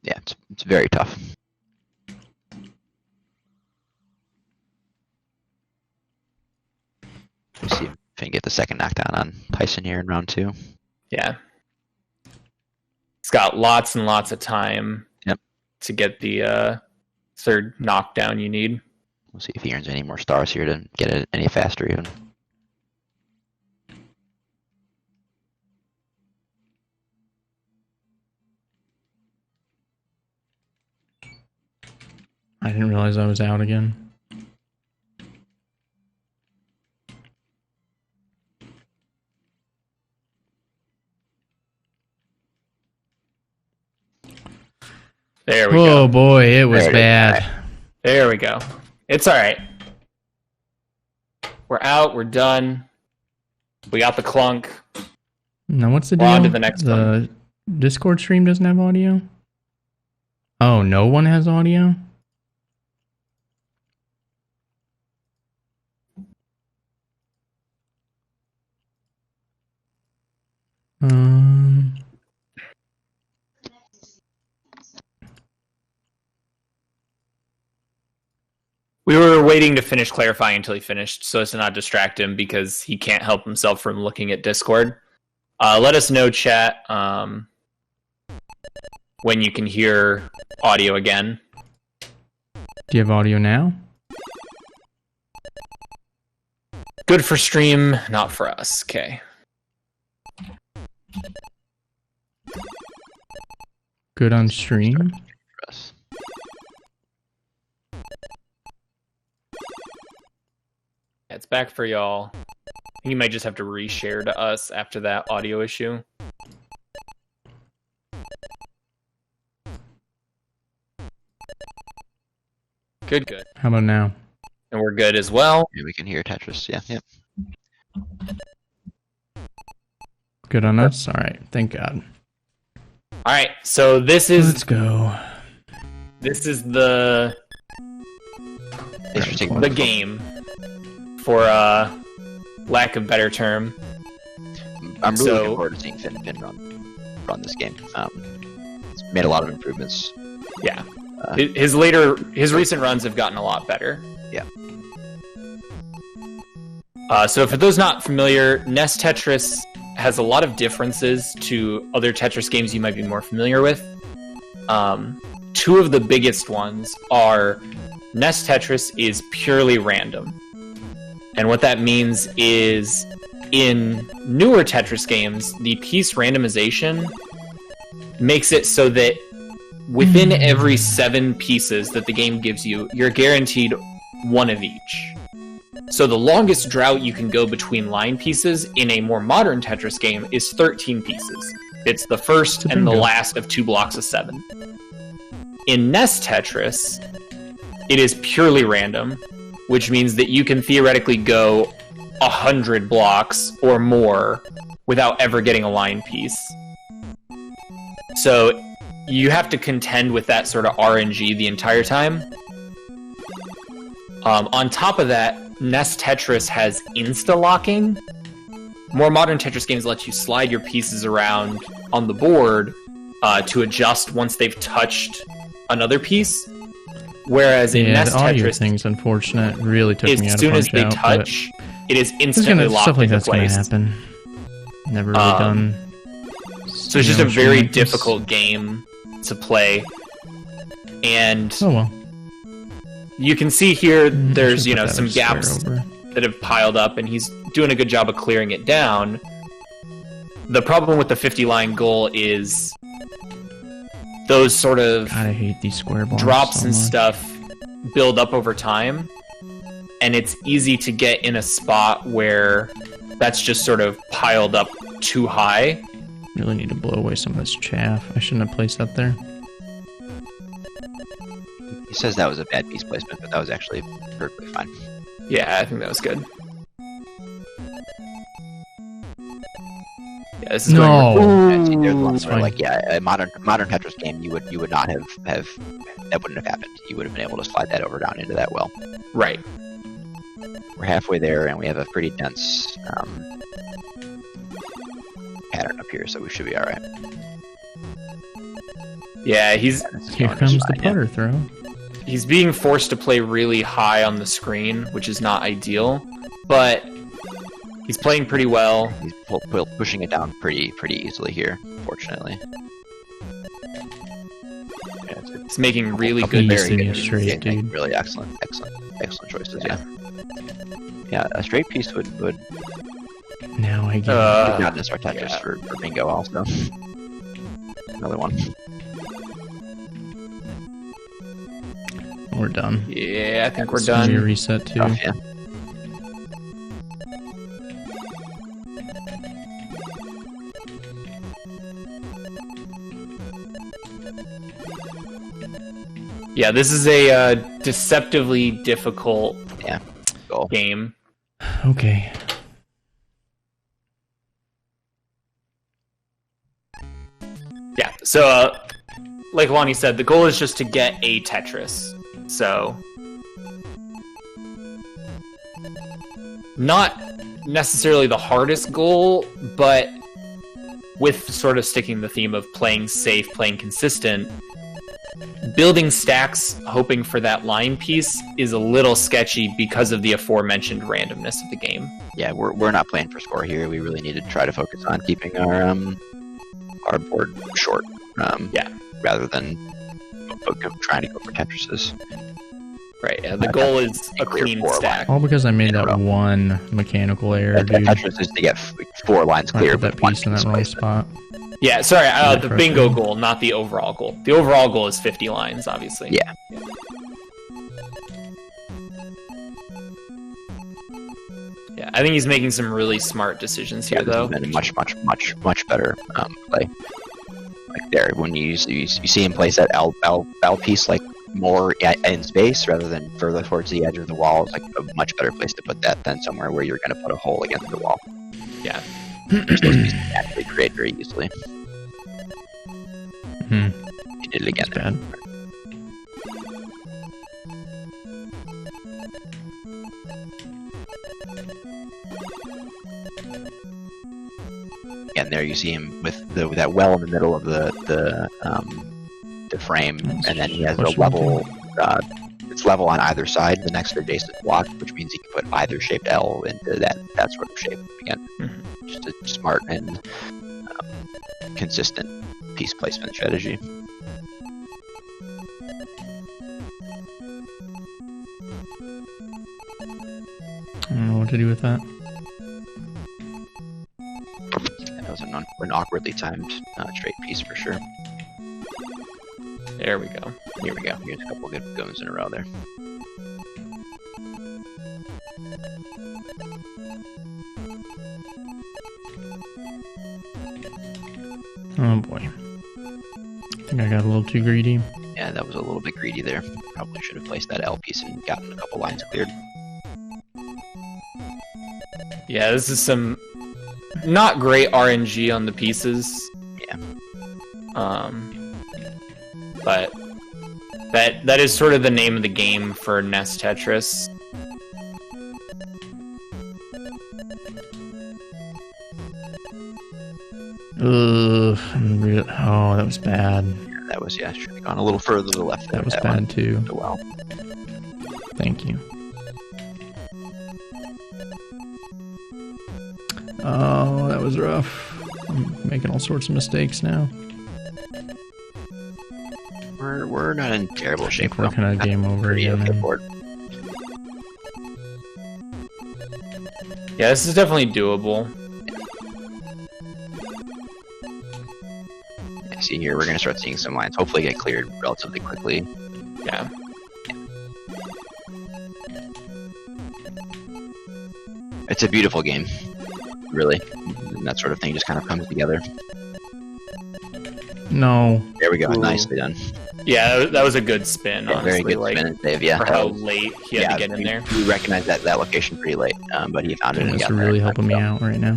Yeah, it's very tough. We see Can get the second knockdown on Tyson here in round 2. Yeah. He's got lots and lots of time to get the third knockdown you need. We'll see if he earns any more stars here to get it any faster even. I didn't realize I was out again. There we go. Oh boy, it was bad. There we go. It's alright. We're out, we're done. We got the clunk. Now what's the deal? On to the next one. Discord stream doesn't have audio? Oh, no one has audio? We were waiting to finish clarifying until he finished so as to not distract him because he can't help himself from looking at Discord. Let us know, chat, when you can hear audio again. Do you have audio now? Good for stream, not for us. Okay. Good on stream? It's back for y'all. You might just have to reshare to us after that audio issue. Good, good. How about now? And we're good as well. Yeah, we can hear Tetris. Yeah, yeah. Good on us? Alright, thank God. Alright, so this is... Let's go. This is the game, for lack of better term. I'm really looking forward to seeing Finn run this game. It's made a lot of improvements. Yeah. His recent runs have gotten a lot better. Yeah. So for those not familiar, NES Tetris has a lot of differences to other Tetris games you might be more familiar with. Two of the biggest ones are NES Tetris is purely random. And what that means is in newer Tetris games, the piece randomization makes it so that within every 7 pieces that the game gives you, you're guaranteed 1 of each. So the longest drought you can go between line pieces in a more modern Tetris game is 13 pieces. It's the first and the last of 2 blocks of 7. In NES Tetris, it is purely random, which means that you can theoretically go 100 blocks or more without ever getting a line piece. So you have to contend with that sort of RNG the entire time. On top of that, NES Tetris has insta-locking. More modern Tetris games let you slide your pieces around on the board to adjust once they've touched another piece. Whereas in NES the audio Tetris, thing's unfortunate. Really took me out of PunchOut. as soon as they touch, it is instantly locked stuff like into that's gonna place. happen. Never really done. So it's just a very difficult game to play. And oh well. you can see here there's, Should put that some as square gaps over. that have piled up, and he's doing a good job of clearing it down. The problem with the 50-line goal is those sort of God, I hate these square blocks drops so and much. stuff build up over time, and it's easy to get in a spot where that's just sort of piled up too high. Really need to blow away some of this chaff. I shouldn't have placed that there. He says that was a bad piece placement, but that was actually perfectly fine. Yeah, I think that was good. Yeah, this is No. Yeah, see, there's ones where, fine. like, yeah, a modern Tetris game, you would not have that wouldn't have happened. You would have been able to slide that over down into that well. right. We're halfway there, and we have a pretty dense pattern up here, so we should be all right. Yeah, This is Here going comes just the fine, yeah. putter throw. he's being forced to play really high on the screen, which is not ideal. But He's playing pretty well. He's pushing it down pretty easily here, fortunately. Yeah, It's making really good, He's very good. straight, dude. Really excellent choices. Yeah. A straight piece would Now I get not miss our Tetris for bingo also. Another one. We're done. Yeah, I think we're Need a done. reset too. Tough, yeah. Yeah, this is a deceptively difficult Goal. game. Okay. Yeah, so like Lonnie said, the goal is just to get a Tetris. So not necessarily the hardest goal, but with sort of sticking the theme of playing safe, playing consistent, building stacks, hoping for that line piece is a little sketchy because of the aforementioned randomness of the game. Yeah, we're not playing for score here. We really need to try to focus on keeping our board short. Rather than trying to go for Tetrises. Right. Yeah, the goal is a clean stack. All because I made that one mechanical error, dude. Tetris is to get 4 lines I clear, put but that one piece in that wrong placement. spot. Yeah, sorry, the Frustrating. bingo goal, not the overall goal. The overall goal is 50 lines, obviously. Yeah. Yeah, I think he's making some really smart decisions here, Yeah, this though. has been a much better play. Like there, when you see him place that L piece like more in space rather than further towards the edge of the wall, it's like a much better place to put that than somewhere where you're going to put a hole against the wall. Yeah. Those pieces can actually create very easily. He did it again. Bad. And there you see him with that well in the middle of the frame, and then he has a level. It's level on either side, the next adjacent block, which means he can put either shaped L into that sort of shape again. Just a smart and consistent piece placement strategy. I don't know what to do with that. That was an awkwardly timed straight piece for sure. There we go. Here we go. Here's a couple good goes in a row there. Oh boy. I think I got a little too greedy. Yeah, that was a little bit greedy there. Probably should have placed that L piece and gotten a couple lines cleared. Yeah, this is some not great RNG on the pieces. Yeah. But that is sort of the name of the game for NES Tetris. Ugh. Oh, that was bad. That was, should have gone a little further to the left. That was one. bad too. Well, Thank you. Oh, that was rough. I'm making all sorts of mistakes now. we're not in terrible shape. We're though. kind of game over Pretty again. okay Man. board. Yeah, this is definitely doable. Yeah, see here, we're gonna start seeing some lines. Hopefully, get cleared relatively quickly. Yeah. It's a beautiful game, really. And that sort of thing just kind of comes together. No. There we go. Ooh. Nicely done. Yeah, that was a good spin, Yeah, honestly. very good like, spin and save. Yeah. for how late he had to get in there. We recognized that location pretty late, but he found it. And It's got there really in time, helping me so. out right now.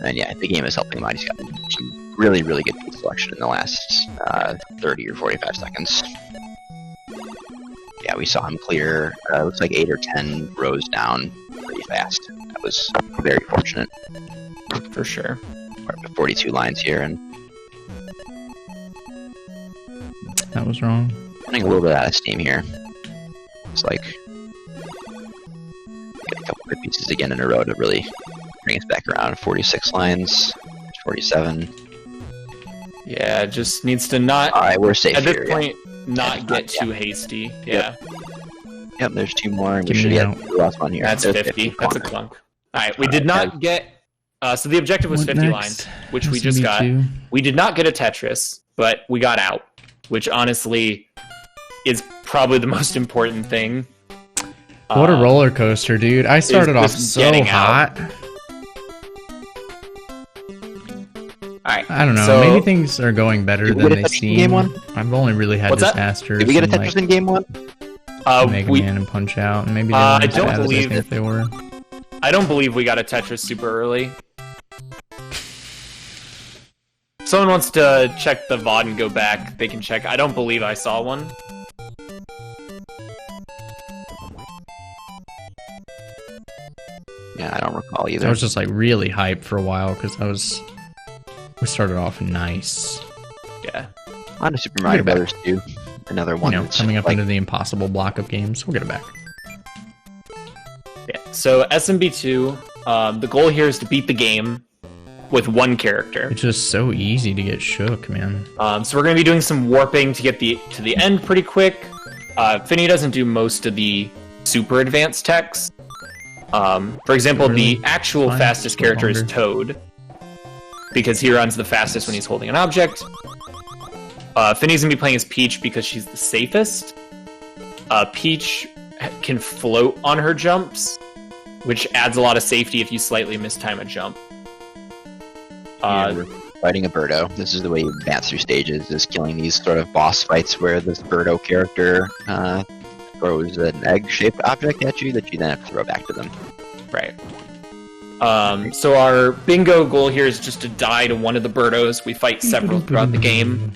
And yeah, the game is helping him out. He's got some really, really good piece selection in the last 30 or 45 seconds. Yeah, we saw him clear, looks like 8 or 10 rows down pretty fast. That was very fortunate. For sure. We're up to 42 lines here, and That was wrong. running a little bit out of steam here. It's like, get a couple good pieces instances again in a row to really bring us back around. 46 lines, 47. Yeah, just needs to not. All right, we're safe at this here, point. Not get too hasty. Yeah. Yep, there's 2 more, and we Give should me get out. the last one here. That's There's 50. That's a Contra. clunk. Alright, we did not get... so the objective was What 50 next? lines, which we just got. SMB2. We did not get a Tetris, but we got out, which honestly is probably the most important thing. What a roller coaster, dude. I started off just so getting out. hot. Alright, I don't know. so- Maybe things are going better Did we than get a they Tetris in seem. game 1? I've only really had What's that? disasters. Did we get a and, Tetris in game 1? Mega we, Man and PunchOut, and maybe they I weren't as don't bad as I believe- think they were. I don't believe we got a Tetris super early. Someone wants to check the VOD and go back, they can check. I don't believe I saw one. Yeah, I don't recall either. I was just like really hyped for a while because we started off nice. Yeah. On to Super Mario it back. Brothers 2. Another one. You know, that's coming up like, into the impossible block of games. We'll get it back. Yeah. So SMB2, the goal here is to beat the game with one character. It's just so easy to get shook, man. So we're going to be doing some warping to get to the end pretty quick. Finny doesn't do most of the super advanced techs. For example, Really? the actual Fine. fastest Go character is longer. Toad, because he runs the fastest when he's holding an object. Finny's going to be playing as Peach because she's the safest. Peach can float on her jumps, which adds a lot of safety if you slightly mistime a jump. we're fighting a Birdo. This is the way you advance through stages, is killing these sort of boss fights where this Birdo character throws an egg-shaped object at you that you then have to throw back to them. Right. So our bingo goal here is just to die to one of the Birdos. We fight several throughout the game.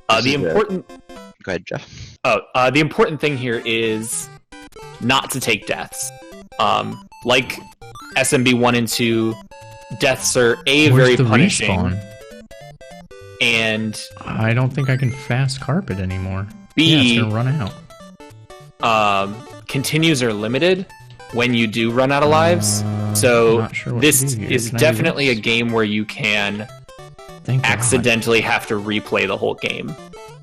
This The is a- important Go ahead, Jeff. the important thing here is not to take deaths. Like SMB 1 and 2, deaths are Where's very the punishing, respawn? and I don't think I can fast carpet anymore. B, Yeah, it's gonna run out. continues are limited when you do run out of lives. So not sure what this to do here. is Can I do definitely a this? game where you can Thank God. accidentally have to replay the whole game,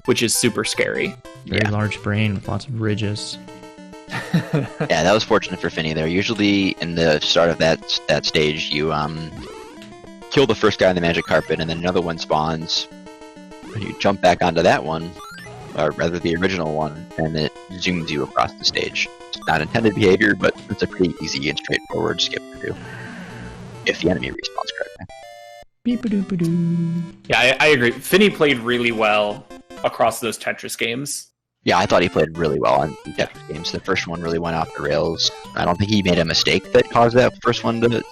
which is super scary. Very Yeah. large brain with lots of ridges. Yeah, that was fortunate for Finny there. Usually in the start of that stage, you kill the first guy on the magic carpet, and then another one spawns. And you jump back onto that one, or rather the original one, and it zooms you across the stage. It's not intended behavior, but it's a pretty easy and straightforward skip to do. If the enemy respawns correctly. Beep-a-doop-a-doo. Yeah, I agree. Finny played really well across those Tetris games. Yeah, I thought he played really well on the Tetris games. The first one really went off the rails. I don't think he made a mistake that caused that first one to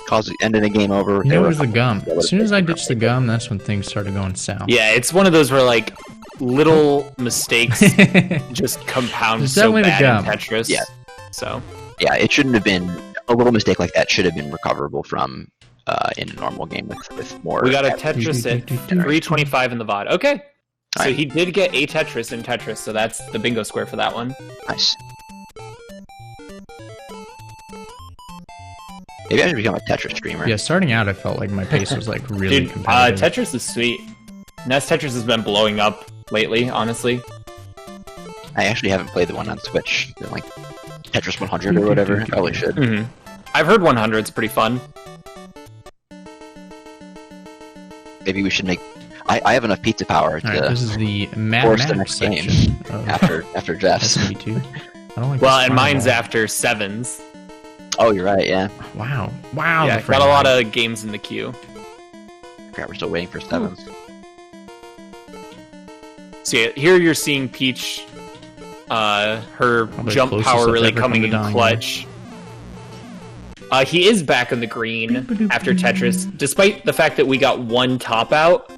cause ending the game over. You There know, it were was the gum. that As soon as I would've ditched the gum, that's when things started going south. Yeah, it's one of those where like little mistakes just compound It's so definitely the bad in gum. Tetris. Yeah. So Yeah, it shouldn't have been a little mistake like that. Should have been recoverable from in a normal game with more. we got a Tetris at 325 in the VOD. Okay. So Alright. he did get a Tetris in Tetris, so that's the bingo square for that one. Nice. Maybe I should become a Tetris streamer. Yeah, starting out, I felt like my pace was like really Dude, competitive. Tetris is sweet. NES Tetris has been blowing up lately, honestly. I actually haven't played the one on Switch. They're like Tetris 100 or whatever. I probably should. Mm-hmm. I've heard 100 is pretty fun. Maybe we should make. I have enough pizza power All right, to this is the Mad force the Max next game section of after Jeff's. SMB2. I don't like Well, this and mine's fireball. after sevens. Oh, you're right. Yeah. Wow. Yeah, the got frame a lot rate. of games in the queue. Crap, we're still waiting for sevens. So yeah, here you're seeing Peach, her Probably jump closest power I've really ever coming come in to dying, clutch. He is back on the green after Tetris, despite the fact that we got one top out.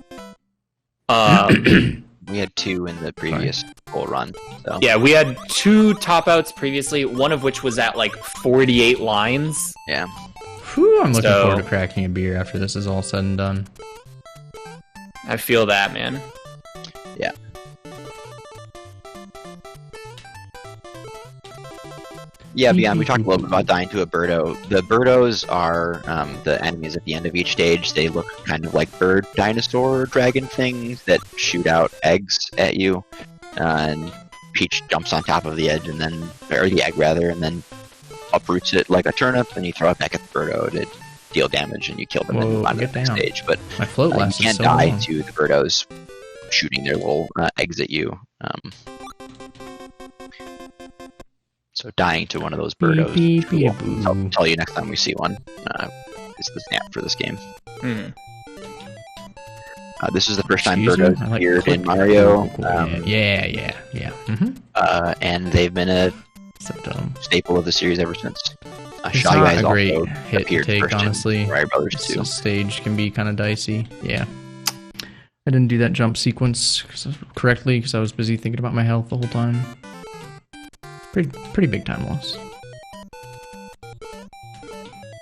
We had 2 in the previous full run. So Yeah, we had 2 top outs previously, one of which was at like 48 lines. yeah. Whew, I'm looking So- forward to cracking a beer after this is all said and done. I feel that, man. Yeah, beyond, we talked a little bit about dying to a birdo. The birdos are the enemies at the end of each stage. They look kind of like bird, dinosaur, dragon things that shoot out eggs at you. And Peach jumps on top of the edge, and then, or the egg rather, and then uproots it like a turnip, and you throw it back at the birdo to deal damage, and you kill them and move on to the next stage. But my float you can't so die long. to the birdos shooting their little eggs at you. So dying to one of those birdos, Beep, beep, I'll beep. tell you next time we see one, is the snap for this game. This is the first time Excuse me? birdos I like appeared in click. Mario, Cool. Yeah. and they've been a So dumb. staple of the series ever since. It's Shy not Guys a great also hit to appeared take, first honestly. in Mario Brothers 2. This stage can be kind of dicey. Yeah. I didn't do that jump sequence correctly because I was busy thinking about my health the whole time. Pretty big time loss.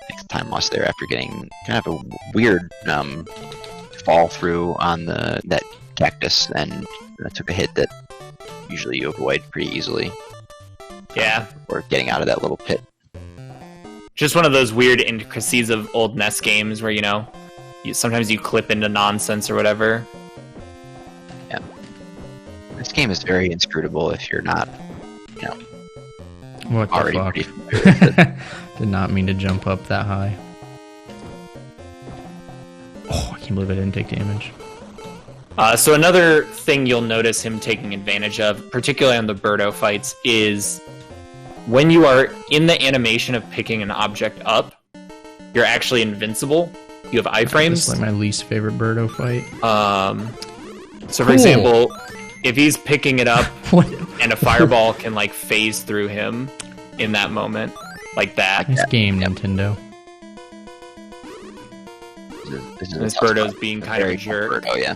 Takes time loss there after getting kind of a weird fall through on that cactus, and took a hit that usually you avoid pretty easily. Yeah. Or getting out of that little pit. Just one of those weird intricacies of old NES games where, sometimes you clip into nonsense or whatever. Yeah. This game is very inscrutable if you're not, What the already fuck? pretty familiar with it. Did not mean to jump up that high. Oh, I can't believe I didn't take damage. So another thing you'll notice him taking advantage of, particularly on the birdo fights, is when you are in the animation of picking an object up, you're actually invincible. You have iframes. This is like my least favorite birdo fight. So for Cool. example, if he's picking it up What? and a fireball can phase through him in that moment, like that, Nice game, Nintendo. This this tough birdo's spot. being kind of a jerk. Oh yeah,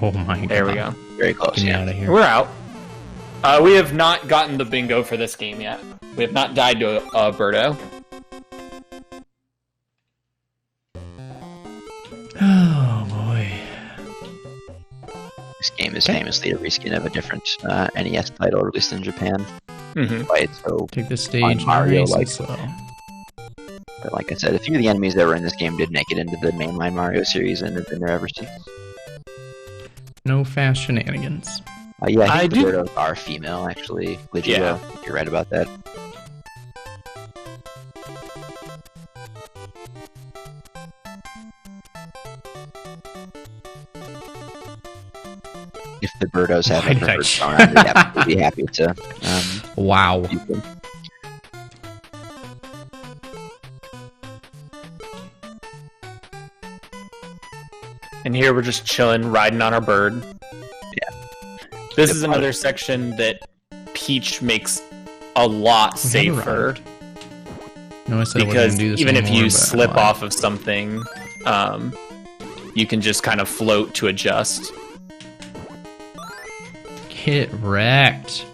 Oh my god. There we go. very close. Get me Yeah. out of here. We're out. We have not gotten the bingo for this game yet. We have not died to a birdo. Oh boy. This game is Okay. famously a reskin of a different NES title released in Japan. Mm-hmm. Right, so Take this stage Mario, nice and like- slow. but like I said, a few of the enemies that were in this game did make it into the mainline Mario series and have been there ever since. No fast shenanigans. Yeah, I I think the do- birdos are female, actually. Legio, Yeah. you're right about that. If the birdos Why haven't did I heard sh- going on, they'd absolutely be happy to Wow. use them. And here we're just chilling, riding on our bird. Yeah. This is another section that Peach makes a lot We haven't safer arrived. No, I said I wasn't because gonna do this even if anymore, you but slip I lied. off of something, you can just kind of float to adjust. Get wrecked.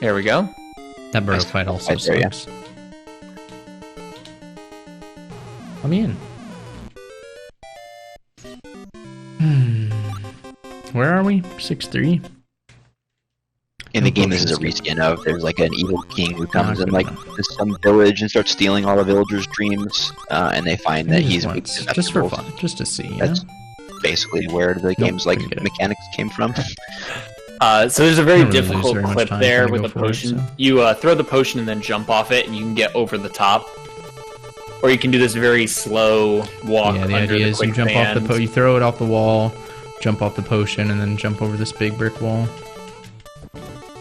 There we go. That birdo Nice fight also fight there, yeah. sucks. Let me in. Where are we? 6-3? In the No game, this is a potions. reskin of there's like an evil king who comes Not in good like enough. to some village and starts stealing all the villagers' dreams, and they find that he's weak to just for vegetables. fun, just to see. You That's know? basically where the game's like forget it. mechanics came from. So there's a very I don't really lose difficult very much clip time there trying to with go a for it, potion. so. You throw the potion and then jump off it, and you can get over the top. Or you can do this very slow walk Yeah, the under idea the is you jump off the quicksand. you throw it off the wall, jump off the potion, and then jump over this big brick wall.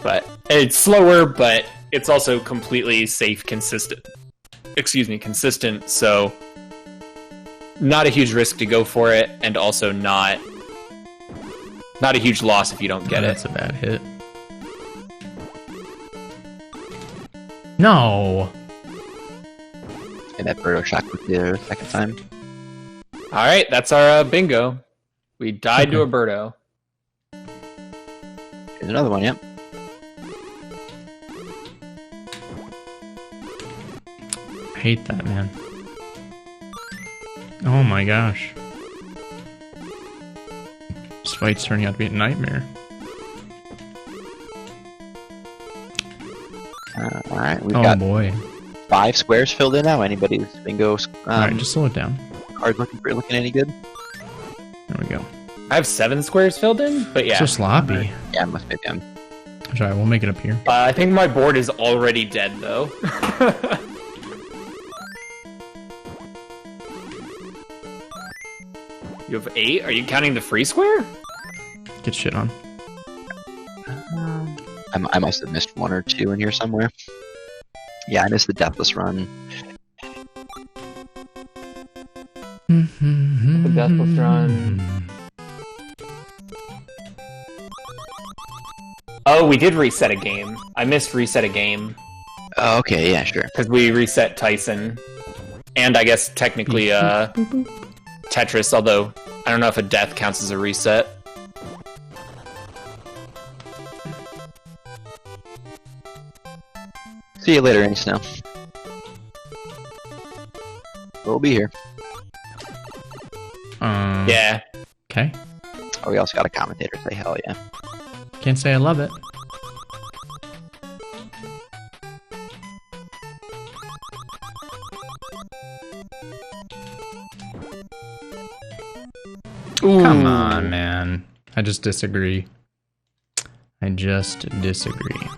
But it's slower, but it's also completely safe, consistent. Consistent. So not a huge risk to go for it, and also not a huge loss if you don't get it. That's a bad hit. No. And that birdo shot with the second time. All right, that's our bingo. We died to a birdo. Here's another one, yep. I hate that, man. Oh my gosh. This fight's turning out to be a nightmare. All right, we've Oh got boy. 5 squares filled in now. Anybody's bingo Alright, just slow it down. card looking any good? There we go. I have 7 squares filled in, but yeah. So sloppy. Yeah, must be them. Sorry, we'll make it up here. I think my board is already dead, though. You have 8? Are you counting the free square? Get shit on. I must have missed 1 or 2 in here somewhere. Yeah, I missed the Deathless Run. The Deathless Run. Oh, we did reset a game. I missed reset a game. Oh, okay, yeah, sure. Because we reset Tyson. And I guess technically Tetris, although I don't know if a death counts as a reset. See you later, Any Snow. We'll be here. Yeah. Okay. Oh, we also got a commentator say hell yeah. Can't say I love it. Ooh. Come on, man. I just disagree. I just disagree.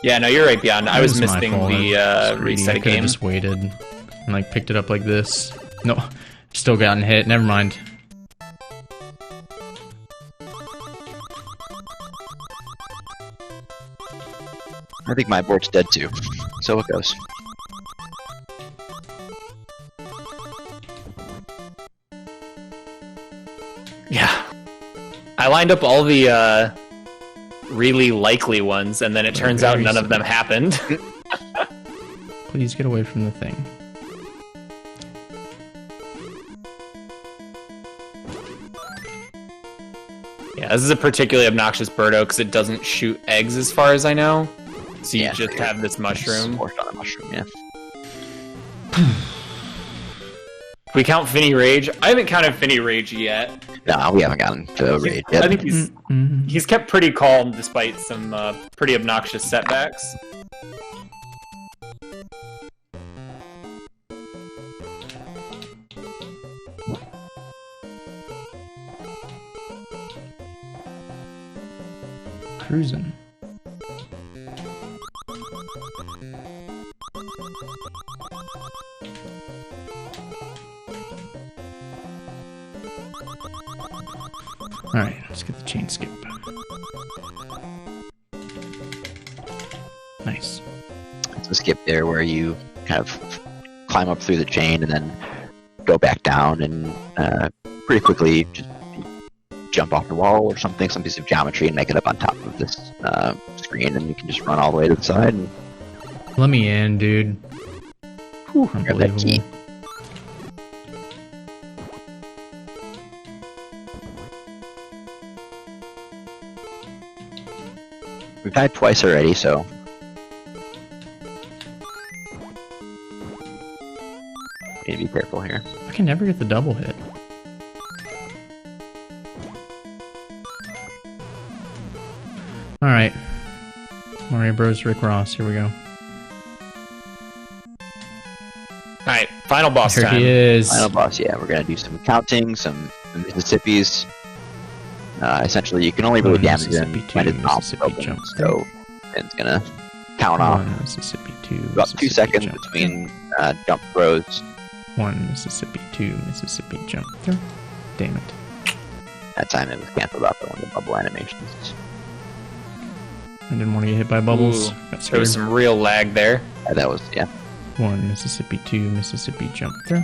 Yeah, no, you're right, Beyond. I was This is my missing fault. the I'm greedy. reset I a could have game. just waited and like picked it up like this. No, still gotten hit. Never mind. I think my board's dead too. So it goes. Yeah. I lined up all the really likely ones, and then it turns out none of them happened. Please get away from the thing. Yeah, this is a particularly obnoxious birdo because it doesn't shoot eggs as far as I know. So you Yeah, just have this mushroom. Forced on a mushroom, yeah. We count Finny Rage. I haven't counted Finny Rage yet. No, we haven't gotten to raid yet. I think he's kept pretty calm despite some pretty obnoxious setbacks. Cruising. Alright, let's get the chain skip. Nice. It's a skip there where you kind of climb up through the chain and then go back down and pretty quickly just jump off the wall or something, some piece of geometry, and make it up on top of this screen, and you can just run all the way to the side. And Let me in, dude. Whew, grab that key. unbelievable. We've died twice already, so need to be careful here. I can never get the double hit. Alright. Mario Bros. Rick Ross, here we go. Alright, final boss Here time. he is. Final boss, yeah, we're gonna do some counting, some Mississippi's. Essentially, you can only really damage him Mississippi when his two, mouth Mississippi opens, jump. so it's gonna count off One Mississippi 2, about 2 Mississippi seconds jump. between jump throws. 1 Mississippi 2, Mississippi jump through. Damn it. That time it was canceled out though in the bubble animations. I didn't want to get hit by bubbles. Ooh, Got there scared. was some real lag there. That was, yeah. 1 Mississippi 2, Mississippi jump through.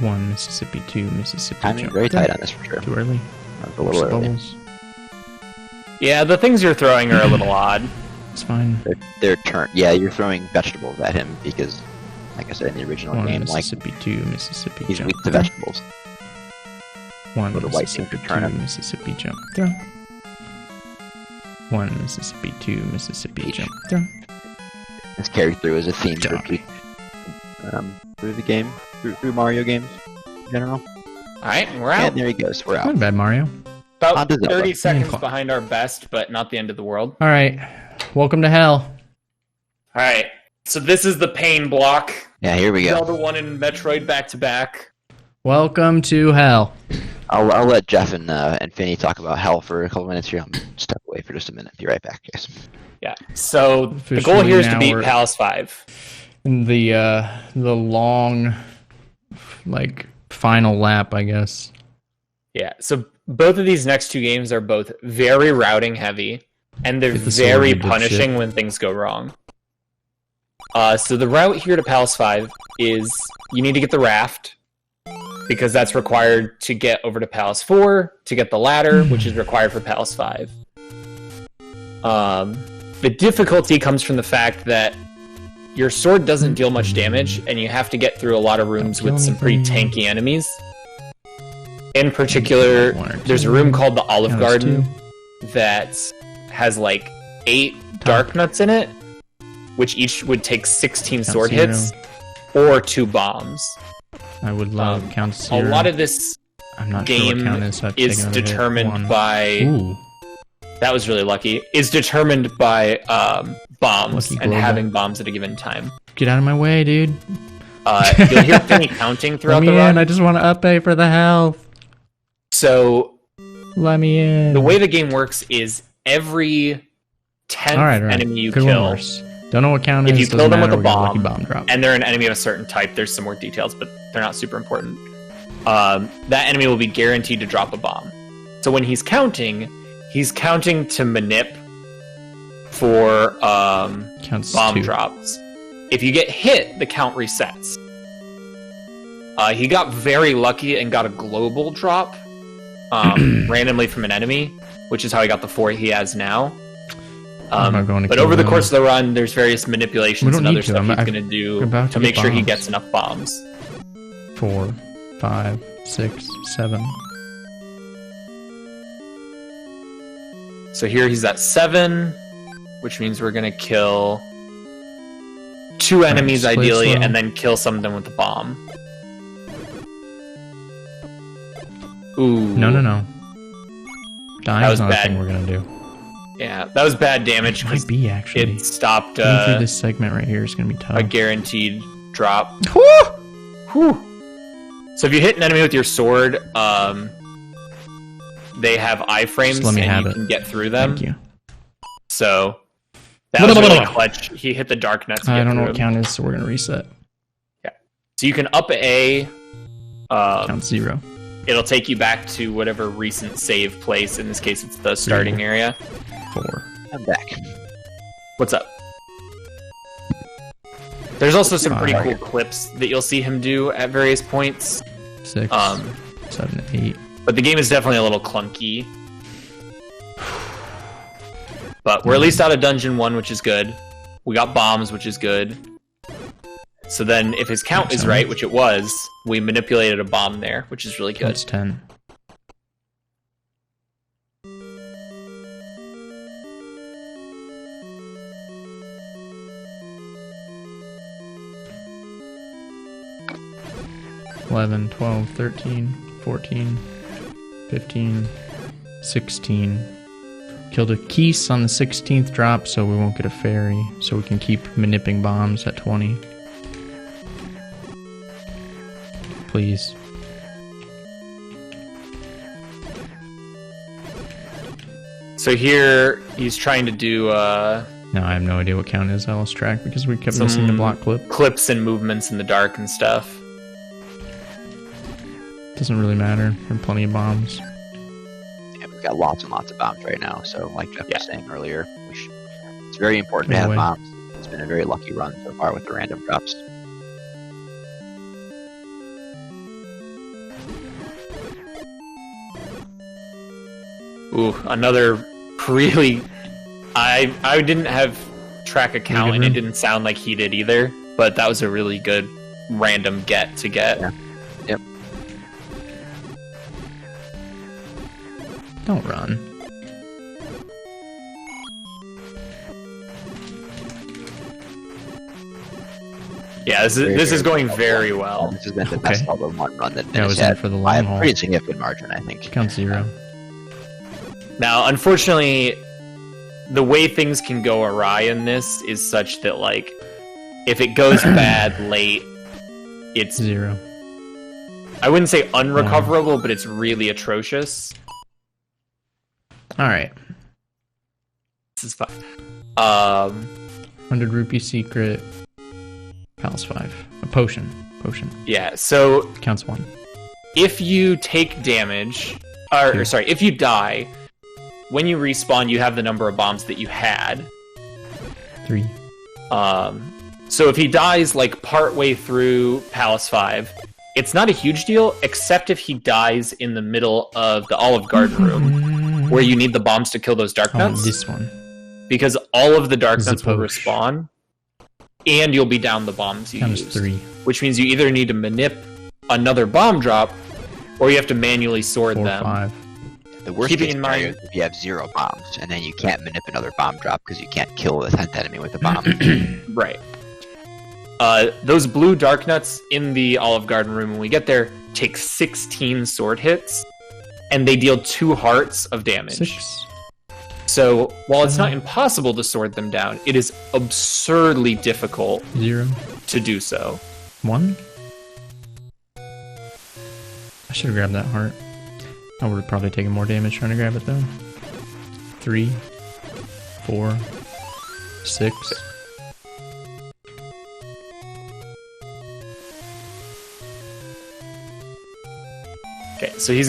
1 Mississippi 2, Mississippi Timing jump very through. tight on this for sure. Too early. That was a little early. Bubbles. Yeah, the things you're throwing are a little odd. It's fine. Their turn. Yeah, you're throwing vegetables at him because, like I said in the original 1 game, like Mississippi 2, Mississippi he's jump weak to through. vegetables. 1 Little white Mississippi thing to turn 2, him. Mississippi jump through. 1 Mississippi 2, Mississippi Peach. jump through. It's carried through as a theme Jockey. through the game, through Mario games in general. Alright, we're out. And there he goes. We're out. Not bad, Mario. About Zelda. 30 seconds behind our best, but not the end of the world. All right, welcome to hell. All right, so this is the pain block. Yeah, here we go. Zelda 1 and Metroid back to back. Welcome to hell. I'll let Jeff and Finny talk about hell for a couple minutes here. I'm gonna step away for just a minute. Be right back, guys. Yeah. So the Officially goal here is to now beat we're- Palace 5. The long, like, final lap, I guess. Yeah. So both of these next two games are both very routing heavy, and they're Get the sword, very you dipshit. punishing when things go wrong. So the route here to Palace 5 is you need to get the raft, because that's required to get over to Palace 4, to get the ladder, which is required for Palace 5. The difficulty comes from the fact that your sword doesn't deal much damage, and you have to get through a lot of rooms with some pretty tanky enemies. In particular, there's a room called the Olive Garden that has like 8 dark nuts in it, which each would take 16 sword hits, or 2 bombs. I would love count A zero. lot of this I'm not sure what game count is, so I've is taken another hit. determined One. by... Ooh, That was really lucky. Is determined by bombs Lucky and global. having bombs at a given time. get out of my way, dude. You'll hear Finny counting throughout Let me the run. in. I just want to up-A for the health. So Let me in. the way the game works is every 10th all right, all right. enemy you Good one, kill, worse. Don't know what count if is. you doesn't kill them with matter, a we got bomb, lucky bomb drop. and they're an enemy of a certain type, there's some more details, but they're not super important. That enemy will be guaranteed to drop a bomb. So when he's counting to manip for Counts bomb 2. drops. If you get hit, the count resets. He got very lucky and got a global drop randomly from an enemy, which is how he got the 4 he has now. I'm not going to But kill over the them. course of the run, there's various manipulations We don't and other need to. stuff he's I'm going to do about to to make get sure he bombs. gets enough bombs. 4, 5, 6, 7. So here he's at 7, which means we're going to kill 2 enemies just play ideally, slow. and then kill some of them with a bomb. Ooh. No. That Dying was is not bad. a thing we're gonna do. Yeah, that was bad damage It because might be actually. it stopped Getting through this segment right here is gonna be tough. a guaranteed drop. Whew. So if you hit an enemy with your sword, they have iframes Just let me and have you it. can get through them. Thank you. So that was really clutch. He hit the dark nuts. to I get don't know through what them. count is, so we're gonna reset. So you can up A. Count 0. It'll take you back to whatever recent save place. In this case, it's the starting area. 4. I'm back. What's up? There's also some pretty 5. cool clips that you'll see him do at various points. 6. 7, 8. But the game is definitely a little clunky. But we're at least out of Dungeon 1, which is good. We got bombs, which is good. So then, if his count is right, which it was, we manipulated a bomb there, which is really good. That's 10. $11, 12, 13, 14, 15, 16. Killed a Keese on the 16th drop, so we won't get a fairy. So we can keep manipping bombs at 20. Please. So here, he's trying to do No, I have no idea what count is. I lost track because we kept Some- missing the block clip. clips and movements in the dark and stuff. Doesn't really matter. There are plenty of bombs. Yeah, we've got lots and lots of bombs right now. So, like Jeff Yeah. was saying earlier, it's very important to No have way. bombs. It's been a very lucky run so far with the random drops. Ooh, another really... I didn't have track of count, and it didn't sound like he did either, but that was a really good random get to get. Yeah. Yep. Don't run. Yeah, this is going very well. This has been the Okay. best Zelda 1 run that Yeah, I was has in had it for the by long a haul. pretty significant margin, I think. Count 0. Now, unfortunately, the way things can go awry in this is such that, like, if it goes bad late, it's 0. I wouldn't say unrecoverable, but it's really atrocious. All right. This is fine. 100 rupee secret. Palace 5. A potion. Yeah, so Counts 1. if you take damage, or sorry, if you die, when you respawn, you have the number of bombs that you had. 3. So if he dies like partway through Palace 5, it's not a huge deal, except if he dies in the middle of the Olive Garden room, where you need the bombs to kill those dark nuts. This one. Because all of the dark This is nuts a will potion. respawn, and you'll be down the bombs you Counts used. 3. Which means you either need to manip another bomb drop, or you have to manually sword 4, them. 5. The worst Keeping case in scenario mind- is if you have 0 bombs, and then you can't manip another bomb drop because you can't kill the 10th enemy with a bomb. Right. Those blue dark nuts in the Olive Garden room, when we get there, take 16 sword hits, and they deal 2 hearts of damage. 6. So, while it's not impossible to sword them down, it is absurdly difficult 0. to do so. 1. I should have grabbed that heart. I would have probably taken more damage trying to grab it though. 3. 4. 6. Okay, so he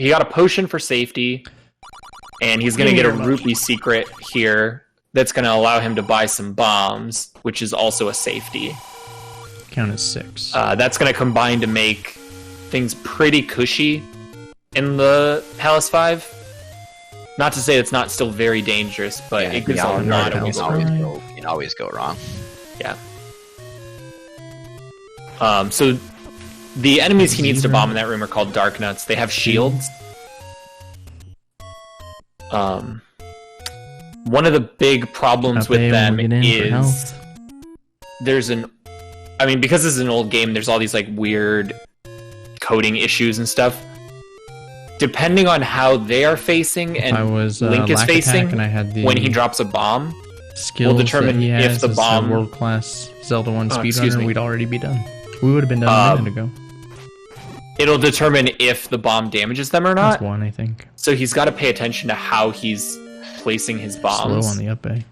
got a potion for safety, and he's gonna get a rupee secret here that's gonna allow him to buy some bombs, which is also a safety. Count as 6. That's gonna combine to make things pretty cushy in the Palace 5. Not to say it's not still very dangerous, but it gives a lot of wiggle room. You can always go wrong. Yeah. So the enemies he needs to bomb in that room are called Dark Nuts. They have shields. One of the big problems with them is because this is an old game, there's all these like weird coding issues and stuff. Depending on how they are facing and Link is facing, and I had the when he drops a bomb, skills will determine that he if has the as bomb- a world-class Zelda 1 excuse speedrunner, me. we'd already be done. We would have been done a minute ago. it'll determine if the bomb damages them or not. That's 1, I think. So he's got to pay attention to how he's placing his bombs. Slow on the up A.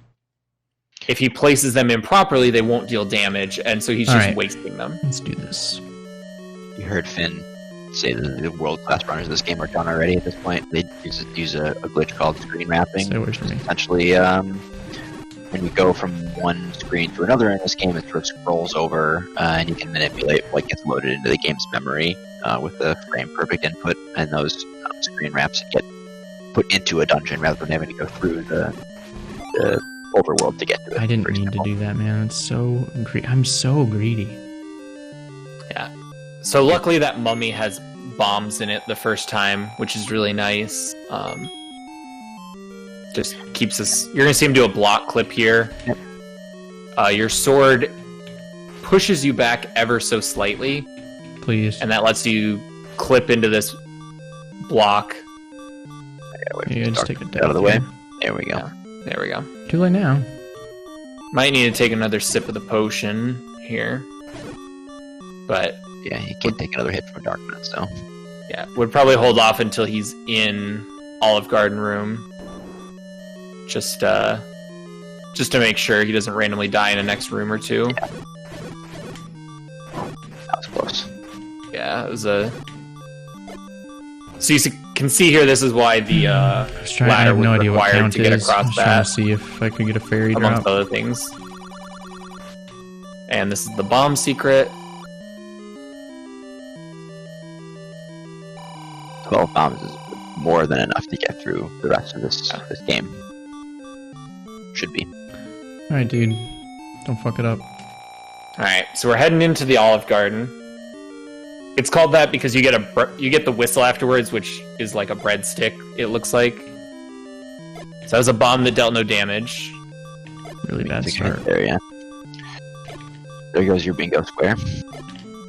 If he places them improperly, they won't deal damage, and so he's just Alright. wasting them. Let's do this. You heard Finn say that the world-class runners of this game are done already at this point. They use a glitch called screen wrapping. Stay away from me. Essentially, when you go from one screen to another in this game, it sort of scrolls over, and you can manipulate what gets loaded into the game's memory with the frame-perfect input, and those screen wraps get put into a dungeon rather than having to go through the overworld to get to it. I didn't for need to example. do that, man. It's so I'm so greedy. Yeah. So luckily that mummy has bombs in it the first time, which is really nice. Just keeps us... You're going to see him do a block clip here. Yep. Your sword pushes you back ever so slightly, Please. and that lets you clip into this block. I gotta wait for Yeah, the just dark take it out of the way. down. There we go. Yeah. There we go. Too late now. Might need to take another sip of the potion here. But Yeah, you can't take another hit from a dark nut, so. yeah, would probably hold off until he's in Olive Garden room. Just to make sure he doesn't randomly die in the next room or two. Yeah. That was close. Yeah, it was a... So you can see here, this is why the I ladder have was no idea what required count to get is. I across was trying that, to see if I could get a fairy amongst drop. other things. And this is the bomb secret. 12 bombs is more than enough to get through the rest of this game. Should be. Alright, dude. Don't fuck it up. Alright, so we're heading into the Olive Garden. It's called that because you get the whistle afterwards, which is like a breadstick, it looks like. So that was a bomb that dealt no damage. Really bad Take a hit start. there, yeah. There goes your bingo square.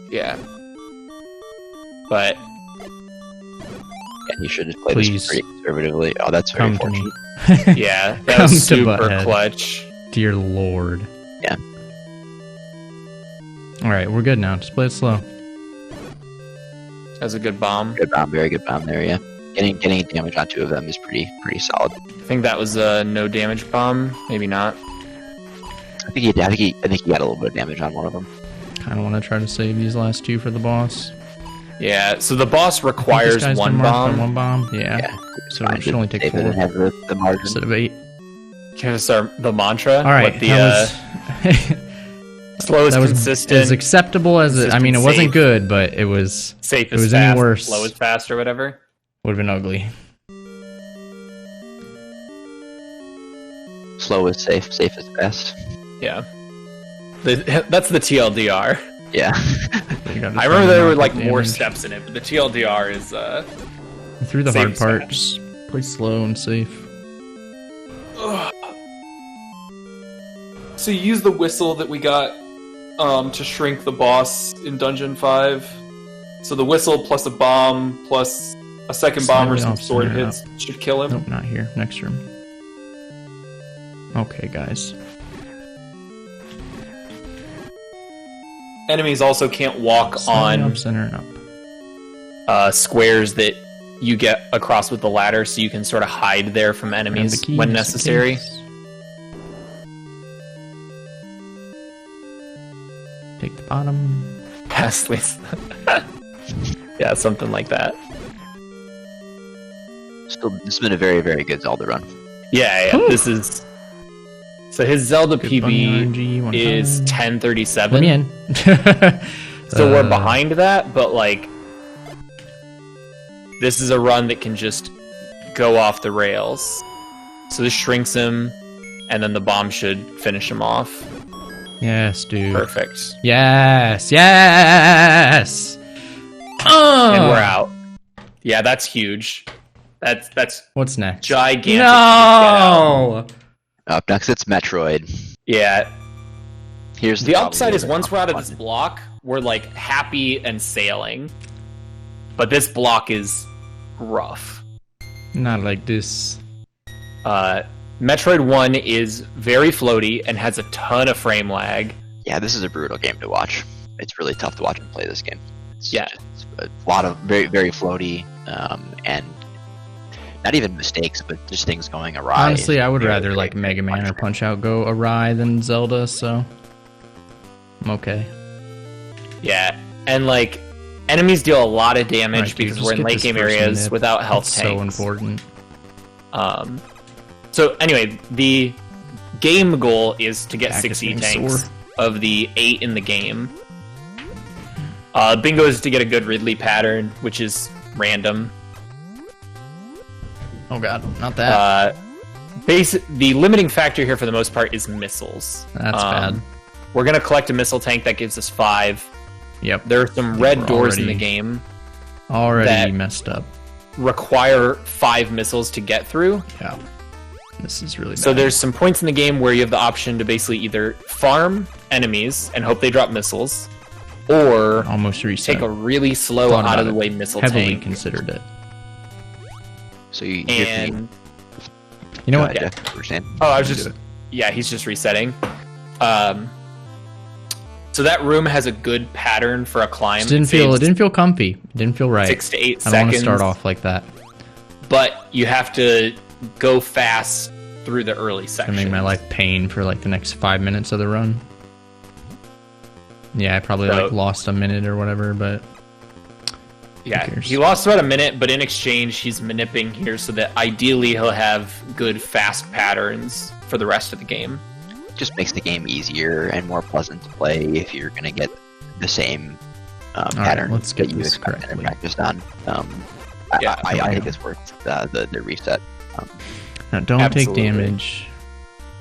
Yeah. But Yeah, he should have played this pretty conservatively. Oh, that's very Come to me. fortunate. Yeah, that was super Butthead. clutch. Dear Lord. Yeah. Alright, we're good now. Just play it slow. That was a good bomb. Good bomb, very good bomb there. Yeah, getting damage on 2 of them is pretty solid. I think that was a no damage bomb. Maybe not. I think he got a little bit of damage on one of them. Kind of want to try to save these last 2 for the boss. Yeah, so the boss requires one bomb. One bomb? Yeah. So it should only take 4 and have the margin. instead of 8. Give us the mantra. Alright, slow is that was consistent. as acceptable as it. I mean, it wasn't safe. good, but it was. Safe it is was fast, any worse. slow is fast, or whatever. Would have been ugly. Slow is safe, safe is best. Yeah. That's the TLDR. Yeah. I remember there were like more steps in it, but the TLDR is Through the hard safe part, fast. just play slow and safe. So you use the whistle that we got to shrink the boss in Dungeon 5. So the whistle plus a bomb plus a second bomb or some sword hits should kill him. Nope, not here. Next room. Okay, guys. Enemies also can't walk Center on up, center and up. squares that you get across with the ladder, so you can sort of hide there from Grab enemies the keys, when the necessary. case. Take the bottom. Pass Lisa. Yeah, something like that. Still, this has been a very, very good Zelda run. Yeah. Whew. This is. So his Zelda Good bunny PB RNG, one is time. 1037. Let me in. So we're behind that, but like, this is a run that can just go off the rails. So this shrinks him, and then the bomb should finish him off. Yes, dude. Perfect. Yes, yes. And we're out. Yeah, that's huge. That's What's next? gigantic. No. Up next, it's Metroid. Yeah. Here's The upside is probably once we're out of this block, we're like happy and sailing. But this block is rough. Not like this. Metroid 1 is very floaty and has a ton of frame lag. Yeah, this is a brutal game to watch. It's really tough to watch and play this game. It's Yeah. just a lot of very, very floaty, and not even mistakes, but just things going awry. Honestly, I would Very, rather very, like very Mega Man or frustrating. Punch-Out go awry than Zelda, so I'm okay. Yeah, and like enemies deal a lot of damage Alright, dude, because just we're in get late this game first areas minute. without health It's tanks. so important. So anyway, the game goal is to get Back 60 is tanks getting sore. of the 8 in the game. Bingo is to get a good Ridley pattern, which is random. Oh god, not that. The limiting factor here for the most part is missiles. That's bad. We're gonna collect a missile tank that gives us 5. Yep. There are some red we're doors in the already- game Already that- messed up. require 5 missiles to get through. Yeah. This is really bad. So there's some points in the game where you have the option to basically either farm enemies and hope they drop missiles, or almost reset. take a really slow, Thought out about of the it. way missile Heavily tank. considered it. So you And You know what? Yeah. Understand? oh, I was just he's just resetting. So that room has a good pattern for a climb. It didn't feel comfy. It didn't feel right. 6 to 8 I don't seconds. want to start off like that. But you have to go fast through the early It's section. gonna make my life pain for like the next 5 minutes of the run. Yeah, I probably So- like lost a minute or whatever, but Yeah, cares? he lost about a minute, but in exchange, he's manipulating here so that ideally he'll have good fast patterns for the rest of the game. Just makes the game easier and more pleasant to play if you're going to get the same pattern let's get that you this expect and correctly. practiced on. Yeah, I think it's worth the reset. now, don't Absolutely. take damage.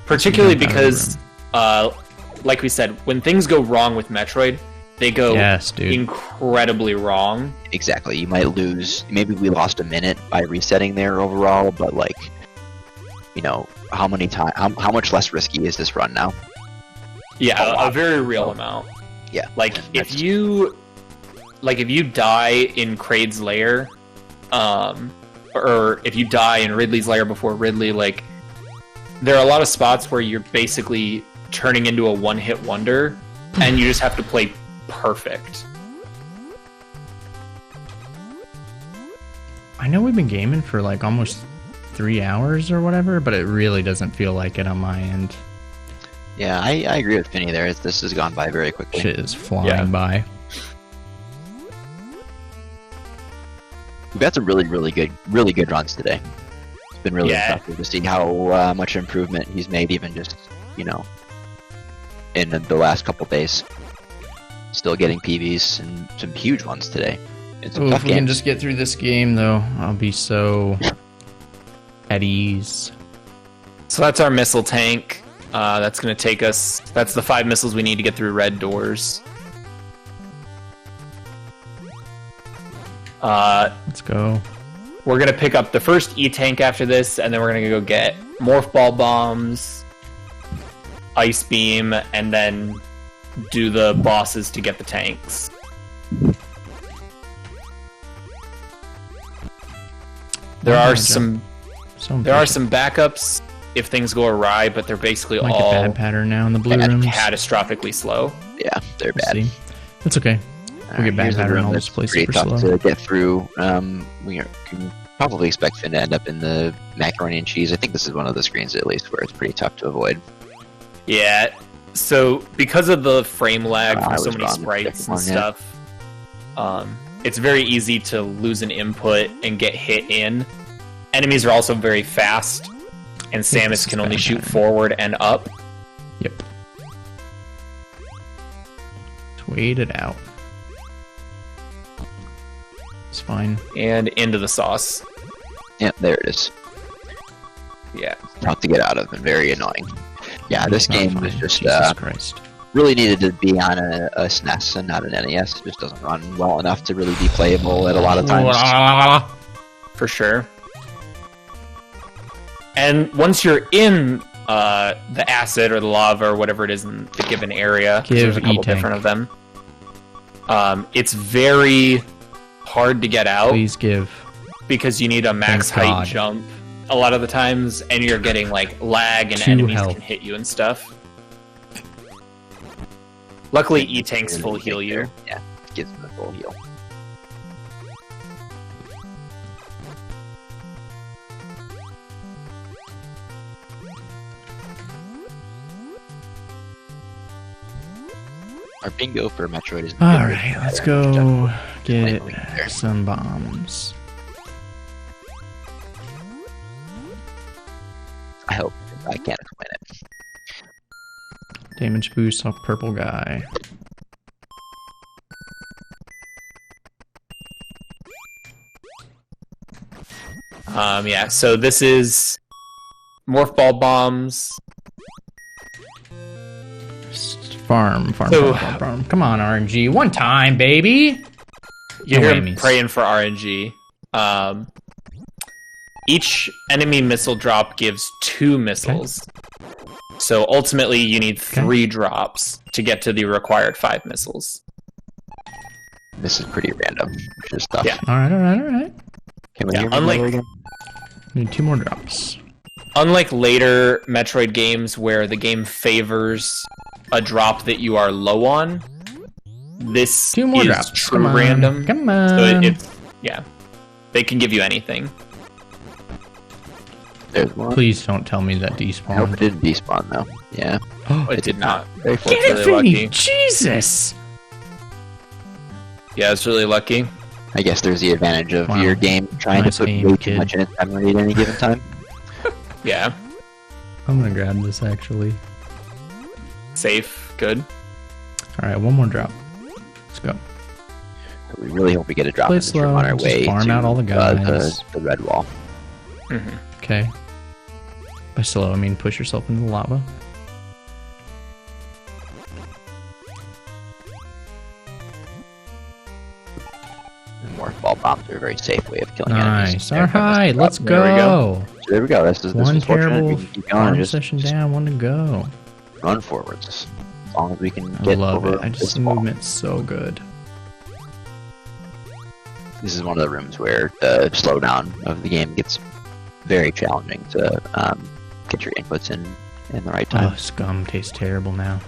Particularly Jump out of the because, like we said, when things go wrong with Metroid, they go Yes, dude. incredibly wrong. Exactly. You might lose. Maybe we lost a minute by resetting there overall, but like, you know, how much less risky is this run now? Yeah, A a lot. very real amount. Yeah. Like if you die in Kraid's lair, or if you die in Ridley's lair before Ridley, like, there are a lot of spots where you're basically turning into a one-hit wonder, and you just have to play perfect. I know we've been gaming for like almost 3 hours or whatever, but it really doesn't feel like it on my end. Yeah, I agree with Finny there. This has gone by very quickly. Shit is flying by. We've got some really good runs today. It's been really impressive to see how much improvement he's made, even just, you know, in the last couple days. Still getting PBs and some huge ones today. If we can just get through this game, though, I'll be so at ease. So that's our missile tank. That's going to take us... That's the 5 missiles we need to get through red doors. Let's go. We're going to pick up the first E-tank after this, and then we're going to go get Morph Ball Bombs, Ice Beam, and then do the bosses to get the tanks. There are some backups if things go awry, but they're basically like all a bad pattern now in the blue rooms. Catastrophically slow. Yeah, they're bad. See. That's okay. We'll get bad pattern. I'll just play super slow. To get through. We can probably expect Finn to end up in the macaroni and cheese. I think this is one of the screens at least where it's pretty tough to avoid. Yeah. So because of the frame lag from so many sprites and stuff, it's very easy to lose an input and get hit in. Enemies are also very fast, and Samus can only shoot forward and up. Yep. Let's wait it out. It's fine. And into the sauce. Yeah, there it is. Yeah. Tough to get out of and very annoying. Yeah, this game was just Christ. Really needed to be on a SNES and not an NES. It just doesn't run well enough to really be playable at a lot of times. For sure. And once you're in the acid or the lava or whatever it is in the given area, there's a couple different of them, it's very hard to get out. Please give. Because you need a max height jump a lot of the times, and you're getting like lag and enemies can hit you and stuff. Luckily, E-Tanks full heal you. Yeah, it gives them a full heal. Our bingo for Metroid is... Alright, let's go get some bombs. I hope. I can't explain it. Damage boost off purple guy. Yeah, so this is Morph Ball Bombs. Farm. Come on, RNG. One time, baby! You're here praying for RNG. Each enemy missile drop gives 2 missiles. Okay. So ultimately, you need 3 drops to get to the required 5 missiles. This is pretty random, which is tough. Yeah. Alright. Can we hear me again? Need 2 more drops. Unlike later Metroid games where the game favors a drop that you are low on, this 2 more is drops. True random. Come on. So yeah, they can give you anything. There's one. Please don't tell me that despawned. Nope, it didn't despawn though. Yeah. Oh, it did not. Very Get it, really Vinny! lucky. Jesus! Yeah, it's really lucky. I guess there's the advantage of your game trying to put way too much in its memory at any given time. Yeah. I'm gonna grab this actually. Safe. Good. Alright, 1 more drop. Let's go. We really hope we get a drop Play slow, on our way farm to out all the guys. The red wall. Mm-hmm. Okay. By slow, I mean push yourself into the lava. And more ball bombs are a very safe way of killing enemies. Nice. Alright, let's go. So there we go. This is one terrible farm just session down, 1 to go. Run forwards. As long as we can I get love over it. I just this see wall. movement's so good. This is one of the rooms where the slowdown of the game gets very challenging to get your inputs in the right time. Oh, scum tastes terrible now.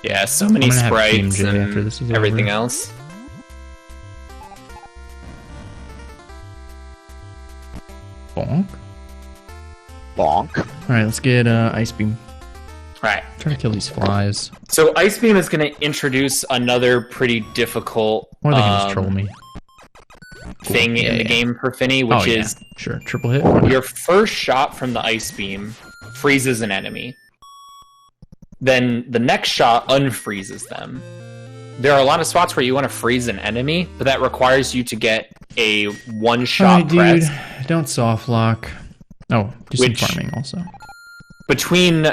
Yeah, so many I'm gonna have sprites TMJ and after this is everything over. else. Bonk. Bonk. Alright, let's get Ice Beam. Right. Try to kill these flies. So Ice Beam is going to introduce another pretty difficult Or they can just troll me. thing Yeah, in the yeah. game for Finny, which Oh, yeah. is Sure, triple hit. Why not? your first shot from the Ice Beam freezes an enemy. Then the next shot unfreezes them. There are a lot of spots where you want to freeze an enemy, but that requires you to get a one-shot Alright, press. dude. Don't soft lock. Oh, do some Which- farming also. Between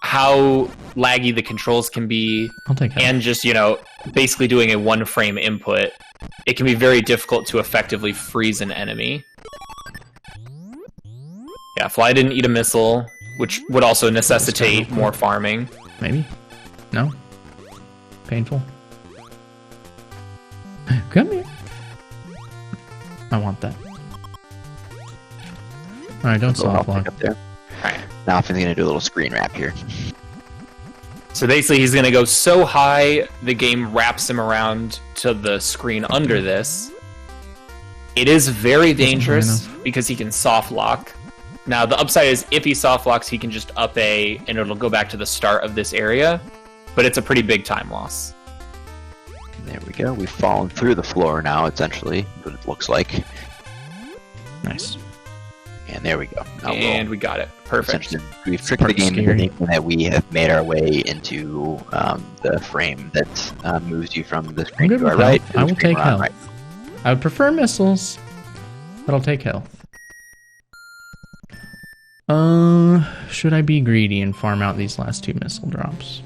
how laggy the controls can be I'll take that. and just, basically doing a one-frame input, it can be very difficult to effectively freeze an enemy. Yeah, Fly didn't eat a missile, which would also necessitate more farming. Maybe? No? Painful? Come here. I want that. Alright, don't So I'll soft pick lock. up there. Alright. Now Finn's gonna do a little screen wrap here. So basically, he's going to go so high, the game wraps him around to the screen under this. It is very dangerous because he can soft lock. Now, the upside is if he soft locks, he can just up A and it'll go back to the start of this area. But it's a pretty big time loss. There we go. We've fallen through the floor now, essentially, what it looks like. Nice. And there we go. Now And we got it. Perfect. essentially, we've tricked the Part's game into scary. thinking that we have made our way into the frame that moves you from the I'm screen good to with our right. health. to the I will screen take to our health. right. I would prefer missiles, but I'll take health. Should I be greedy and farm out these last 2 missile drops?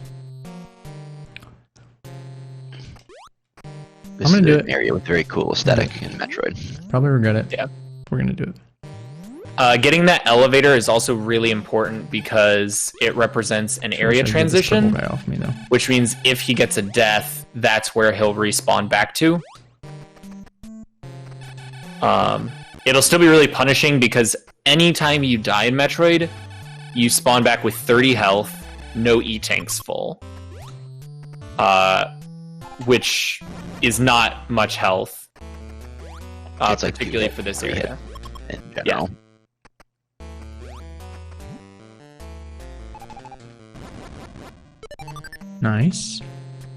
This I'm gonna is do an it. area with very cool aesthetic in Metroid. Probably regret it. Yeah. We're gonna do it. Getting that elevator is also really important because it represents an area Should I get this purple transition, guy off me though. which means if he gets a death, that's where he'll respawn back to. It'll still be really punishing because anytime you die in Metroid, you spawn back with 30 health, no E-tanks full. Which is not much health, It's like particularly 2 for this hit, 3 area. in general. Nice.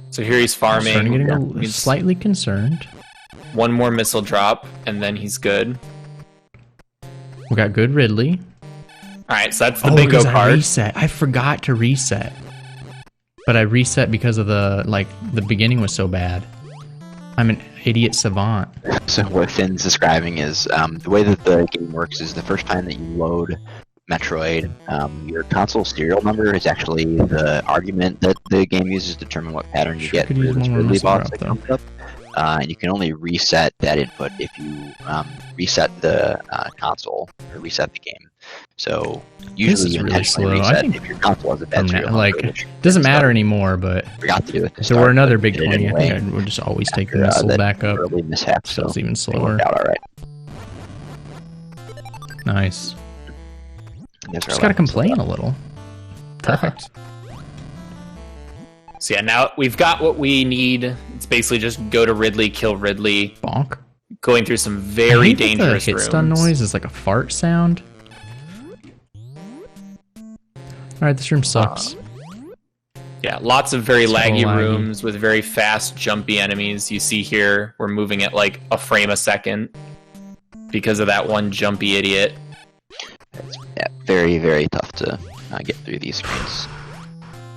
So here he's I'm starting farming. getting He's slightly concerned. one more missile drop, and then he's good. We got good Ridley. Alright, so that's the Oh, bingo because I card. reset. I forgot to reset. But I reset because of the beginning was so bad. I'm an idiot savant. So what Finn's describing is the way that the game works is the first time that you load Metroid, your console serial number is actually the argument that the game uses to determine what pattern you Sure get could for use this one more Ridley missile boss drop, that comes up. And you can only reset that input if you reset the console or reset the game. So usually is you really intentionally slow. I reset think if your console has a bad From serial now, like, number, which doesn't matter start. anymore, but Forgot to do it. if there were another big 20, I think I would just always take the missile that back up. early mishap, So so it's even it slower. worked out all right. Nice. Those are Just our gotta weapons. complain a little. Perfect. So yeah, now we've got what we need. It's basically just go to Ridley, kill Ridley, Bonk. going through some I very hate that dangerous the hit rooms. stun noise is like a fart sound. Alright, this room sucks. Yeah, lots of very So laggy laggy. rooms with very fast, jumpy enemies. You see here, we're moving at like a frame a second because of that one jumpy idiot. Yeah, very, very tough to get through these screens.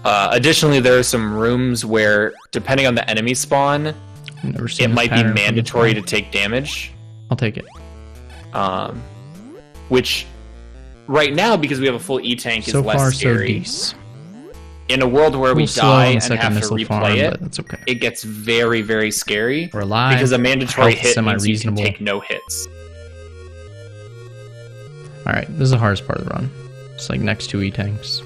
Additionally, there are some rooms where, depending on the enemy spawn, I've never seen it this might be pattern from mandatory to before. take damage. I'll take it. Which, right now, because we have a full E-tank, is So less far, so scary. decent. In a world where we Little slow die on the and second have to missile replay farm, it, but that's okay. it gets very, very scary. We're alive. Because a mandatory Health hit means you can semi-reasonable. take no hits. Alright, this is the hardest part of the run. It's like next to E-tanks.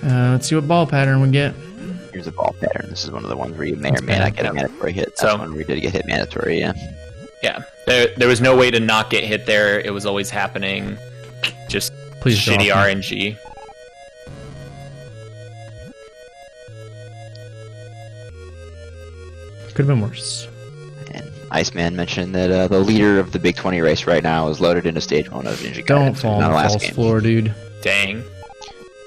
Let's see what ball pattern we get. Here's a ball pattern. This is one of the ones where you may or may not get a mandatory hit. That's So- one where we did get hit mandatory, yeah. Yeah, there was no way to not get hit there. It was always happening. Just Please shitty drop me. RNG. Could have been worse. And Iceman mentioned that the leader of the Big 20 race right now is loaded into Stage 1 of Ninja Gaiden. Don't so fall on not the a last false game. floor, dude. Dang.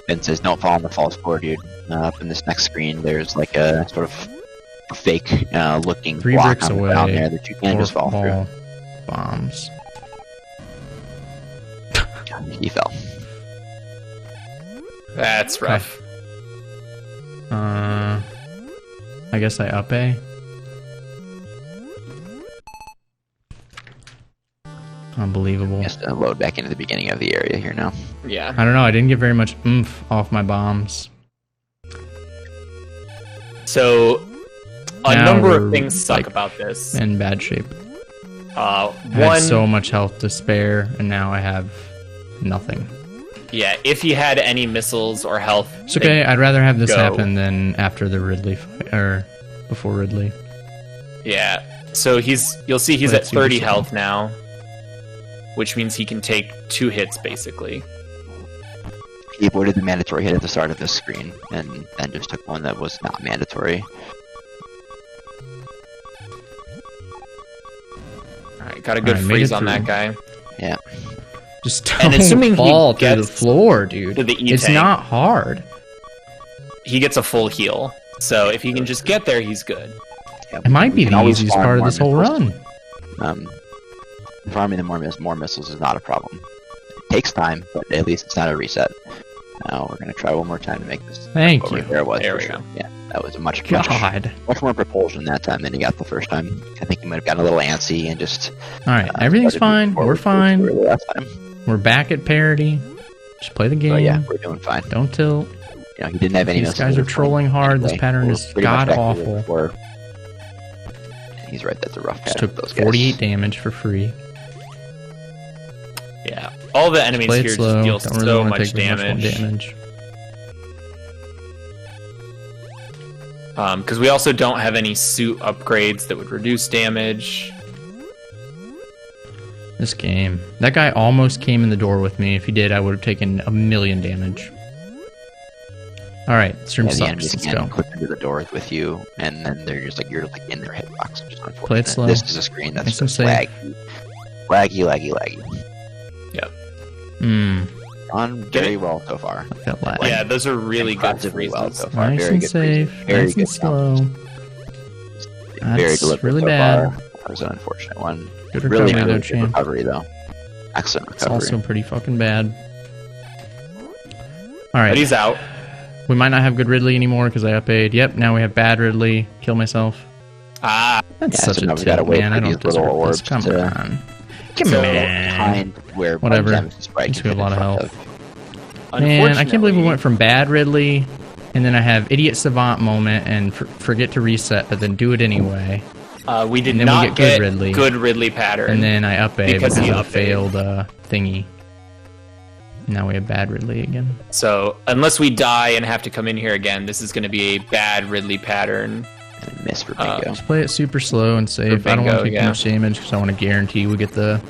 Ben says, don't fall on the false floor, dude. Up in this next screen, there's like a sort of fake looking 3 block bricks on the away. ground there that you can just fall through. Ball bombs. He fell. That's rough. I guess I up A. Unbelievable. Just load back into the beginning of the area here now. Yeah. I don't know. I didn't get very much oomph off my bombs. So, a Now number of we're, things suck like, about this. In bad shape. I One, had so much health to spare, and now I have nothing. yeah, if he had any missiles or health, It's okay. I'd rather have this go. happen than after the Ridley fight, or before Ridley. yeah. So you'll see he's Play it at super 30 slow. health now, which means he can take 2 hits basically. He avoided the mandatory hit at the start of this screen, and then just took one that was not mandatory. All right, got a good Alright, made freeze it on that through. guy. Yeah. Just And don't assuming he fall through the gets floor, dude. to the E It's tank. not hard. He gets a full heal, so if he can just get there, he's good. Yeah, It might we be can the always easiest farm part of more this whole missiles. run. Farming the more missiles is not a problem. It takes time, but at least it's not a reset. Now we're gonna try one more time to make this. Thank over. you. There it was. There for we sure. go. Yeah, that was a much God. more propulsion that time than he got the first time. I think he might have gotten a little antsy and just. All right, everything's started moving fine. forward We're fine. the last time. We're back at parity. Just play the game. But yeah, we're doing fine. Don't tilt. You know, he didn't have any. These missiles guys are before. trolling hard. This Anyway, pattern we're is pretty much god back to where awful. we were. He's right. That's a rough Just pattern. took Those guys. 48 damage for free. Yeah, all the enemies Play here it just slow. deal Don't really so want to much take very much more damage. damage. Because we also don't have any suit upgrades that would reduce damage. This game. That guy almost came in the door with me. If he did, I would have taken 1,000,000 damage. Alright, this room Yeah, the sucks. enemies Let's can go. clip into the doors with you, and then they're just like you're like in their hitbox, which is unfortunate. Play it slow. This is a screen that's Nice and just safe. laggy. Gone very well so far. I felt lag. Yeah, those are really good Impressively well freezes. so far. Nice Very and good safe. freezes. Very Nice good and slow. sound. Very That's deliberate really so bad. far. That was an unfortunate one. Good Really, recovery really though, good champ. recovery though. Excellent It's recovery. also pretty fucking bad. But Alright. he's out. We might not have good Ridley anymore because I up-A'd. Yep, now we have bad Ridley. Kill myself. Ah, That's Yeah, such so a now we gotta tip, wait man. for I don't these little deserve orbs this. Come to- on. Come So- on. Behind where Whatever. Nemesis Sprite Thanks can for a fit in lot of front health. Man, I can't believe we Unfortunately- went from bad Ridley, and then I have idiot savant moment and forget to reset, but then do it anyway. we did And then we not get good get Ridley. good Ridley pattern. And then I up-A Because because he of a up-A'd. failed thingy. Now we have bad Ridley again. So unless we die and have to come in here again, this is going to be a bad Ridley pattern. And miss for bingo. Just play it super slow and safe. For I don't want bingo, to take yeah. too much damage because I want to guarantee we get the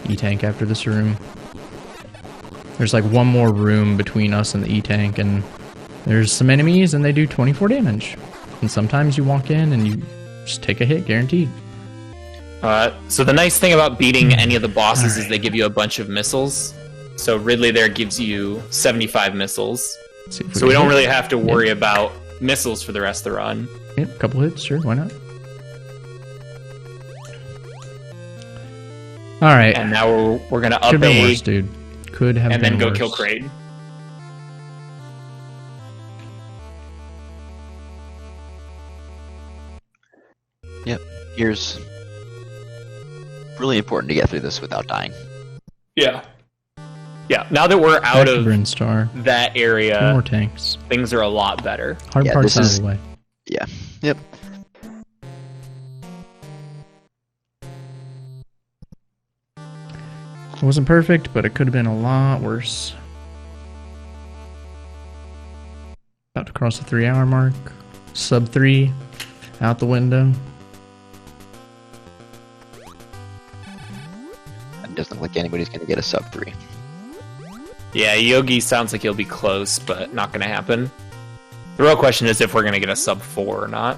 E-Tank after this room. There's like one more room between us and the E-Tank, and there's some enemies and they do 24 damage. And sometimes you walk in and you just take a hit, guaranteed. So the nice thing about beating any of the bosses is Alright. they give you a bunch of missiles. So Ridley there gives you 75 missiles. Let's see if So we can don't hit. really have to worry about missiles for the rest of the run. Yep, couple hits, sure, why not? Alright, And now we're going to could up have been A worse, dude. Could have and been then go worse. kill Kraid. Here's really important to get through this without dying. Yeah. Yeah, now that we're Back out to of Brinstar. that No area, more tanks. things are a lot better. Hard Yeah, part's this out is- of the way. Yeah. Yep. It wasn't perfect, but it could have been a lot worse. About to cross the 3-hour mark. Sub 3 out the window. It doesn't look like anybody's going to get a sub 3. Yeah, Yogi sounds like he'll be close, but not going to happen. The real question is if we're going to get a sub 4 or not.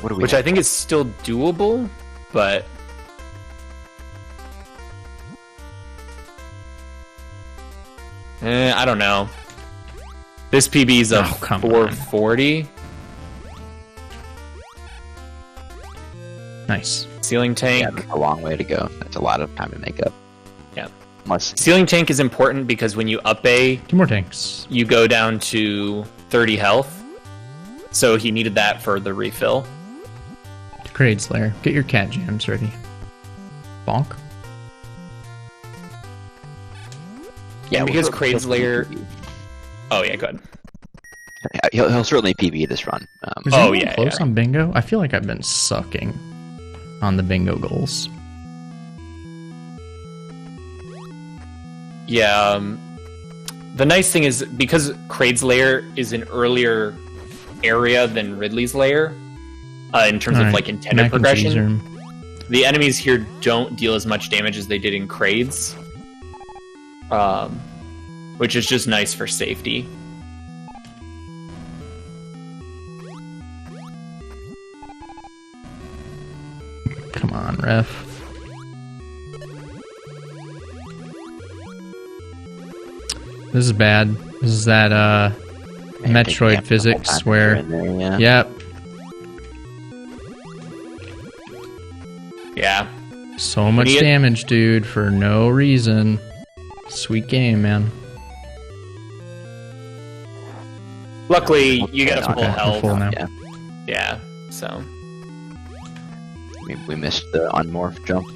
What do we Which have? I think is still doable, but... I don't know. This PB's a 440. Nice. Ceiling tank. Yeah, that's a long way to go. That's a lot of time to make up. Yeah. Unless Ceiling tank is important because when you up A, 2 more tanks. you go down to 30 health. So he needed that for the refill. Crade Slayer. Get your cat jams ready. Bonk. yeah, because we'll- Crane's he'll- layer- Oh yeah, go ahead. He'll certainly PB this run. Is Oh, anyone yeah, close yeah. on bingo? I feel like I've been sucking on the bingo goals. Yeah, the nice thing is because Crade's lair is an earlier area than Ridley's lair, in terms of Alright, like intended mac and cheese progression, room. the enemies here don't deal as much damage as they did in Crade's, which is just nice for safety. Come on, ref. This is bad. This is that Metroid physics where... Yeah. Yep. Yeah. So much you- damage, dude, for no reason. Sweet game, man. Luckily, you get a full Okay, we're health. full now. Yeah. Yeah, so... We missed the unmorph jump.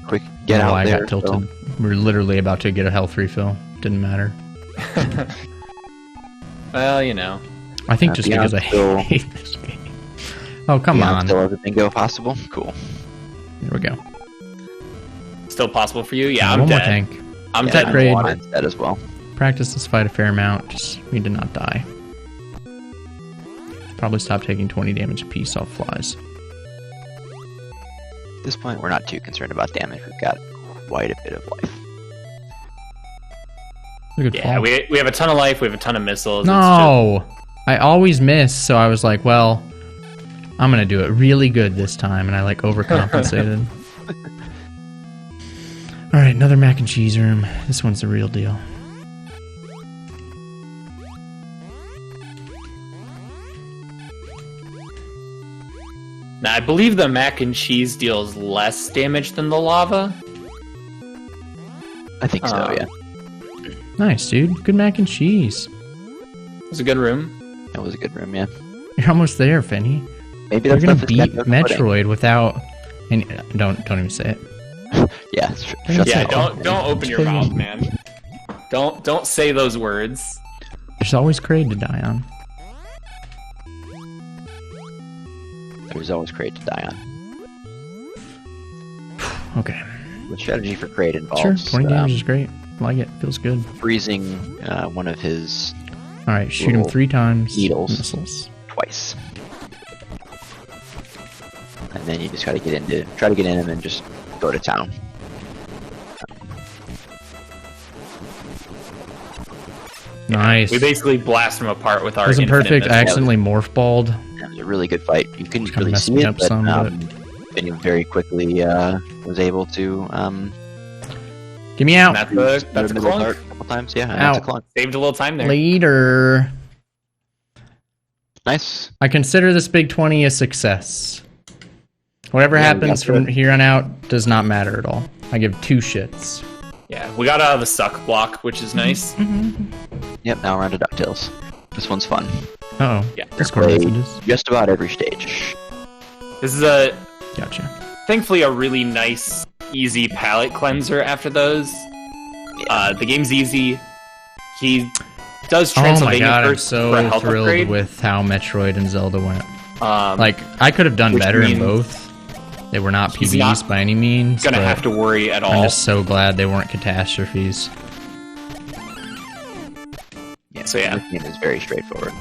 Quick, get Oh, out I there. got tilted. We were literally about to get a health refill. Didn't matter. Well, you know. I think just Beyond because I still- hate this game. Oh, come Beyond on. Still has a bingo possible? Cool. Here we go. Still possible for you? Yeah, I'm One more dead. tank. I'm Yeah, dead. I'm Grade. Mine's dead as well. Practice this fight a fair amount. Just need to not die. Probably stop taking 20 damage apiece off flies. At this point, we're not too concerned about damage. We've got quite a bit of life. Good Yeah, fall. we have a ton of life, we have a ton of missiles. No! I always miss, so I was like, well, I'm gonna do it really good this time, and I like overcompensated. Alright, another mac and cheese room. This one's the real deal. Now, I believe the mac and cheese deals less damage than the lava. I think so, yeah. Nice, dude. Good mac and cheese. It was a good room. That was a good room, yeah. You're almost there, Finny. Maybe You're that's gonna not beat the Metroid without... Any... Don't even say it. Yeah, Don't shut say Yeah, it. that don't open your mouth, man. Don't say those words. There's always Kraid to die on. There's always Kraid to die on. Okay. The strategy for Kraid involves Sure, 20 damage is great. Like it. Feels good. freezing one of his Alright, shoot him Little 3 times. needles. Missiles. twice. And then you just gotta try to get in him and just go to town. Nice. We basically blast him apart with our Wasn't infinite perfect. I missiles. accidentally morph balled. It was a really good fight. You couldn't Kinda really messed see me it, up but some, but- Vinny very quickly was able to Get me out. That's use a, that's a middle clunk. dart a couple times. Yeah, that's a Ow. clunk. Saved a little time there. Later. Nice. I consider this Big 20 a success. Whatever Yeah, we happens got from the- here on out does not matter at all. I give 2 shits. Yeah, we got out of the suck block, which is nice. Yep. Now we're on to DuckTales. This one's fun. Uh-oh. Yeah. Discord Play messages. just about every stage. This is a Gotcha. thankfully a really nice, easy palate cleanser after those. The game's easy. He does Oh my Transylvania god, I'm first for a so health thrilled upgrade. with how Metroid and Zelda went. Like, Like, I could have done which better in means both. They were not he's PBs not by any means. gonna but have to worry at I'm all. just so glad they weren't catastrophes. Yeah, So yeah, this game is very straightforward.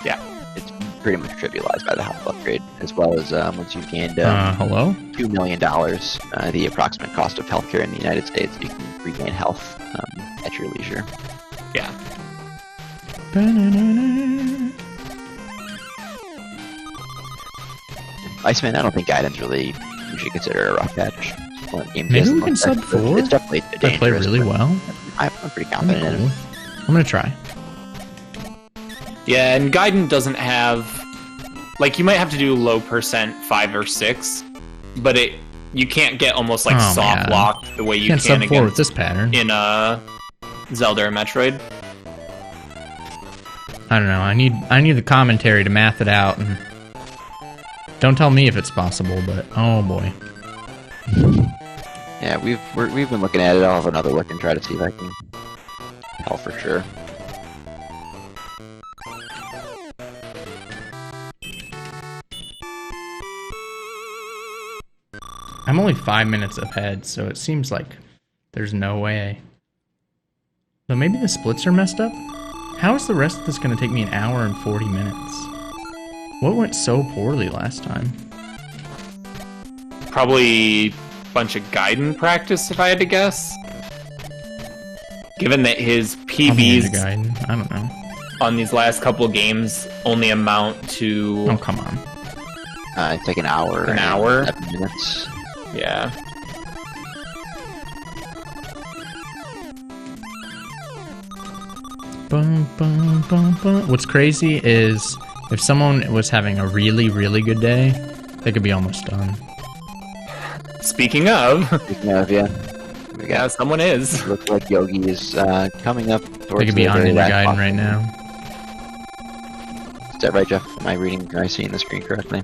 Yeah. It's pretty much trivialized by the health upgrade, as well as once you've gained hello? $2 million, the approximate cost of healthcare in the United States, you can regain health at your leisure. yeah. Iceman, I don't think Gaiden's really you should consider a rough patch. Maybe we can sub 4? It's definitely I play really well. I'm pretty confident in it. I'm gonna try. Yeah, and Gaiden doesn't have... Like, you might have to do low percent 5 or 6, but you can't get almost like soft locked the way you can't can sub 4 with this pattern. in Zelda or Metroid. I don't know. I need the commentary to math it out, and don't tell me if it's possible. But oh boy. Yeah, we've been looking at it. I'll have another look and try to see if I can help for sure. I'm only 5 minutes ahead, so it seems like there's no way. Though maybe the splits are messed up? How is the rest of this going to take me an hour and 40 minutes? What went so poorly last time? Probably a bunch of Gaiden practice, if I had to guess. Given that his PBs I don't know. on these last couple games only amount to... Oh, come on. It's like an hour. An hour? 7 minutes. Yeah. Bum, bum, bum, bum. What's crazy is if someone was having a really, really good day, they could be almost done. Speaking of, Yeah. yeah, someone is. Looks like Yogi is coming up towards They could be the on very Ninja last Gaiden boss. right now. Is that right, Jeff? Am I seeing the screen correctly?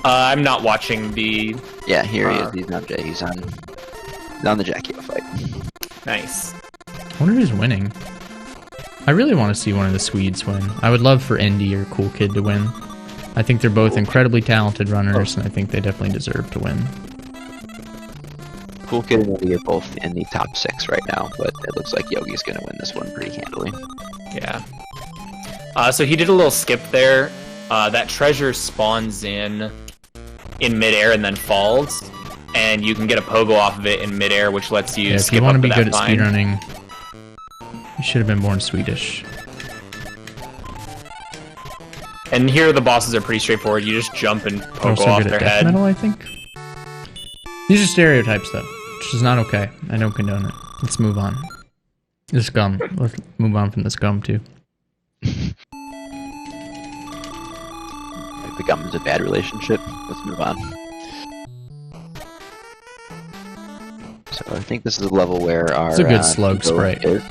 I'm not watching the... Yeah, here he is. He's on Jay. He's on the Jackie fight. Nice. I wonder who's winning. I really want to see one of the Swedes win. I would love for Indy or Cool Kid to win. I think they're both incredibly talented runners, and I think they definitely deserve to win. Cool Kid and Yogi are both in the top 6 right now, but it looks like Yogi's going to win this one pretty handily. Yeah. So he did a little skip there. That treasure spawns in midair and then falls, and you can get a pogo off of it in midair, which lets you skip if you want up to be to good at that vine. speedrunning, you should have been born Swedish. And here the bosses are pretty straightforward. You just jump and pogo Also off good their at death head. metal, I think. These are stereotypes, though, which is not okay. I don't condone it. Let's move on. This gum. Let's move on from this gum, too. The gum is a bad relationship. Let's move on. So I think this is the level where our... It's a good slug Pico sprite. is.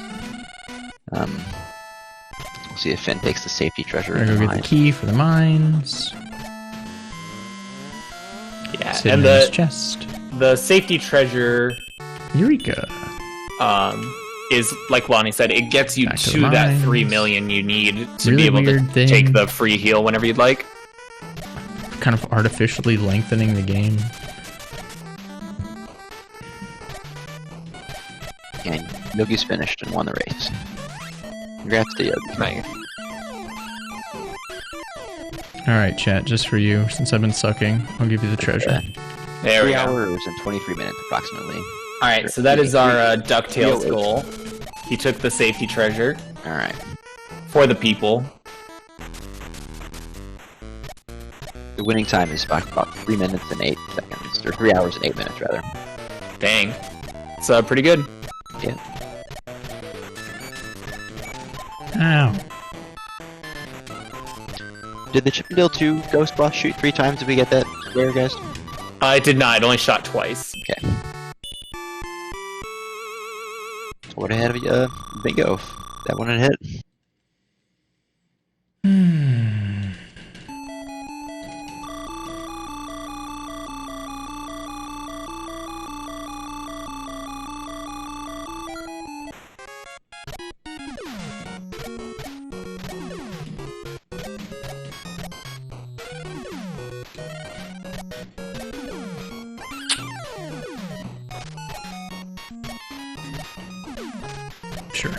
We'll see if Finn takes the safety treasure. I'm gonna go get the key for the mines. Yeah, Sit and in his chest. the safety treasure Eureka. is, like Lonnie said, it gets you Back to to the that mines. 3 million you need to Really be able to weird thing. take the free heal whenever you'd like. Kind of artificially lengthening the game. And Yogi's finished and won the race. Congrats to Yogi. Nice. Alright, chat, just for you, since I've been sucking, I'll give you the treasure. There we 3 go. hours and 23 minutes approximately. Alright, so that is our DuckTales goal. He took the safety treasure Alright. for the people. The winning time is about 3 minutes and 8 seconds. Or 3 hours and 8 minutes, rather. Dang. It's pretty good. Yeah. Ow. Did the Chippendale 2 Ghost Boss shoot 3 times? Did we get that square, guys? It did not. It only shot twice. Okay. So what ahead of you? Bingo. That one had hit. Sure.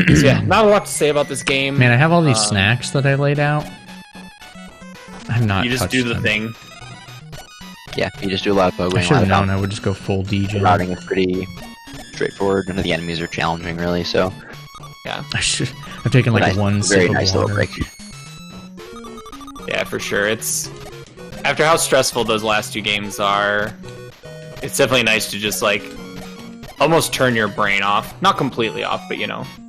So yeah, not a lot to say about this game. Man, I have all these snacks that I laid out. I'm not. You just do the thing. Yeah, you just do a lot of bug I should have known. I would just go full DJ. The routing is pretty straightforward. None of the enemies are challenging, really. So yeah, I've taken like one very sip of nice water. little break. Yeah, for sure. It's after how stressful those last 2 games are. It's definitely nice to just like almost turn your brain off, not completely off, but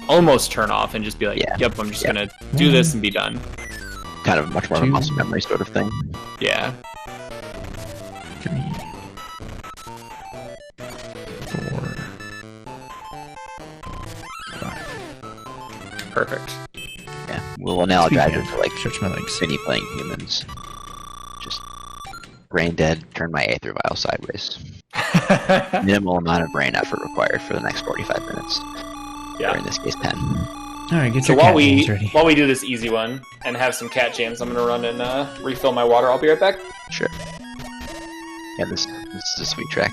almost turn off and just be like, "Yep, I'm just gonna do this and be done." Kind of much more of a muscle memory sort of thing. Yeah. 3, 4, 5. Perfect. Yeah, we'll analogize it to like Stretch my legs. Finny playing humans. Just brain dead, turn my aether vial sideways. Minimal amount of brain effort required for the next 45 minutes. Yeah. Or in this case, 10. Alright, get So your cat games ready. while we do this easy one and have some cat jams, I'm gonna run and refill my water. I'll be right back. Sure. Yeah, this is a sweet track.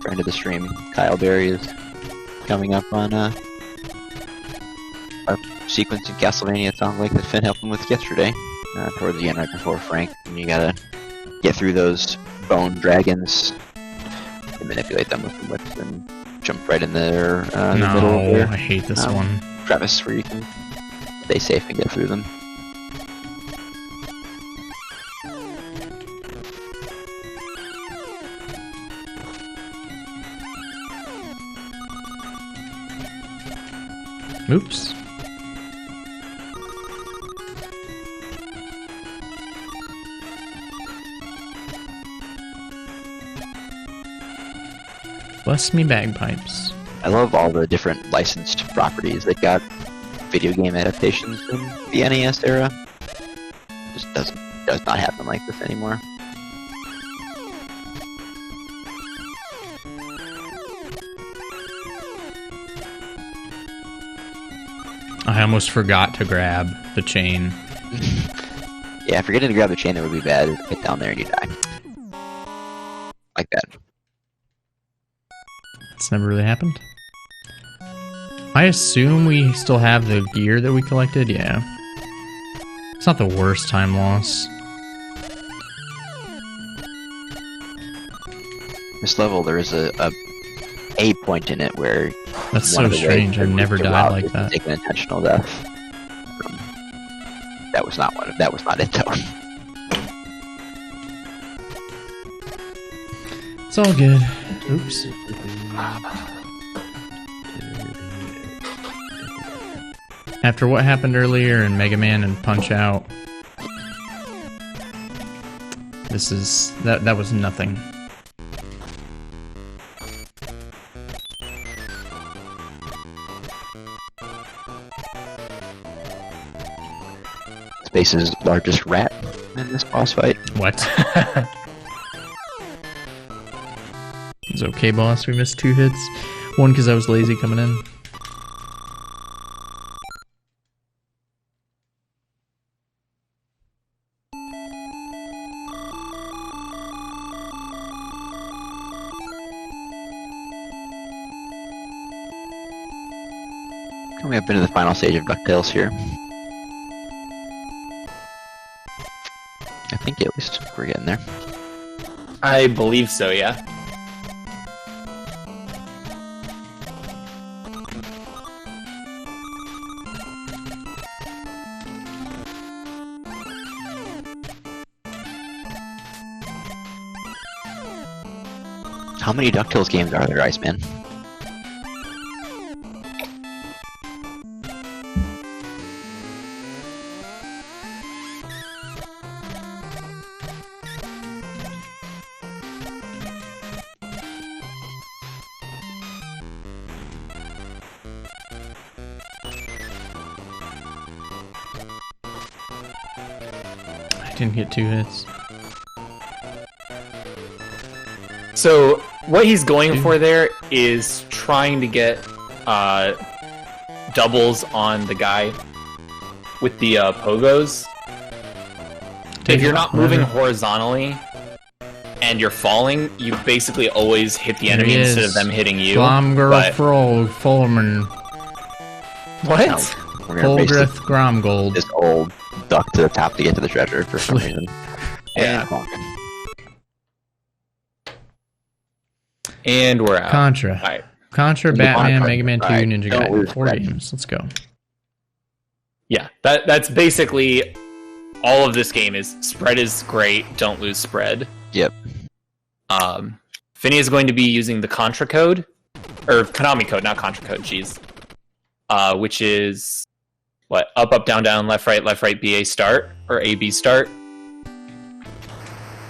Friend of the stream, Kyle Berry is coming up on a sequence in Castlevania. It sounds like that Finn helped him with yesterday, towards the end, right before Frank. And you gotta get through those bone dragons and manipulate them with the whips and jump right in there. The middle No, there. I hate this one. Crevice where you can stay safe and get through them. Oops. Bless me bagpipes. I love all the different licensed properties that got video game adaptations in the NES era. Just does not happen like this anymore. I almost forgot to grab the chain. Yeah, forgetting to grab the chain that would be bad. Hit down there and you die. Like that. It's never really happened. I assume we still have the gear that we collected, yeah. It's not the worst time loss. This level, there is a point in it where That's one so of the strange, ways I've never to died rob like is to that. take an intentional death. That was not one. That was not it though. It's all good. Oops. After what happened earlier in Mega Man and PunchOut, this is that was nothing. Space's largest rat in this boss fight. What? It's okay, boss. We missed 2 hits. One because I was lazy coming in. We have been to the final stage of DuckTales here. I think at least we're getting there. I believe so, yeah. How many DuckTales games are there, Iceman? I didn't get 2 hits. So what he's going for there is trying to get doubles on the guy with the pogos. If you're not moving horizontally and you're falling, you basically always hit the enemy instead of them hitting you. Foreman. What? Fulgrith Gromgold. This old duck to the top to get to the treasure for some reason. Yeah. And we're out. Contra. All right. Contra, Batman, Mega Man 2, Right. Ninja Don't Gaiden. lose 4 that. games. Let's go. Yeah, that's basically all of this game is spread is great, don't lose spread. Yep. Finny is going to be using the Contra code, or Konami code, not Contra code, jeez. Which is, what, up, up, down, down, left, right, BA start, or AB start.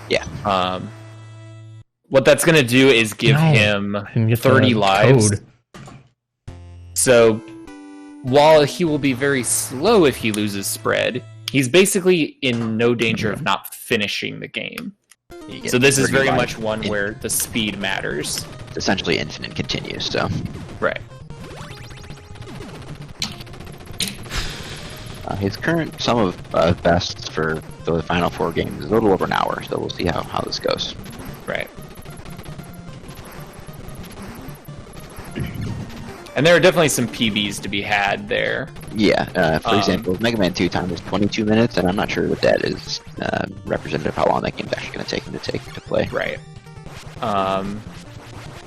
Yeah. What that's going to do is give him 30 lives. Code. So, while he will be very slow if he loses spread, he's basically in no danger of not finishing the game. So this is very much one where the speed matters. It's essentially infinite continues, so. Right. His current sum of bests for the final 4 games is a little over an hour, so we'll see how this goes. Right. And there are definitely some PBs to be had there. Yeah, for example, Mega Man 2 time was 22 minutes, and I'm not sure that that is representative of how long that game's actually going to take him to play. Right.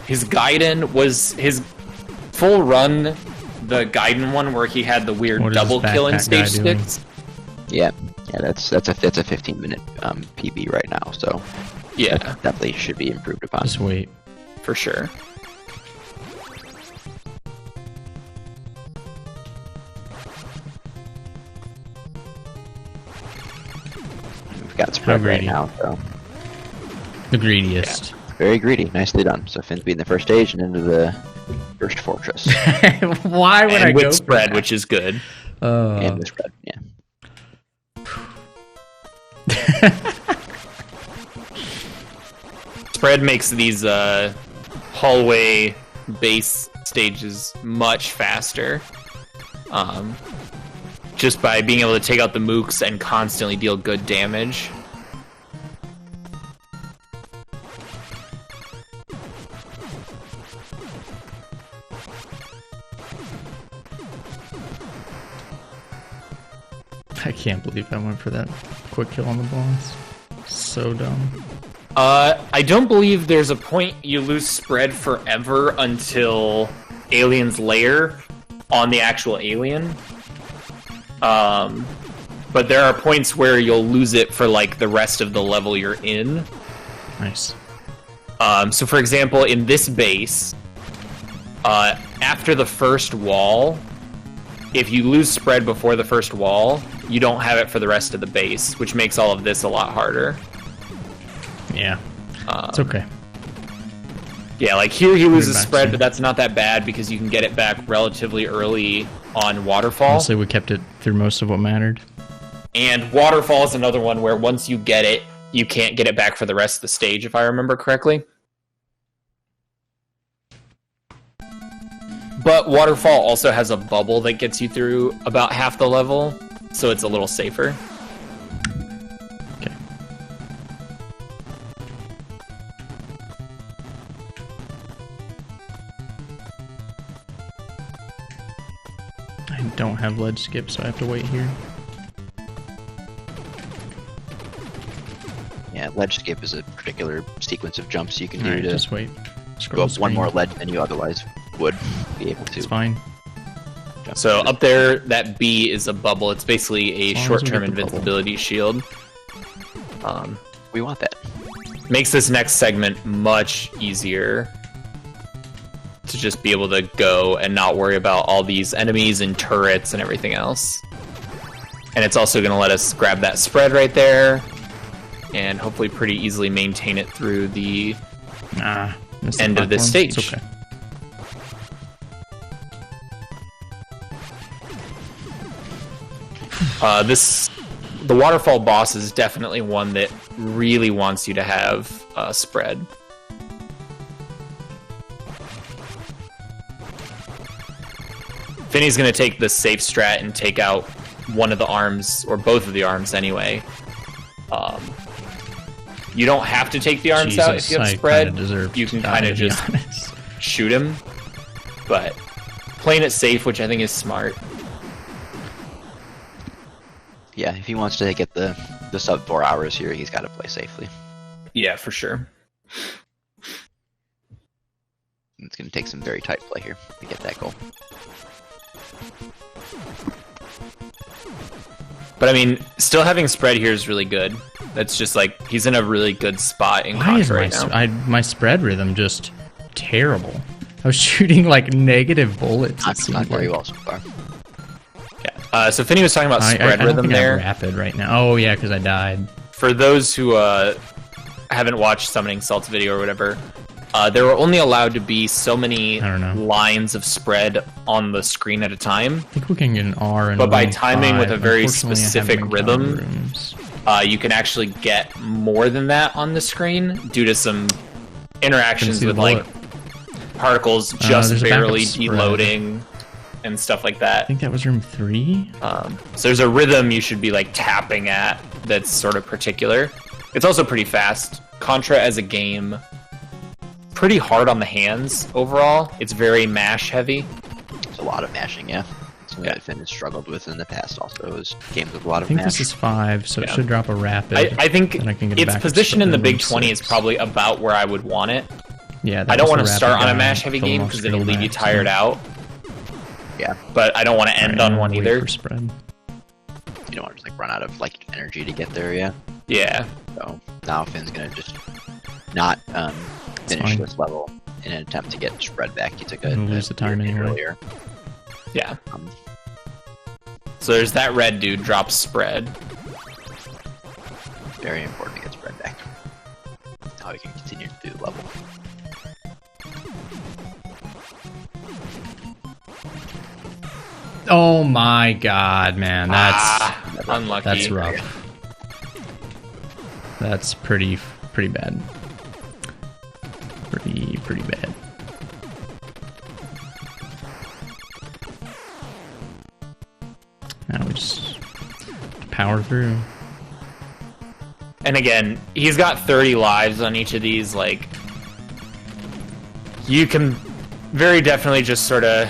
His Gaiden was his full run, the Gaiden one where he had the weird double killing stage sticks. Yeah, that's a 15-minute PB right now, so yeah, that definitely should be improved upon. Just wait. For sure. We've got spread right now, so the greediest. Yeah. Very greedy, nicely done. So Finn's beating the first stage and into the first fortress. Why would I with go spread, for that? which is good. And with spread, yeah. Spread makes these hallway base stages much faster. Just by being able to take out the mooks and constantly deal good damage. I can't believe I went for that quick kill on the boss. So dumb. I don't believe there's a point you lose spread forever until Alien's Lair on the actual alien. But there are points where you'll lose it for like the rest of the level you're in. Nice. So for example, in this base, after the first wall, if you lose spread before the first wall, you don't have it for the rest of the base, which makes all of this a lot harder. Yeah. It's okay. Yeah, like here he loses back spread, soon. but that's not that bad because you can get it back relatively early on Waterfall. Honestly, we kept it through most of what mattered. And Waterfall is another one where once you get it, you can't get it back for the rest of the stage, if I remember correctly. But Waterfall also has a bubble that gets you through about half the level, so it's a little safer. Okay. I don't have ledge skip, so I have to wait here. Yeah, ledge skip is a particular sequence of jumps you can do Alright, to just wait. go Scroll up one screen. more ledge than you otherwise would be able to. It's fine. jump So through. up there, that B is a bubble. It's basically a As long as we short-term get the bubble. invincibility shield. We want that. Makes this next segment much easier to just be able to go and not worry about all these enemies and turrets and everything else. And it's also going to let us grab that spread right there and hopefully pretty easily maintain it through the Missed the end of this platform. stage. It's okay. The waterfall boss is definitely one that really wants you to have spread. Finney's gonna take the safe strat and take out one of the arms, or both of the arms anyway. You don't have to take the arms out if you have spread. You can kind of just shoot him, but playing it safe, which I think is smart. Yeah, if he wants to get the sub 4 hours here, he's got to play safely. Yeah, for sure. It's going to take some very tight play here to get that goal. But I mean, still having spread here is really good. That's just like, he's in a really good spot in Contra right now. My spread rhythm just terrible. I was shooting like negative bullets. Not very well so far. Yeah. So Finney was talking about spread rhythm there. I'm rapid right now. Oh yeah, because I died. For those who haven't watched Summoning Salt's video or whatever, there were only allowed to be so many lines of spread on the screen at a time. I think we can get an R. But by timing with a very specific rhythm, you can actually get more than that on the screen due to some interactions with like particles just barely deloading and stuff like that. I think that was room 3. So there's a rhythm you should be like tapping at that's sort of particular. It's also pretty fast. Contra as a game, pretty hard on the hands overall. It's very mash heavy. It's a lot of mashing, yeah. Something that Finn has struggled with in the past also is games with a lot of mash. I think mash. This is 5, so it should drop a rapid. I think its position in the Big 20 is probably about where I would want it. Yeah, I don't want to start on a mash heavy game because it'll leave you tired out. Yeah, but I don't want to end on one either. Spread. You don't want to just like run out of like energy to get there, yeah. Yeah. So now Finn's gonna just not finish this level in an attempt to get spread back. He took a lose the time anyway. Earlier. Yeah. So there's that red dude drops spread. Very important to get spread back. Now we can continue to do the level. Oh my god, man, that's unlucky. That's rough. That's pretty bad. Pretty bad. Now we just power through. And again, he's got 30 lives on each of these. Like, you can very definitely just sort of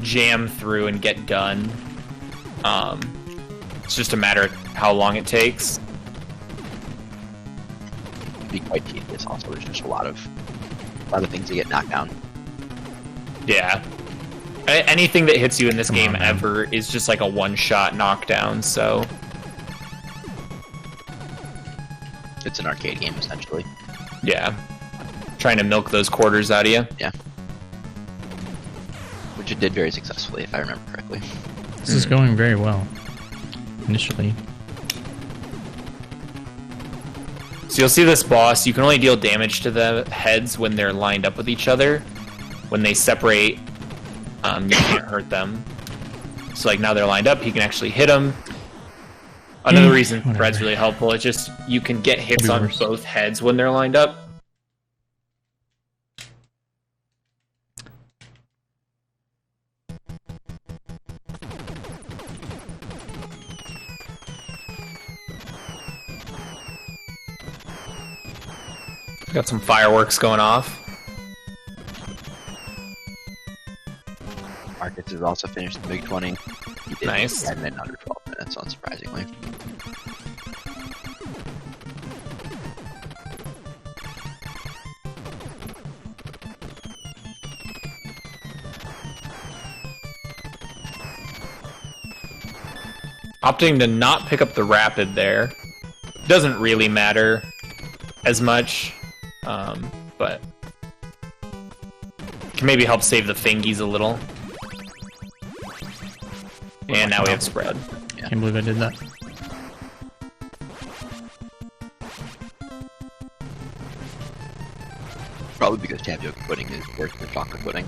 jam through and get done. It's just a matter of how long it takes. It'd be quite tedious. Also, there's just a lot of things to get knocked down. Yeah. Anything that hits you in this game ever is just like a one-shot knockdown. So it's an arcade game essentially. Yeah. Trying to milk those quarters out of you. Yeah. Which it did very successfully, if I remember correctly. This is going very well, initially. So you'll see this boss, you can only deal damage to the heads when they're lined up with each other. When they separate, you can't hurt them. So like now they're lined up, he can actually hit them. Another reason Fred's really helpful, it's just you can get hits on both heads when they're lined up. Got some fireworks going off. Marcus has also finished the Big 20. He did nice. 10 in under 12 minutes, unsurprisingly. Opting to not pick up the rapid there. Doesn't really matter as much, but can maybe help save the fingies a little. And now we have spread. Yeah. Can't believe I did that. Probably because tapioca pudding is worse than chocolate pudding.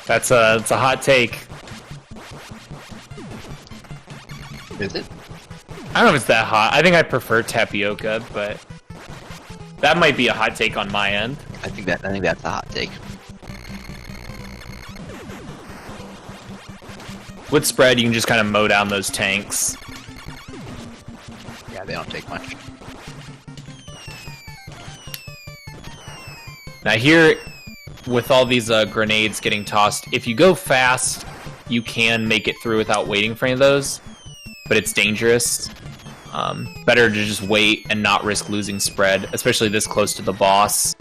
It's a hot take. Is it? I don't know if it's that hot. I think I prefer tapioca, but that might be a hot take on my end. I think that's a hot take. with spread, you can just kind of mow down those tanks. Yeah, they don't take much. Now here, with all these grenades getting tossed, if you go fast, you can make it through without waiting for any of those, but it's dangerous. Better to just wait and not risk losing spread, especially this close to the boss.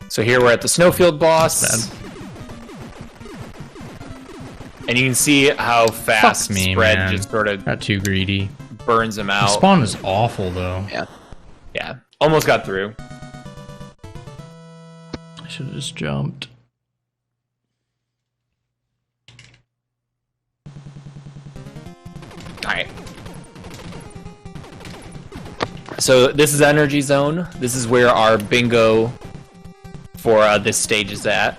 So here we're at the snowfield boss. And you can see how fast spread just sort of got too greedy. Burns him out. The spawn is awful though. Yeah. Almost got through. I should have just jumped. Alright. So this is Energy Zone. This is where our bingo for this stage is at.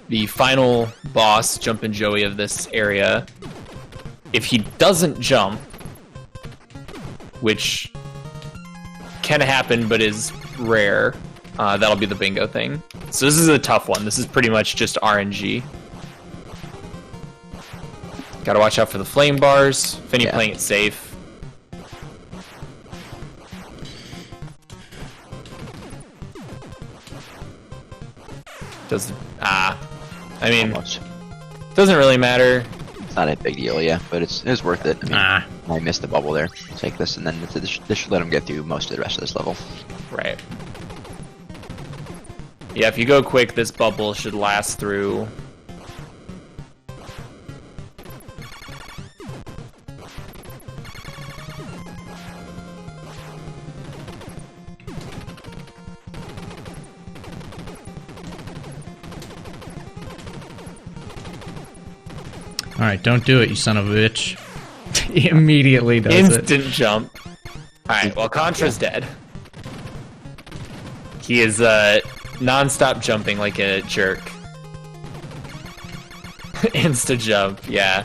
The final boss, Jumpin' Joey of this area, if he doesn't jump, which can happen but is rare, that'll be the bingo thing. So this is a tough one. This is pretty much just RNG. Gotta watch out for the flame bars. Finny playing it safe. I mean, doesn't really matter. It's not a big deal, yeah, but it's worth it. I mean, I missed the bubble there. Take this, and then this should let him get through most of the rest of this level. Right. Yeah, if you go quick, this bubble should last through. Alright, don't do it, you son of a bitch. He immediately does Instant jump. Alright, well, Contra's dead. He is non-stop jumping like a jerk. Insta jump, yeah.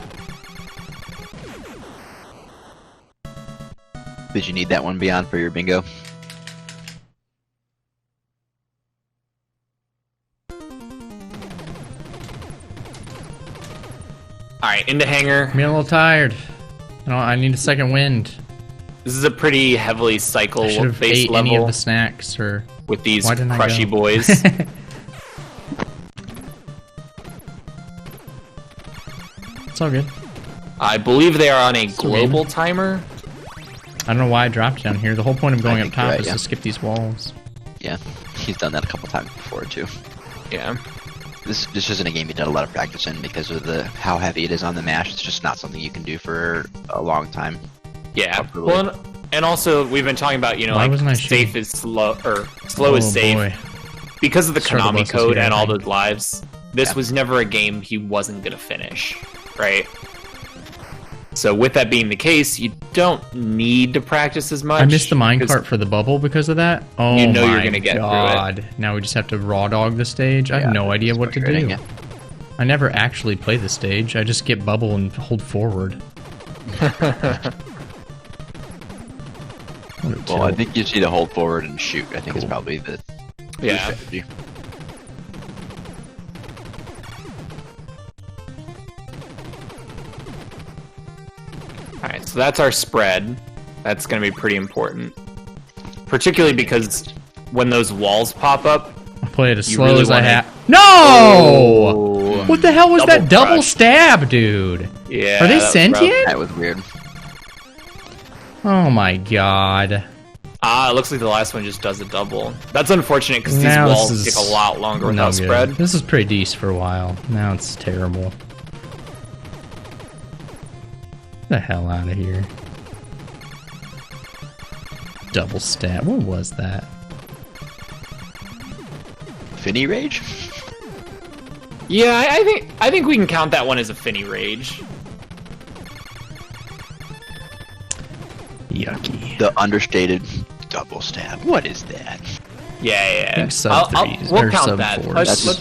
Did you need that one beyond for your bingo? Alright, into hangar. I'm getting a little tired. I need a second wind. This is a pretty heavily cycle-based level. Ate any of the snacks, or with these crushy boys. It's all good. I believe they are on a global timer. I don't know why I dropped down here. The whole point of going up top is to skip these walls. Yeah, he's done that a couple times before too. Yeah. This isn't a game you did a lot of practice in because of how heavy it is on the mash. It's just not something you can do for a long time. Yeah. Well, and also we've been talking about, like safe is slow, or slow is safe. Boy. Because of the Konami code and all those lives. This was never a game he wasn't gonna finish, right? So with that being the case, you don't need to practice as much. I missed the minecart for the bubble because of that. Oh you know you're gonna get through it. Now we just have to raw dog the stage. I have no idea what to do. Yeah. I never actually play the stage. I just get bubble and hold forward. Well, I think you just need to hold forward and shoot. I think it's probably the strategy. Alright, so that's our spread. That's going to be pretty important. Particularly because when those walls pop up... I'll play it as slow as I have. No! Oh, what the hell was that double stab, dude? Yeah. Are they sentient? That was weird. Oh my god. It looks like the last one just does a double. That's unfortunate because these walls take a lot longer without spread. This is pretty decent for a while. Now it's terrible. Get the hell out of here. Double stab. What was that? Finny Rage? Yeah, I think we can count that one as a Finny Rage. Yucky. The understated double stab. What is that? Yeah. We'll count that.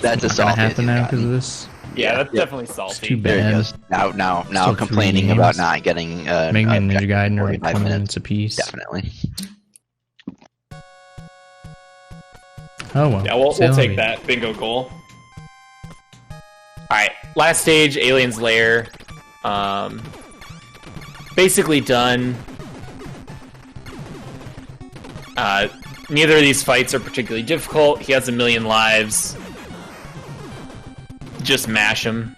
That's a salty. Happen now because of this. Yeah, that's definitely salty. It's too bad. Now complaining about not getting Mega and Ninja Gaiden are 20 minutes apiece. Definitely. Oh well. Yeah, we'll Salary. take that bingo goal. Alright, last stage, Alien's Lair. Basically done. Neither of these fights are particularly difficult. He has 1,000,000 lives. Just mash him.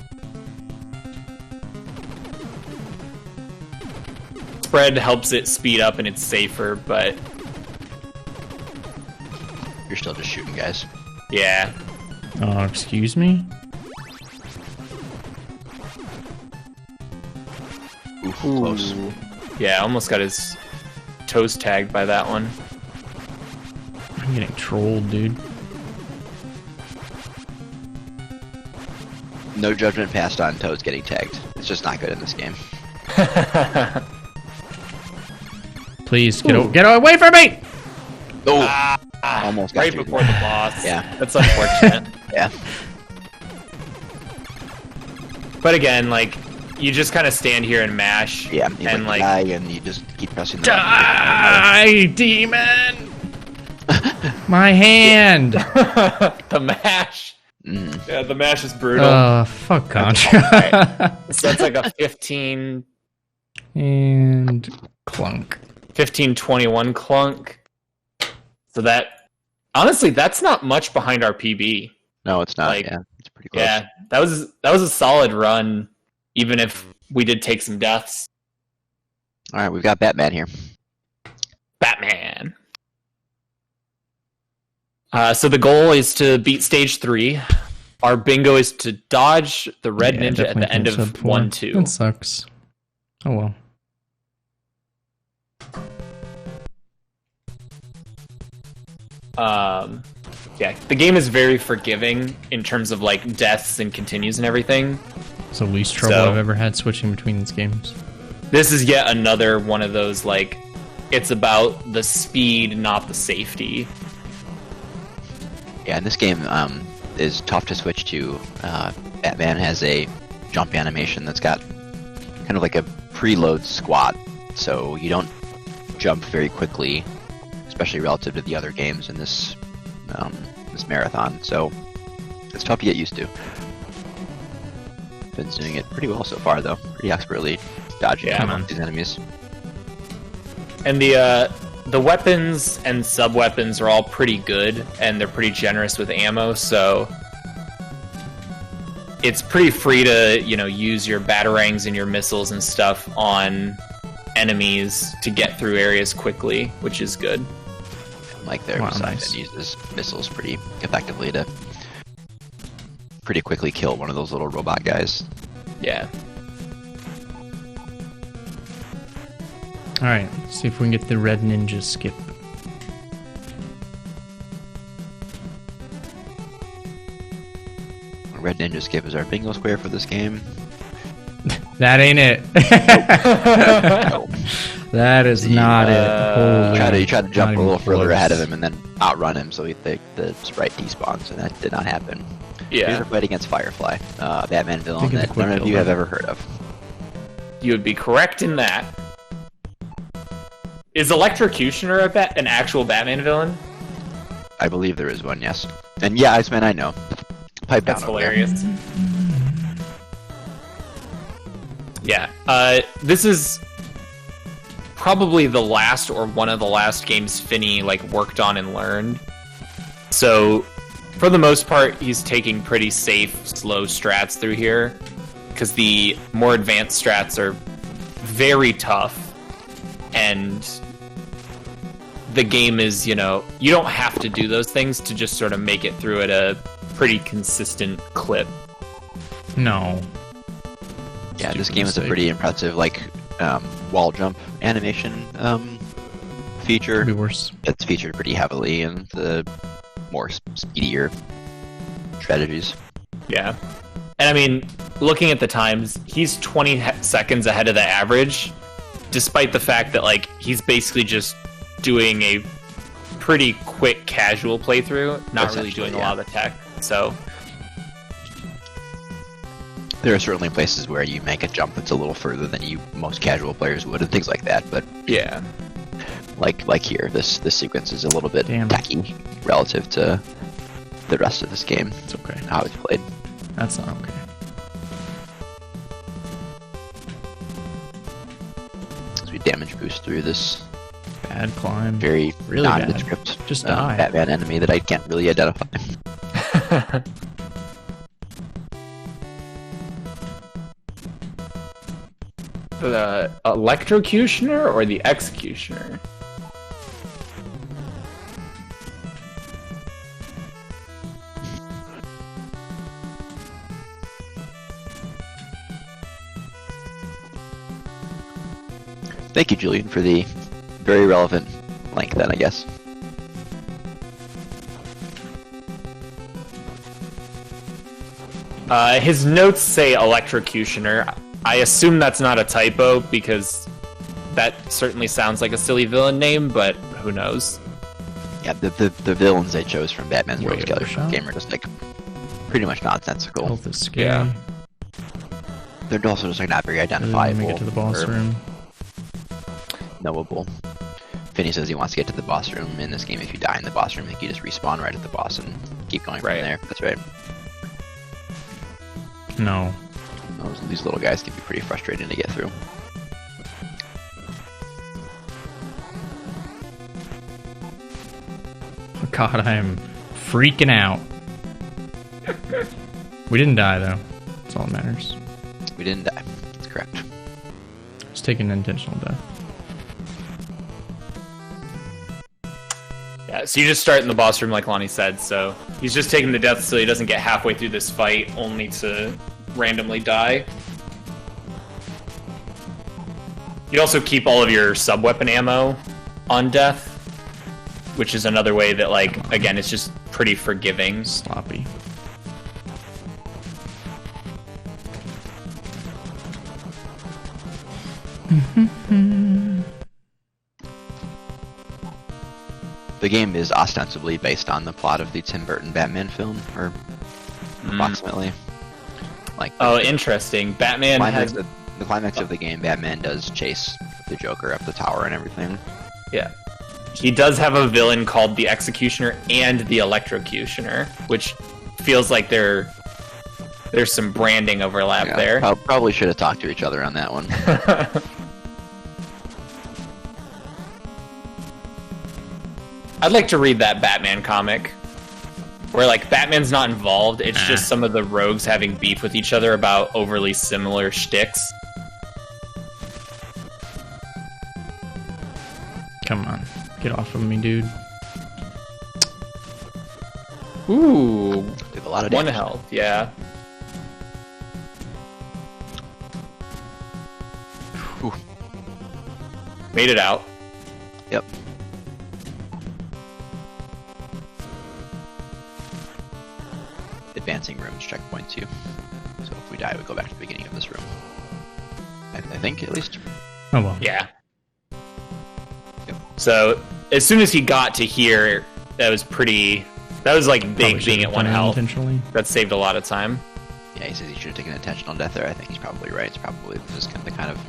Spread helps it speed up and it's safer, but You're still just shooting guys. yeah. Oh, excuse me? Oof, close. Yeah, almost got his toes tagged by that one. I'm getting trolled, dude. No judgment passed on Toads getting tagged. It's just not good in this game. Please, get away from me! Oh! Almost got right through before there. the boss. Yeah. That's unfortunate. Yeah. But again, like, you just kind of stand here and mash. Yeah, you and like die and you just keep pressing the Die, demon! My hand! the mash. Mm. Yeah, the mash is brutal. Fuck Contra. So that's like a 15, And clunk. 15-21 clunk. So that, honestly, that's not much behind our PB. No, it's not. Like, yeah, it's pretty close. Yeah, that was a solid run, even if we did take some deaths. All right, we've got Batman here. Batman. So the goal is to beat stage 3. Our bingo is to dodge the red Yeah, ninja at the definitely end think of sub 4. 1-2. That sucks. Oh well. Yeah, the game is very forgiving in terms of like deaths and continues and everything. It's the least trouble So- I've ever had switching between these games. This is yet another one of those like it's about the speed, not the safety. Yeah, and this game is tough to switch to. Batman has a jump animation that's got kind of like a preload squat, so you don't jump very quickly, especially relative to the other games in this this marathon. So it's tough to get used to. Been doing it pretty well so far, though. Pretty expertly dodging Yeah, among these enemies. And the weapons and sub weapons are all pretty good, and they're pretty generous with ammo. So it's pretty free to use your batarangs and your missiles and stuff on enemies to get through areas quickly, which is good. Like their Wow, Poseidon nice. uses missiles pretty effectively to pretty quickly kill one of those little robot guys. Yeah. Alright, see if we can get the red ninja skip. Red Ninja Skip is our bingo square for this game. That ain't it. No. That is not it. Holy, You try to jump not a little even further close. ahead of him and then outrun him so the sprite despawns, and that did not happen. Here's Yeah. a fight against Firefly, Batman villain Think of the that quick none of you build have up. ever heard of. You would be correct in that. Is Electrocutioner an actual Batman villain? I believe there is one, yes. And yeah, Iceman, I know. Pipe down That's over there. hilarious. Yeah. This is probably the last or one of the last games Finney worked on and learned. So for the most part, he's taking pretty safe, slow strats through here, because the more advanced strats are very tough, and the game is, you don't have to do those things to just sort of make it through at a pretty consistent clip. No. Yeah, this Stupid game is a mistake. pretty impressive, wall jump animation feature. Could be worse. It's featured pretty heavily in the more speedier strategies. Yeah. And I mean, looking at the times, he's 20 seconds ahead of the average, despite the fact that, he's basically just doing a pretty quick casual playthrough, not really Essentially, doing a lot of the tech. So, There are certainly places where you make a jump that's a little further than most casual players would, and things like that. But yeah. like here, this sequence is a little bit Damn. tacky relative to the rest of this game. It's okay. How it's played. That's not okay. As we damage boost through this Bad climb. very Really nondescript Just die. Batman enemy that I can't really identify. The electrocutioner or the executioner? Thank you, Julian, for the very relevant link then, I guess. His notes say electrocutioner. I assume that's not a typo because that certainly sounds like a silly villain name, but who knows? Yeah, the villains they chose from Batman's Wait, Rogues Gallery shot? game are just like pretty much nonsensical. Health is scary. Yeah. They're also just like not very Really wanna identifiable make it to the boss or room. knowable. Finney says he wants to get to the boss room in this game. If you die in the boss room, you just respawn right at the boss and keep going Right. from there. That's right. No. These little guys can be pretty frustrating to get through. God, I am freaking out. We didn't die though. That's all that matters. We didn't die. That's correct. Just taking an intentional death. Yeah, so you just start in the boss room like Lonnie said, so he's just taking the death so he doesn't get halfway through this fight only to randomly die. You also keep all of your sub-weapon ammo on death, which is another way that, like, again, it's just pretty forgiving. Sloppy. The game is ostensibly based on the plot of the Tim Burton Batman film, or approximately. Like, Oh, interesting. Batman has... the climax of the game, Batman does chase the Joker up the tower and everything. Yeah. He does have a villain called the Executioner and the Electrocutioner, which feels like there's some branding overlap Yeah, there. Probably should have talked to each other on that one. I'd like to read that Batman comic where, like, Batman's not involved. It's just some of the rogues having beef with each other about overly similar shticks. Come on. Get off of me, dude. Ooh, Did a lot of one damage. health, yeah. Whew. Made it out. Yep. Advancing rooms checkpoint too. So if we die, we go back to the beginning of this room. I think, at least. Oh well. Yeah. Yep. So as soon as he got to here, that was like Probably big being should've at one done it health. intentionally. That saved a lot of time. Yeah, he says he should have taken an intentional death there. I think he's probably right. It's probably just kind of the kind of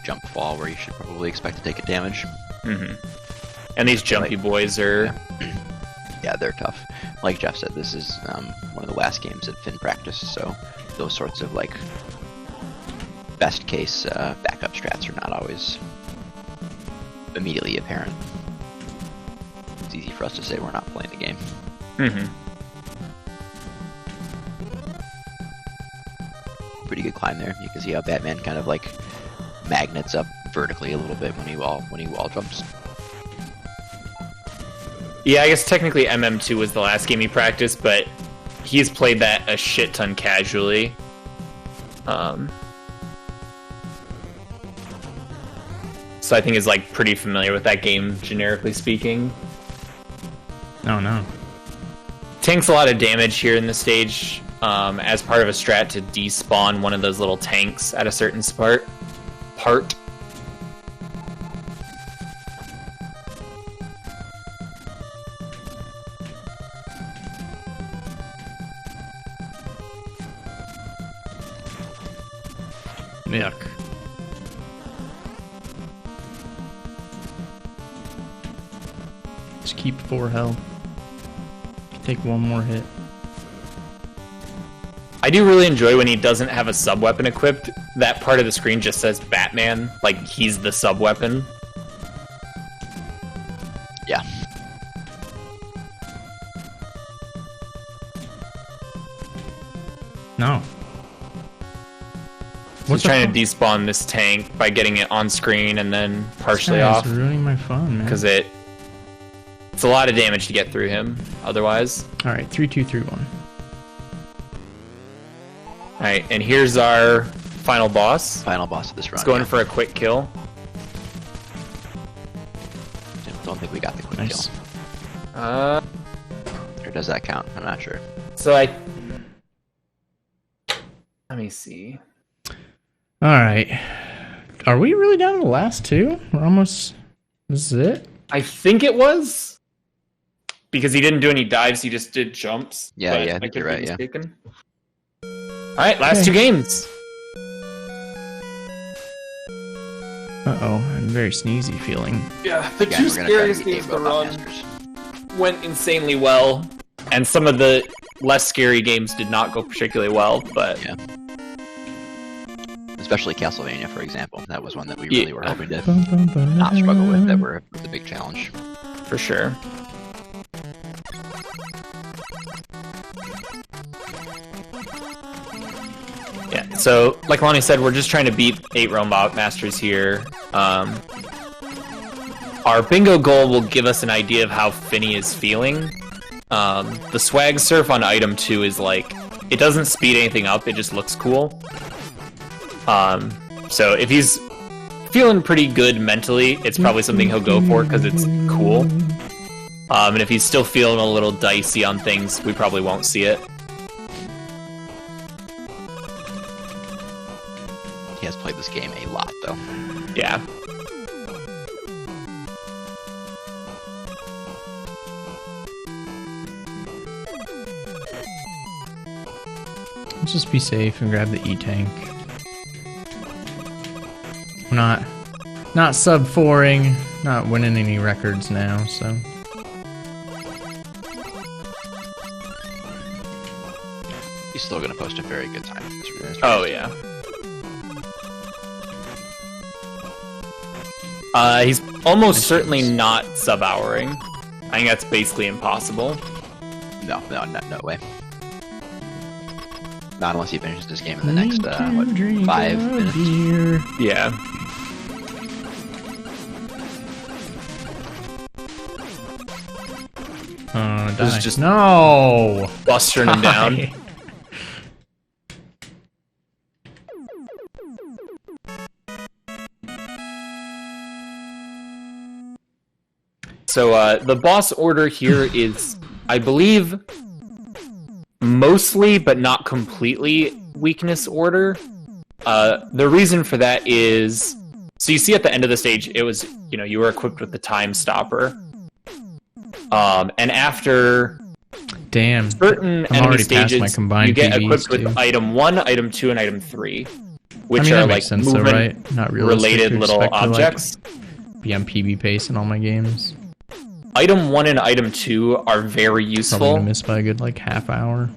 jump fall where you should probably expect to take a damage. hmm And these jumpy boys are... Yeah, they're tough. Like Jeff said, this is one of the last games that Finn practiced, so those sorts of, like, best case backup strats are not always immediately apparent. It's easy for us to say we're not playing the game. hmm Pretty good climb there. You can see how Batman kind of, like, magnets up vertically a little bit when he wall jumps. Yeah, I guess technically MM2 was the last game he practiced, but he's played that a shit ton casually. So I think is like pretty familiar with that game, generically speaking. Oh no. Tanks a lot of damage here in the stage as part of a strat to despawn one of those little tanks at a certain part. Yuck. Just keep 4 health. Take one more hit. I do really enjoy when he doesn't have a sub-weapon equipped. That part of the screen just says Batman, like he's the sub-weapon. Yeah. No. So he's trying to despawn this tank by getting it on screen and then partially off. It's ruining my fun, man. Because it's a lot of damage to get through him otherwise. Alright, 3, 2, 3, 1. Alright, and here's our final boss. Final boss of this run. It's going for a quick kill. Don't think we got the quick Nice. kill. Or does that count? I'm not sure. So let me see. Alright. Are we really down to the last two? We're almost... This is it? I think it was. Because he didn't do any dives, he just did jumps. Yeah, but I think you're right, yeah. Alright, last two games. Uh-oh, I'm very sneezy feeling. Yeah, the Again, two we're gonna try to scariest beat games to Robot run Masters. Went insanely well. And some of the less scary games did not go particularly well, but... Yeah. Especially Castlevania, for example. That was one that we really were hoping to not struggle with. That was a big challenge. For sure. Yeah, so like Lonnie said, we're just trying to beat 8 Robot Masters here. Our bingo goal will give us an idea of how Finney is feeling. The swag surf on item 2 is like, it doesn't speed anything up, it just looks cool. So if he's feeling pretty good mentally, it's probably something he'll go for because it's cool. And if he's still feeling a little dicey on things, we probably won't see it. He has played this game a lot, though. Yeah. Let's just be safe and grab the E-Tank. We're not sub-4ing, not winning any records now, so... He's still going to post a very good time. Oh, yeah. He's almost certainly not sub-houring. I think that's basically impossible. No way. Not unless he finishes this game in the next, 5 minutes. Yeah. This is just no bustering him down. So the boss order here is, I believe, mostly but not completely weakness order. The reason for that is, so you see at the end of the stage, it was, you were equipped with the time stopper. And after certain enemy stages, you get equipped with item 1, item 2, and item 3, which are like movement not related little objects. Be on PB pace in all my games. Item 1 and item 2 are very useful. Probably gonna miss by a good half hour.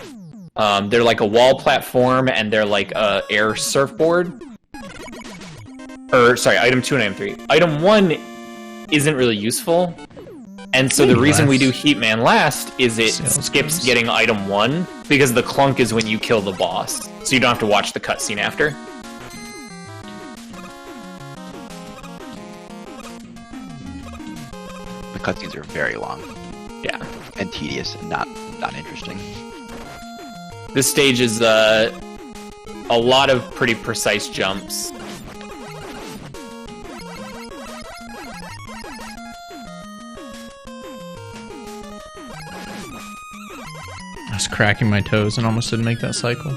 They're like a wall platform, and they're like a air surfboard. Or sorry, item 2 and item 3. Item 1 isn't really useful, and so the reason we do Heatman last is it skips getting item 1 because the clunk is when you kill the boss, so you don't have to watch the cutscene after. The cutscenes are very long. Yeah. And tedious and not interesting. This stage is a lot of pretty precise jumps. I was cracking my toes and almost didn't make that cycle.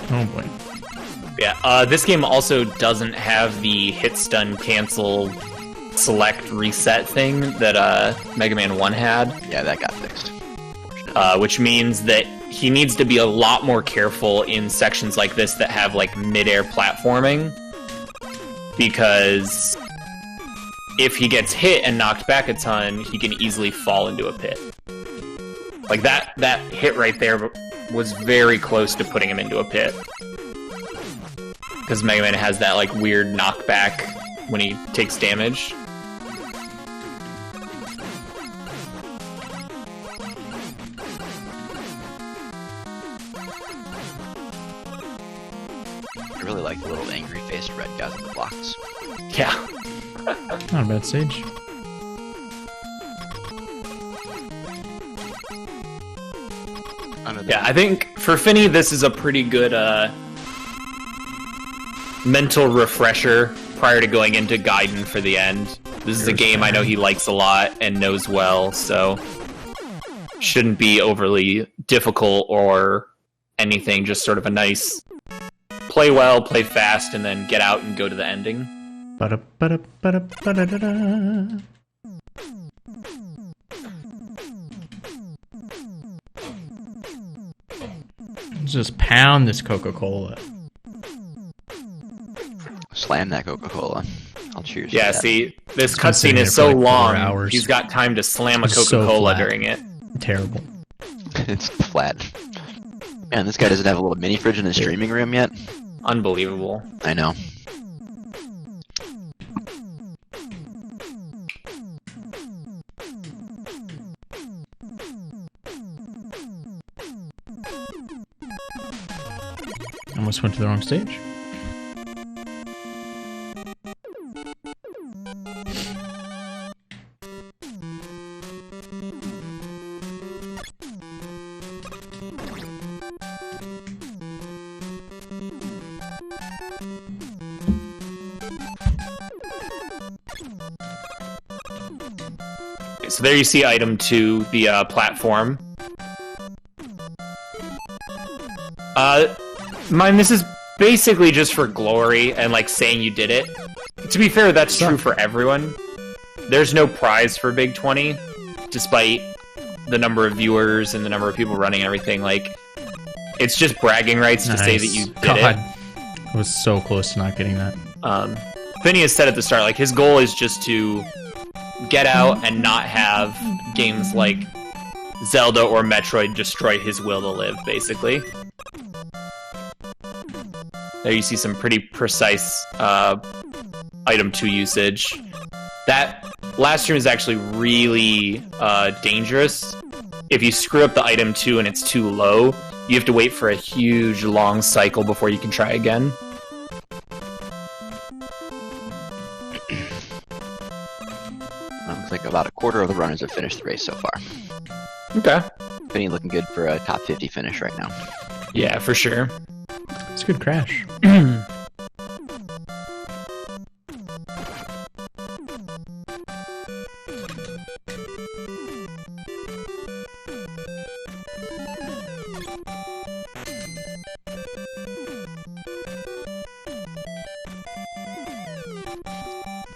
Oh boy. Yeah, this game also doesn't have the hit stun cancel select reset thing that Mega Man 1 had. Yeah, that got fixed. Which means that he needs to be a lot more careful in sections like this that have like mid-air platforming, because if he gets hit and knocked back a ton, he can easily fall into a pit. Like that hit right there was very close to putting him into a pit, because Mega Man has that like weird knockback when he takes damage. I really like the little angry-faced red guys on the blocks. Yeah. Not a bad stage. Yeah, I think for Finney, this is a pretty good mental refresher prior to going into Gaiden for the end. This is a game I know he likes a lot and knows well, so shouldn't be overly difficult or anything, just sort of a nice play well, play fast, and then get out and go to the ending. Ba-da-ba-da-ba-da-ba-da-da-da. Just pound this Coca-Cola. Slam that Coca-Cola. I'll cheers. Yeah, to that. see, this It's been sitting cutscene there is for so like 4 long, hours. he's got time to slam a It's so Coca-Cola flat. during it. Terrible. It's flat. Man, this guy doesn't have a little mini fridge in his streaming room yet. Unbelievable. I know. Almost went to the wrong stage. So there you see item 2, the platform. Mine, this is basically just for glory and like saying you did it. To be fair, that's true for everyone. There's no prize for Big 20, despite the number of viewers and the number of people running and everything. Like, it's just bragging rights to say that you did God. it. I was so close to not getting that. Phineas said at the start, like, his goal is just to get out and not have games like Zelda or Metroid destroy his will to live, basically. There you see some pretty precise item 2 usage. That last room is actually really dangerous. If you screw up the item 2 and it's too low, you have to wait for a huge long cycle before you can try again. Looks like about a quarter of the runners have finished the race so far. Okay. Vinny looking good for a top 50 finish right now. Yeah, for sure. It's a good crash.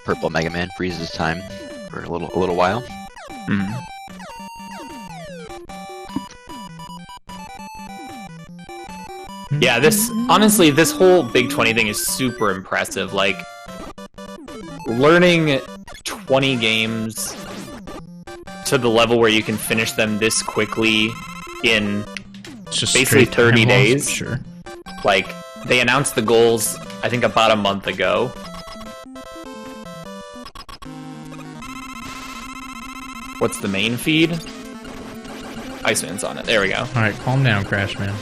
Purple Mega Man freezes time for a little while. Mm. Yeah, honestly, this whole Big 20 thing is super impressive. Like, learning 20 games to the level where you can finish them this quickly in Just basically straight 30 time days. loss, Sure. Like, they announced the goals, I think, about a month ago. What's the main feed? Iceman's on it. There we go. Alright, calm down, Crash Man.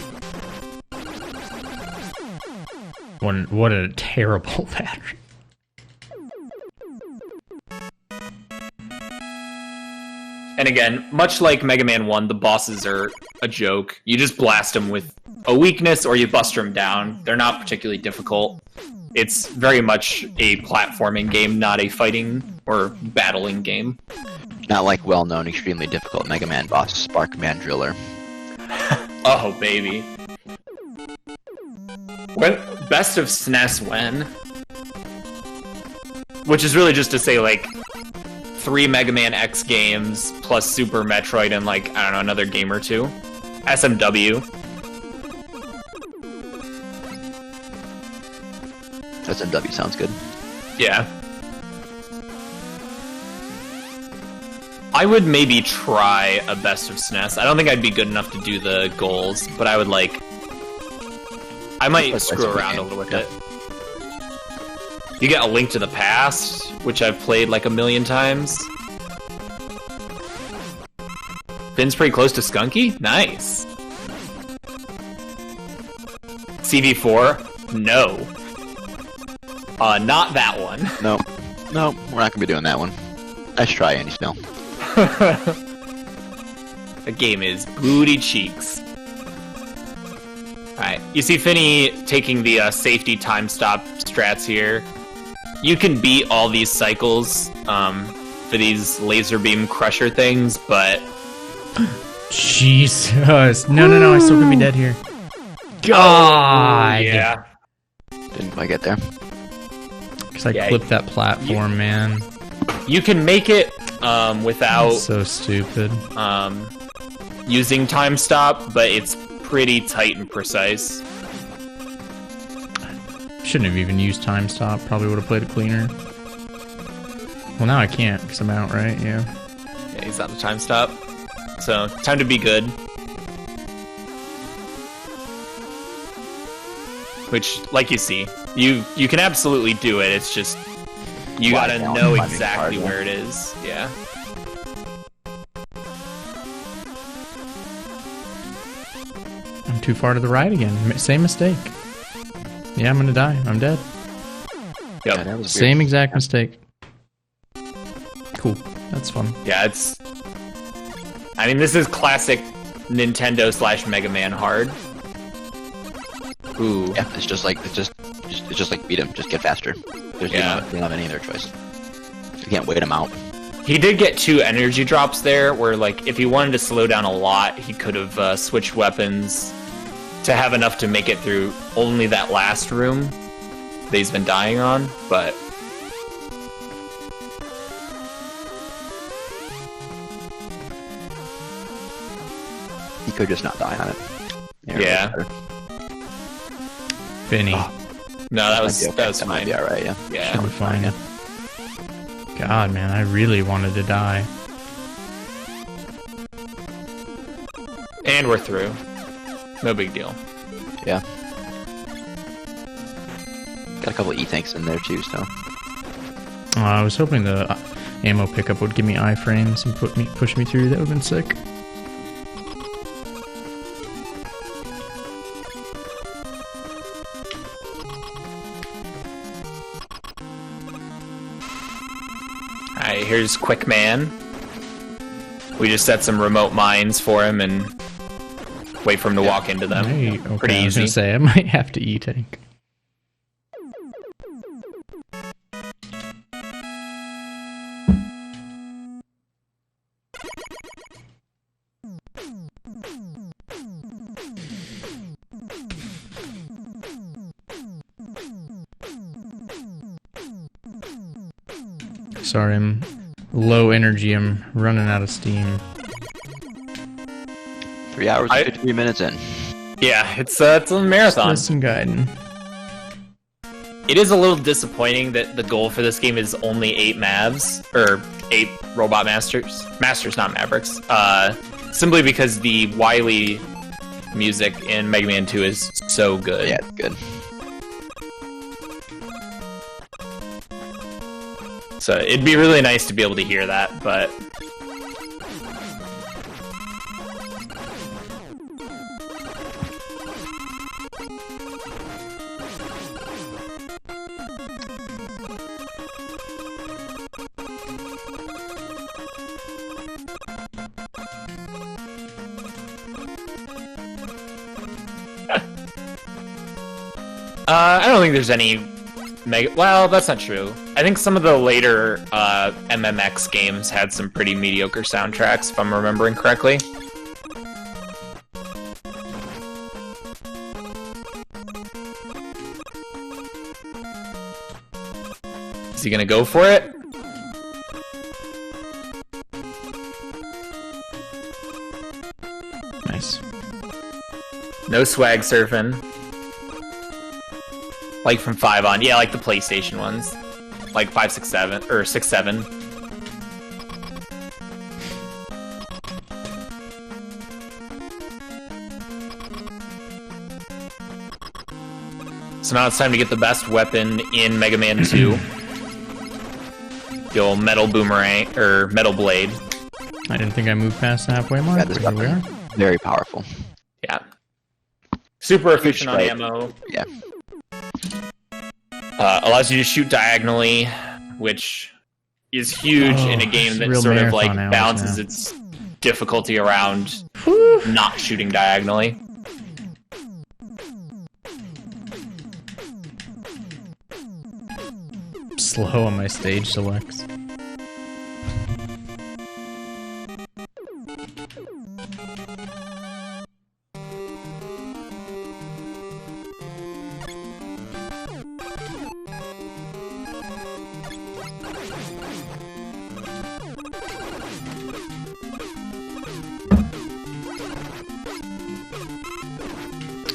What a terrible battery. And again, much like Mega Man 1, the bosses are a joke. You just blast them with a weakness or you bust them down. They're not particularly difficult. It's very much a platforming game, not a fighting or battling game. Not like well-known, extremely difficult Mega Man boss, Spark Man Driller. Oh, baby. When best of SNES when? Which is really just to say, like, 3 Mega Man X games plus Super Metroid and like I don't know another game or two. SMW. SMW sounds good. Yeah. I would maybe try a best of SNES. I don't think I'd be good enough to do the goals, but I would like. I might screw around a little with it. You get A Link to the Past, which I've played like a million times. Finn's pretty close to Skunky? Nice. CV4? No. Not that one. No, we're not gonna be doing that one. Nice try, Andy Snow. The game is booty cheeks. Alright, you see Finny taking the safety time stop strats here. You can beat all these cycles for these laser beam crusher things, but... Jesus. No, I still could be dead here. God! Yeah. Didn't quite get there. Because I clipped that platform, man. You can make it without... That's so stupid. Using time stop, but it's pretty tight and precise. Shouldn't have even used time stop. Probably would have played it cleaner. Well, now I can't because I'm out, right? Yeah. Yeah, he's out of time stop. So, time to be good. Which, like you see, you can absolutely do it. It's just you gotta know exactly where it is. Yeah. I'm too far to the right again. Same mistake. Yeah, I'm gonna die. I'm dead. Yep. Yeah, Same exact mistake. Cool. That's fun. Yeah, it's... I mean, this is classic Nintendo / Mega Man hard. Ooh. Yeah, it's just like beat him. Just get faster. You don't have any other choice. You can't wait him out. He did get 2 energy drops there, where like if he wanted to slow down a lot, he could have switched weapons to have enough to make it through only that last room that he's been dying on, but... He could just not die on it. Yeah. Finny. Oh. No, that was That might fine. be alright, yeah. Yeah. Should be fine. God, man, I really wanted to die. And we're through. No big deal. Yeah. Got a couple E-tanks in there too, so. I was hoping the ammo pickup would give me iframes and push me through. That would have been sick. Alright, here's Quick Man. We just set some remote mines for him and wait for him to walk into them. Hey, okay, Pretty I was easy. gonna say I might have to E-tank. Sorry, I'm low energy. I'm running out of steam. 3 hours and 53 minutes in. Yeah, it's a marathon. Listen, Gaiden. It is a little disappointing that the goal for this game is only 8 Mavs, or 8 Robot Masters. Masters, not Mavericks. Simply because the Wily music in Mega Man 2 is so good. Yeah, it's good. So it'd be really nice to be able to hear that, but... I don't think there's any well, that's not true. I think some of the later MMX games had some pretty mediocre soundtracks, if I'm remembering correctly. Is he gonna go for it? No swag surfing. Like from 5 on. Yeah, like the PlayStation ones. Like 5, 6, 7, or 6, 7. So now it's time to get the best weapon in Mega Man 2. The old metal boomerang, or metal blade. I didn't think I moved past the halfway mark. Yeah, this Here we are. weapon, very powerful. Yeah. Super efficient on Right. ammo. Yeah. Allows you to shoot diagonally, which is huge in a game that real sort of like marathon hours balances now. its difficulty around not shooting diagonally. Slow on my stage selects.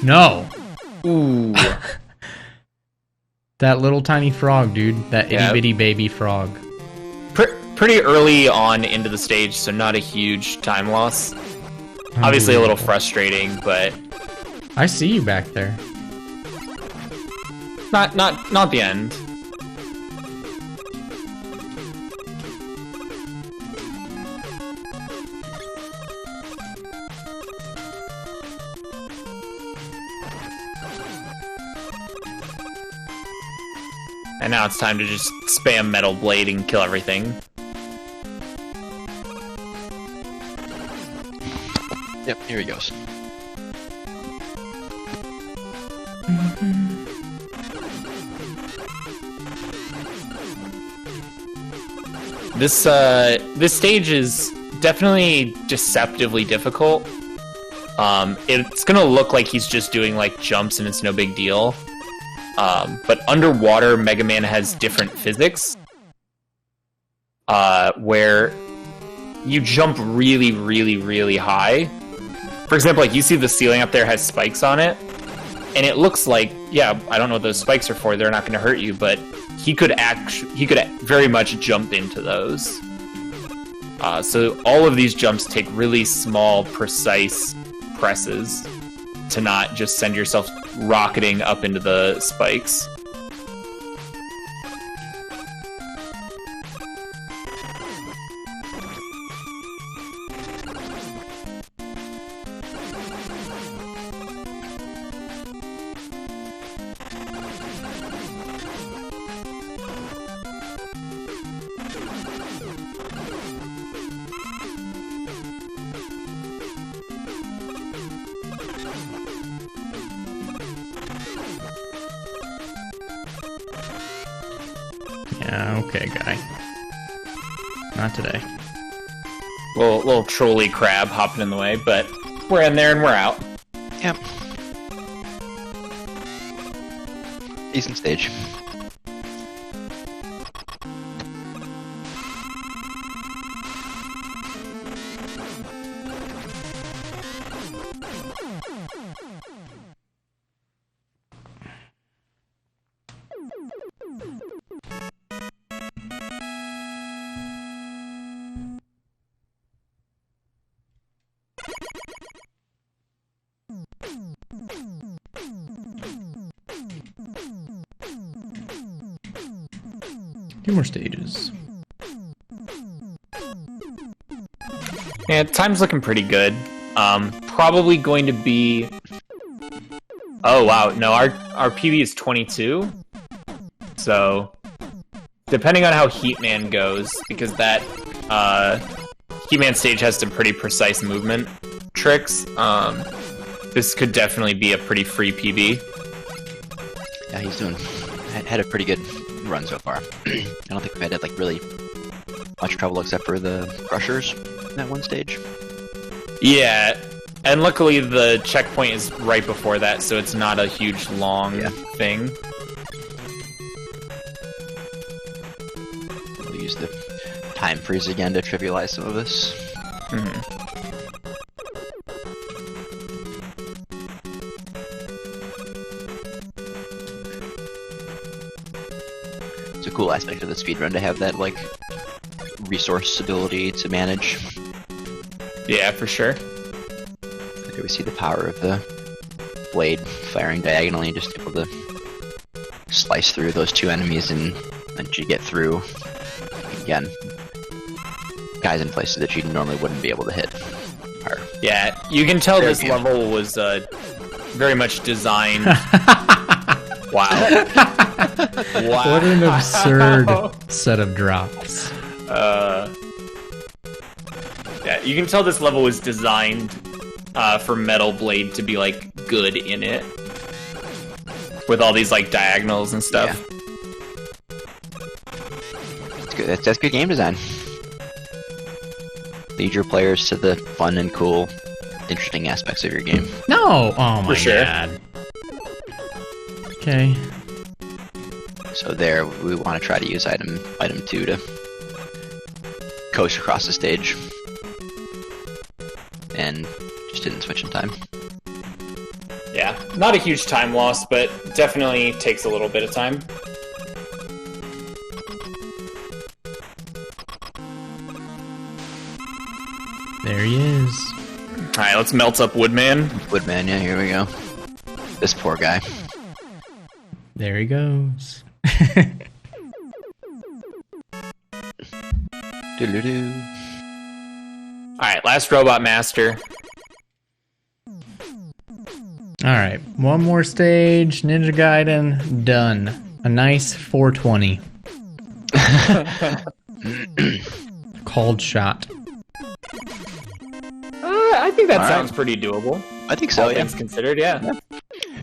No! Ooh. That little tiny frog, dude. That itty Yeah. bitty baby frog. Pretty early on into the stage, so not a huge time loss. Obviously a little frustrating, but I see you back there. not the end. And now it's time to just spam Metal Blade and kill everything. Yep, here he goes. This stage is definitely deceptively difficult. It's gonna look like he's just doing like jumps and it's no big deal. But underwater, Mega Man has different physics, where you jump really, really, really high. For example, like you see the ceiling up there has spikes on it, and it looks like, yeah, I don't know what those spikes are for. They're not going to hurt you, but he could very much jump into those. So all of these jumps take really small, precise presses to not just send yourself rocketing up into the spikes. Yeah, okay, guy. Not today. Little trolley crab hopping in the way, but we're in there and we're out. Yep. Decent stage. Two more stages. Yeah, time's looking pretty good. Probably going to be... Oh, wow. No, our PB is 22. So, depending on how Heatman goes, because that Heatman stage has some pretty precise movement tricks, this could definitely be a pretty free PB. Yeah, he's had a pretty good run so far. I don't think we've had like really much trouble except for the crushers in that one stage. Yeah, and luckily the checkpoint is right before that, so it's not a huge long thing. We'll use the time freeze again to trivialize some of this. It's a cool aspect of the speedrun to have that like resource ability to manage. Yeah, for sure. Here we see the power of the blade firing diagonally, just able to slice through those two enemies and you get through again. Guys in places that you normally wouldn't be able to hit. Yeah, you can tell this level was very much designed. Wow. Wow. What an absurd set of drops. Yeah, you can tell this level was designed for Metal Blade to be like good in it, with all these like diagonals and stuff. Yeah. It's good. That's good game design. Lead your players to the fun and cool, interesting aspects of your game. No! Oh my sure. god. Okay. So there, we want to try to use item 2 to coast across the stage. And just didn't switch in time. Yeah, not a huge time loss, but definitely takes a little bit of time. There he is. Alright, let's melt up Woodman. Woodman, yeah, here we go. This poor guy. There he goes. Doo-doo-doo. Alright, last Robot Master. Alright, one more stage. Ninja Gaiden, done. A nice 420. Called shot. I think that All sounds right. pretty doable. I think so, All yeah. things considered, yeah.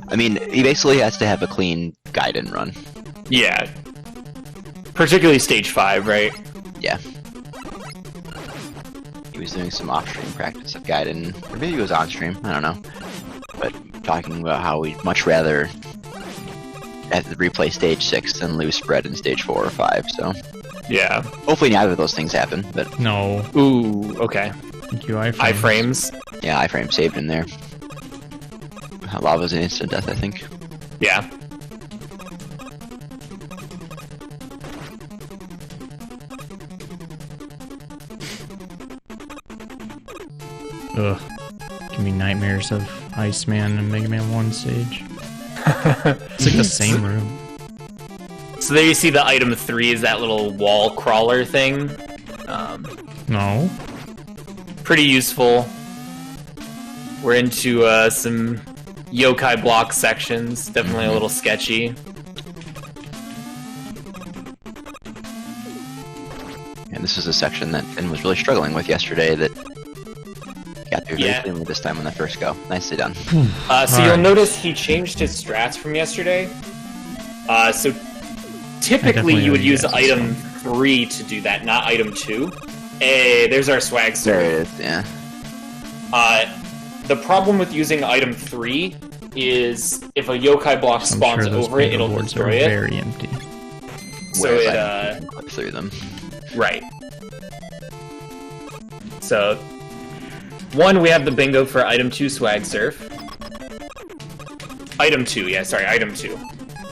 I mean, he basically has to have a clean Gaiden run. Yeah. Particularly stage 5, right? Yeah. He was doing some off-stream practice of Gaiden, or maybe he was on-stream, I don't know. But talking about how we'd much rather have to replay stage 6 than lose spread in stage 4 or 5, so... Yeah. Hopefully neither of those things happen, but... No. Ooh, okay. Thank you, iframes. Iframes. Yeah, iframe saved in there. Lava's an instant death, I think. Yeah. Ugh. Give me nightmares of Iceman and Mega Man 1 stage. It's like the same room. So there you see the item 3 is that little wall crawler thing. No. Pretty useful. We're into some yokai block sections. Definitely a little sketchy. And this is a section that Finn was really struggling with yesterday that got through very cleanly this time on the first go. Nicely done. So you'll notice he changed his strats from yesterday. So typically you would use item 3 to do that, not item 2. Hey, there's our swag surf. There it is, yeah. The problem with using item 3 is if a yokai block spawns over it, it'll destroy it. Very empty. So it clip through them. Right. So 1, we have the bingo for item 2 swag surf. Item 2, yeah, sorry, item 2.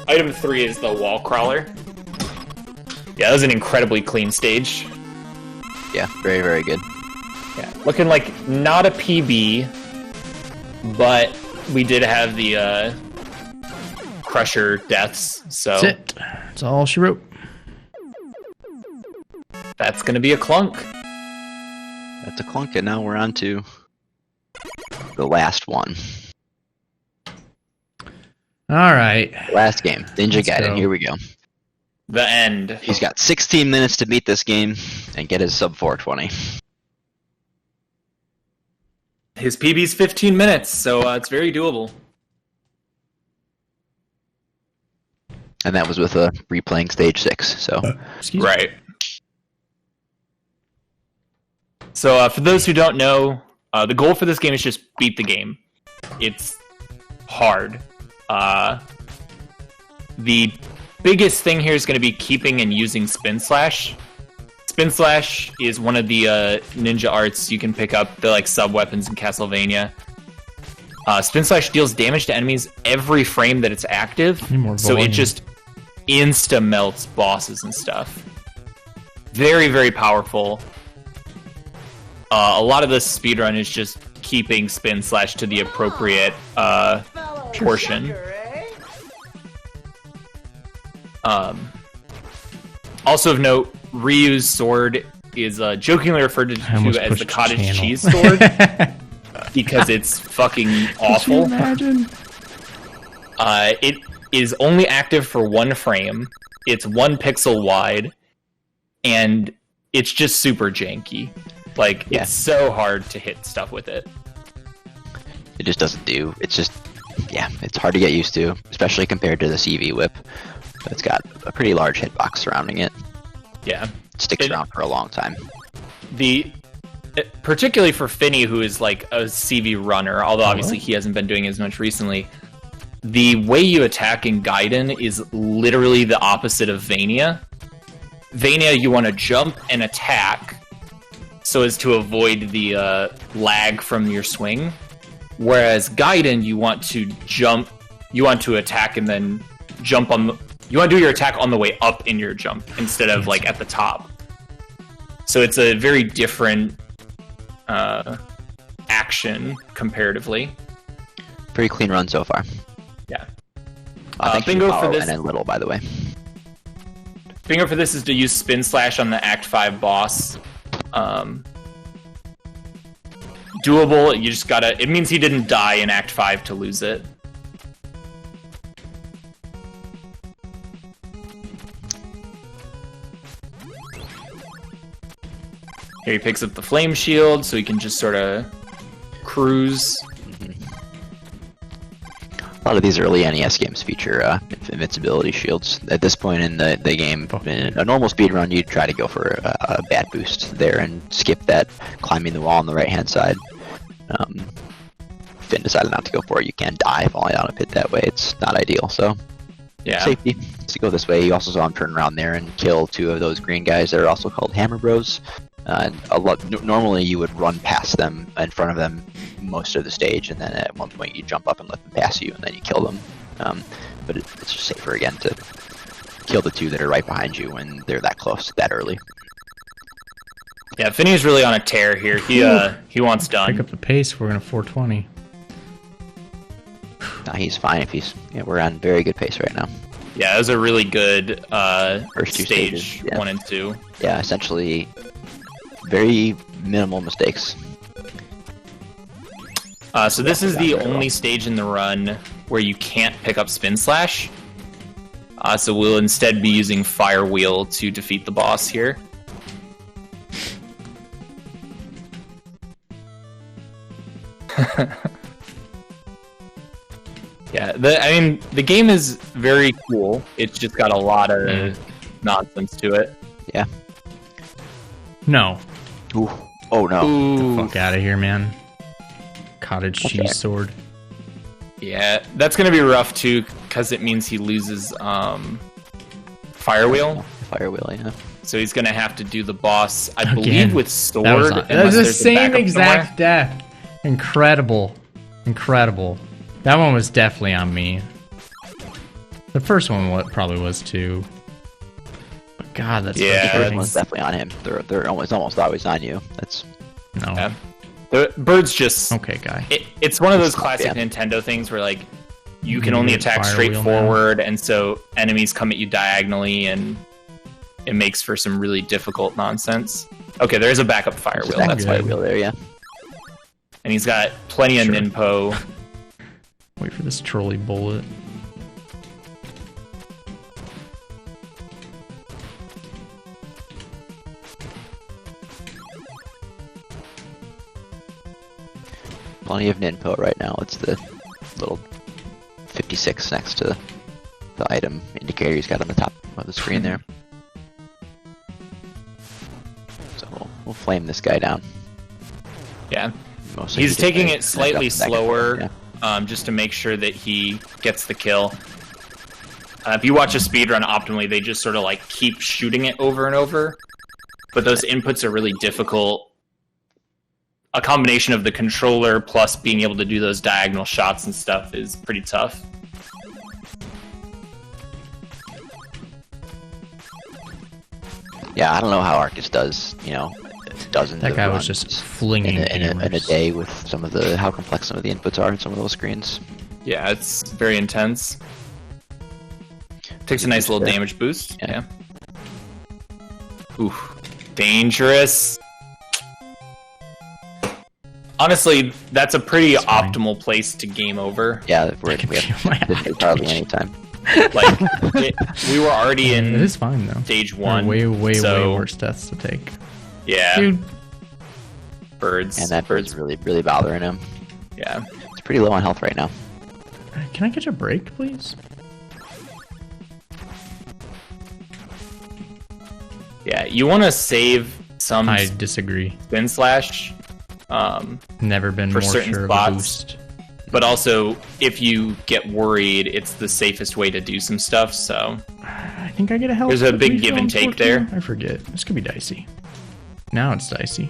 Item 3 is the wall crawler. Yeah, that was an incredibly clean stage. Yeah, very, very good. Yeah, looking like not a PB, but we did have the Crusher deaths, so... That's it. That's all she wrote. That's gonna be a clunk. That's a clunk, and now we're on to the last one. Alright. Last game. Ninja Gaiden, go. here we go. The end. He's got 16 minutes to beat this game and get his sub 420. His PB's 15 minutes, so it's very doable. And that was with replaying stage 6, so... Excuse me. Right. So for those who don't know, the goal for this game is just beat the game. It's hard. The biggest thing here is going to be keeping and using Spin Slash. Spin Slash is one of the ninja arts you can pick up. They're like sub-weapons in Castlevania. Spin Slash deals damage to enemies every frame that it's active. Need more So it volume. just insta-melts bosses and stuff. Very, very powerful. A lot of the speedrun is just keeping spin slash to the appropriate portion. Also of note, Ryu's sword is jokingly referred to as the cottage cheese sword because it's fucking awful. Could you imagine? It is only active for 1 frame. It's 1 pixel wide, and it's just super janky. Like, it's so hard to hit stuff with it. It just doesn't do. It's just, it's hard to get used to, especially compared to the CV whip. It's got a pretty large hitbox surrounding it. Yeah. It sticks around for a long time. Particularly for Finney, who is like a CV runner, although obviously he hasn't been doing as much recently, the way you attack in Gaiden is literally the opposite of Vania. Vania, you want to jump and attack so as to avoid the lag from your swing. Whereas Gaiden, you want to jump, you want to attack and then jump on you want to do your attack on the way up in your jump instead of like at the top. So it's a very different action comparatively. Pretty clean run so far. Yeah. Bingo for this. And little, by the way. Bingo for this is to use spin slash on the Act 5 boss. Doable. You just gotta. It means he didn't die in Act 5 to lose it. Here he picks up the flame shield, so he can just sort of cruise. A lot of these early NES games feature invincibility shields. At this point in the game, in a normal speedrun, you'd try to go for a bad boost there and skip that climbing the wall on the right-hand side. Finn decided not to go for it. You can die falling down a pit that way. It's not ideal, so yeah. Safety. To go this way, you also saw him turn around there and kill 2 of those green guys that are also called Hammer Bros. Normally you would run past them in front of them most of the stage, and then at one point you jump up and let them pass you, and then you kill them. But it's just safer again to kill the 2 that are right behind you when they're that close, that early. Yeah, Finney's really on a tear here. He wants done. Pick up the pace. We're in a 420. Nah, he's fine if he's. Yeah, we're on very good pace right now. Yeah, it was a really good first 2 stage, stages, yeah. 1 and 2. Yeah, essentially very minimal mistakes. So this is the only stage in the run where you can't pick up spin slash. So we'll instead be using fire wheel to defeat the boss here. Yeah, the game is very cool. It's just got a lot of nonsense to it. Yeah. No. Ooh. Oh no. Ooh. Get the fuck out of here, man. Cottage cheese sword. Yeah, that's gonna be rough too, because it means he loses fire wheel. Fire wheel, yeah. So he's gonna have to do the boss, I believe, with sword. That was the same exact death. Incredible. Incredible. That one was definitely on me. The first one probably was too. But God, that's the first one's definitely on him. They're almost always on you. That's no. Yeah. The bird's just okay, guy. It's one of those classic Nintendo things where like you can only attack straight forward, and so enemies come at you diagonally, and it makes for some really difficult nonsense. Okay, there's a backup fire wheel. That's fire wheel there, yeah. And he's got plenty of ninpo. Wait for this trolley bullet. Plenty of ninpo right now. It's the little 56 next to the item indicator he's got on the top of the screen there. So we'll flame this guy down. Yeah. He's taking it slightly slower, just to make sure that he gets the kill. If you watch a speedrun optimally, they just sort of like keep shooting it over and over. But those inputs are really difficult. A combination of the controller plus being able to do those diagonal shots and stuff is pretty tough. Yeah, I don't know how Arcus does, dozens That of guy was runs just flinging in a hammers. day with how complex some of the inputs are in some of those screens. Yeah, it's very intense. Takes a nice little damage boost. Yeah. Oof. Dangerous. Honestly, that's a pretty optimal place to game over. Yeah, we can have feel my eye hardly twitch. any time. Like, we were already in It is fine though. stage There are 1. way so, worse deaths to take. Yeah. Dude, Birds. And that bird's really, really bothering him. Yeah. It's pretty low on health right now. can I catch a break, please? Yeah, you want to save some I disagree. spin slash. Never been For more certain sure spots. of a boost. But also, if you get worried, it's the safest way to do some stuff, so... I think I get a health. There's a clip big refill, give and take there. unfortunately. I forget. This could be dicey. Now it's dicey.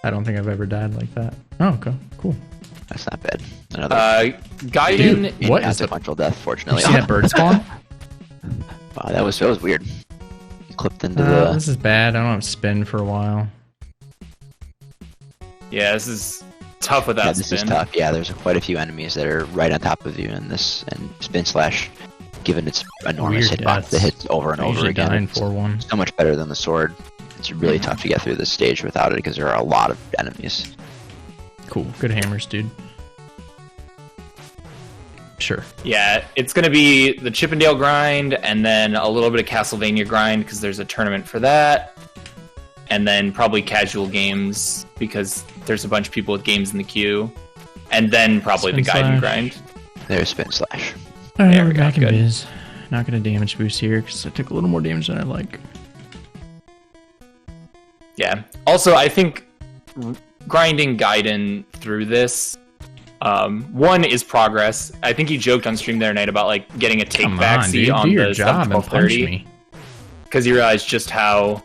I don't think I've ever died like that. Oh, okay. Cool. That's not bad. Another Gaiden... Dude, what is the... consequential death, You fortunately. see that bird spawn? Wow, that was weird. He clipped into This is bad. I don't have spin for a while. Yeah, this is tough without this spin. is tough. Yeah, there's quite a few enemies that are right on top of you in this, and spin slash, given its enormous Weird hitbox deaths. that hits over and I over usually again. die in It's 4-1. so much better than the sword. It's really tough to get through this stage without it because there are a lot of enemies. Cool. Good hammers, dude. Sure. Yeah, it's going to be the Chippendale grind, and then a little bit of Castlevania grind, because there's a tournament for that. And then probably casual games, because there's a bunch of people with games in the queue. And then probably Spin the Gaiden slash. grind. There's spin slash. Alright, There we're we go, back in good. biz. Not gonna damage boost here because I took a little more damage than I like. Yeah. Also, I think grinding Gaiden through this, one is progress. I think you joked on stream the other night about like getting a take Come back on, seat dude. on Do your the job and punch 1230 me. because you realize just how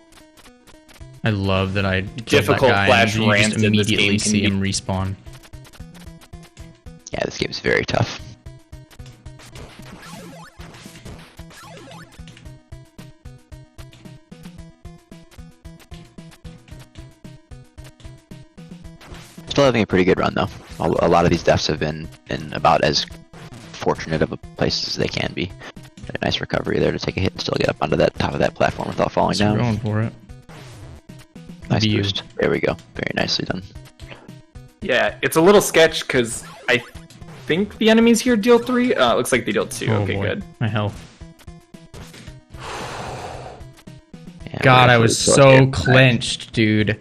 I love that I killed difficult that guy Flash and you just rancid this immediately game can see be. him respawn. Yeah, this game is very tough. Still having a pretty good run though. A lot of these deaths have been in about as fortunate of a place as they can be. A nice recovery there to take a hit and still get up onto that top of that platform without falling So down. going for it. Nice View. boost. There we go. Very nicely done. Yeah, it's a little sketch because I think the enemies here deal 3. It looks like they deal 2. Oh Okay, boy. good. My health. Yeah, God, we're I was so so scared. clenched, dude.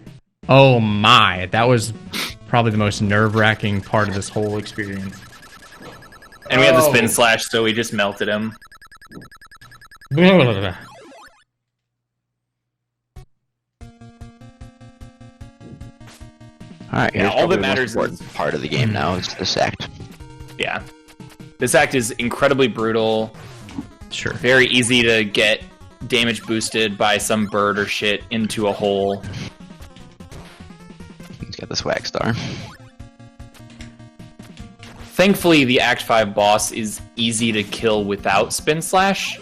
Oh my, that was probably the most nerve-wracking part of this whole experience. And we had the Oh. spin slash, so we just melted him. Alright, Yeah, here's all probably that the most matters important is- part of the game now is this act. Yeah. This act is incredibly brutal. Sure. Very easy to get damage boosted by some bird or shit into a hole. He's got the swag star. Thankfully, the Act 5 boss is easy to kill without Spin Slash.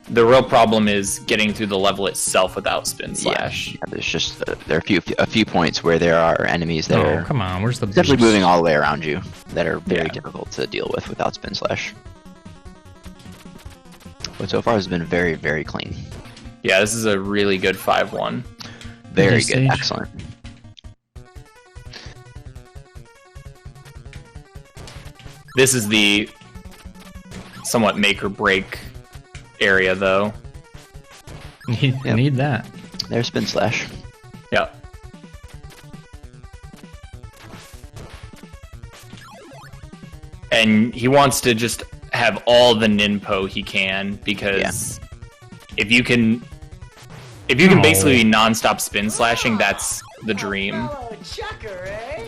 The real problem is getting through the level itself without Spin Slash. Yeah, there's just there are a few points where there are enemies that Oh, are come on. Where's the essentially boost? moving all the way around you that are very Yeah. difficult to deal with without spin slash. But so far, it's been very, very clean. Yeah, this is a really good 5-1. Very This good, stage. excellent. This is the somewhat make or break area, though. Need, Yep. need that. There's spin slash. Yeah. And he wants to just have all the ninpo he can, because if you can No. basically non-stop spin slashing, that's the dream. Oh, chucker, eh?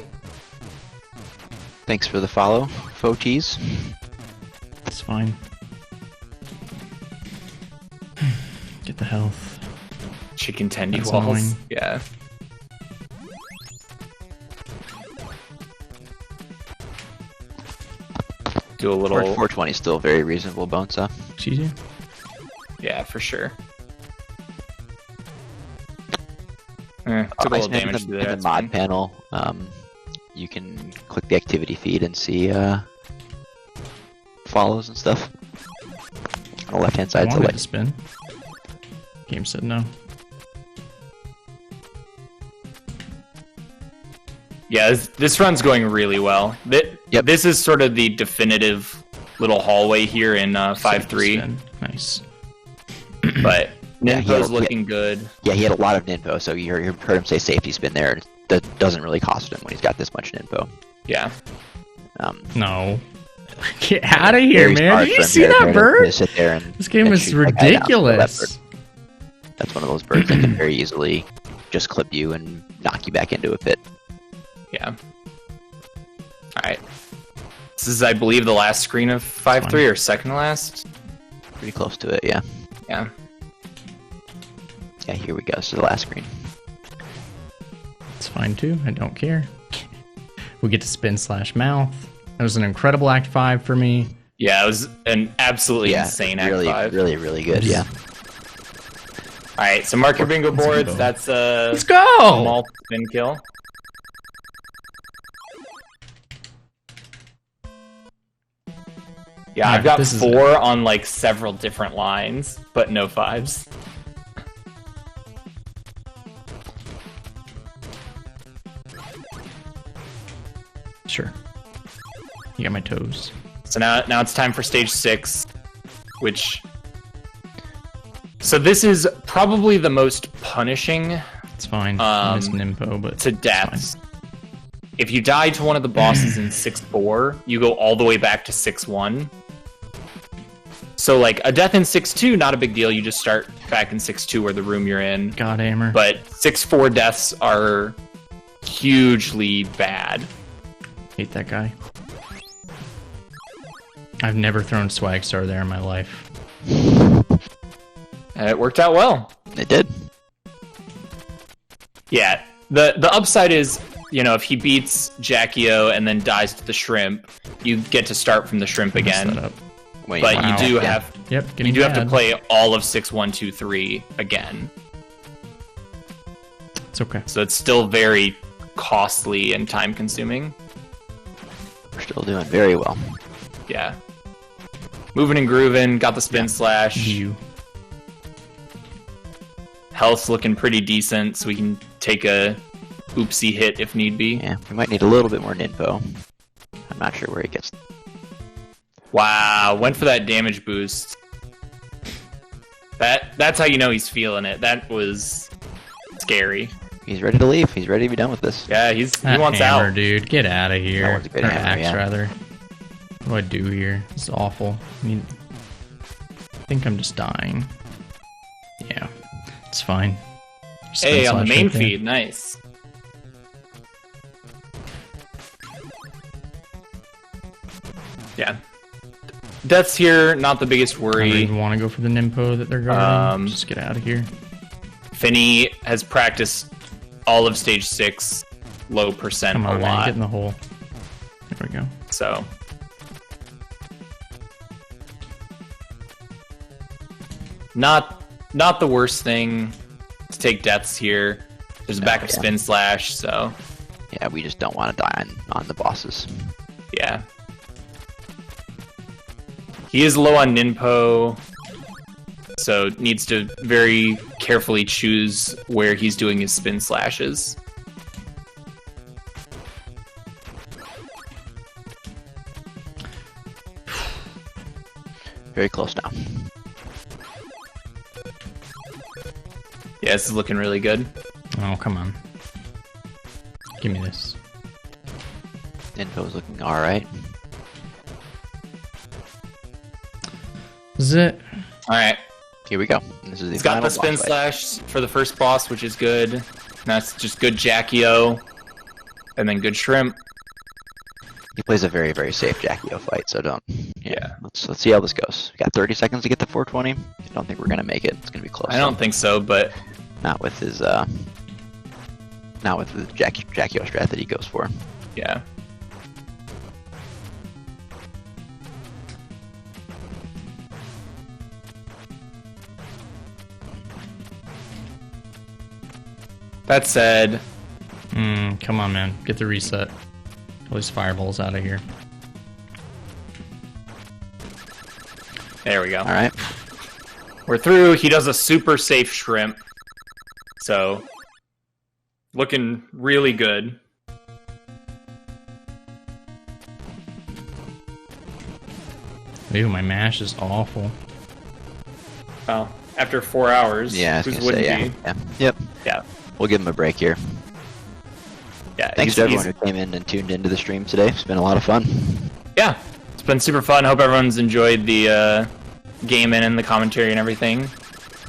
Thanks for the follow, Fotees. It's fine. Get the health. Chicken tendy That's walls. annoying. Yeah. Do a little 420 is still very reasonable bones up. It's easy. yeah, for sure. Took a little Iceman, damage in to the that. mod panel, you can click the activity feed and see follows and stuff on the left-hand I side. So wanted like, to spin. Game said no. Yeah, this run's going really well. Yep. This is sort of the definitive little hallway here in 5-3. Spin. Nice. But Yeah, Ninpo's looking good. yeah, he had a lot of ninpo, so you heard him say safety spin there. That doesn't really cost him when he's got this much ninpo. Yeah. No. Get out of here, Very man. smart Did you for him see to that bird? sit there and This game and is shoot that guy down. ridiculous. That's one of those birds that can very easily just clip you and knock you back into a pit. Yeah. Alright. This is, I believe, the last screen of 5-3 or second to last. Pretty close to it, yeah. Yeah. Yeah, here we go. So the last screen. It's fine too. I don't care. We get to spin slash mouth. That was an incredible Act 5 for me. Yeah, it was an absolutely insane Act really, 5. really, really good. Yeah. Alright, so mark your bingo Let's boards. go. That's a Let's go! small spin kill. Yeah, Alright, I've got this is 4 on like several different lines, but no 5s. Sure. You got my toes. So now it's time for stage 6, which... So this is probably the most punishing It's fine. I missed Um, Nimpo, but to it's deaths. If you die to one of the bosses in 6-4, you go all the way back to 6-1. So like a death in 6-2, not a big deal. You just start back in 6-2 or the room you're in. fine. God hammer. But 6-4 deaths are hugely bad. Hate that guy. I've never thrown Swag Star there in my life. And it worked out well. It did. Yeah. The upside is, you know, if he beats Jackie-O and then dies to the shrimp, you get to start from the shrimp Messed again. that up. Wait, But Wow. you do Yeah. have Yep, you getting do have to bad. play all of 6-1-2-3 again. It's okay. So it's still very costly and time consuming. We're still doing very well. Yeah. Moving and grooving, got the spin slash. You. Health's looking pretty decent, so we can take a oopsie hit if need be. Yeah, we might need a little bit more ninpo. I'm not sure where he gets. Wow, went for that damage boost. That's how you know he's feeling it. That was scary. He's ready to leave. He's ready to be done with this. Yeah, he That wants hammer, out. dude. Get out of here. That was a good Or hammer, axe, yeah. rather. What do I do here? This is awful. I mean, I think I'm just dying. Yeah, it's fine. Just Hey, spin on the slash main right there. feed, nice. Yeah. Death's here, not the biggest I don't worry. even want to go for the Nimpo that they're guarding. Um, Just get out of here. Finney has practiced all of stage 6, low percent Come on, a man. lot. Get in the hole. There we go. So not the worst thing to take deaths here. There's a backup yeah. spin slash, so Yeah, we just don't want to die on the bosses. yeah. He is low on Ninpo, so needs to very carefully choose where he's doing his spin slashes. Very close now. Yeah, this is looking really good. Oh, come on. Give me this. Ninpo's looking alright. This is it. Alright, Here we go. This is the he's got final the spin boss fight. slash for the first boss, which is good. That's just good Jackie-O, and then good Shrimp. He plays a very, very safe Jackie-O fight, so don't. Yeah. Let's see how this goes. We got 30 seconds to get to 420. I don't think we're gonna make it. It's gonna be close. I don't think so, but Not with his not with the Jackie-O strat that he goes for. yeah. That said, Come on, man. Get the reset. Pull these fireballs out of here. there we go. All right. We're through. He does a super safe shrimp. So, looking really good. Ew, my mash is awful. Well, after 4 hours, Yeah, I was whose gonna wouldn't say, yeah. be? Yeah. Yep. Yeah. We'll give him a break here. Yeah, Thanks to everyone who came in and tuned into the stream today. It's been a lot of fun. Yeah, it's been super fun. Hope everyone's enjoyed the gaming and the commentary and everything.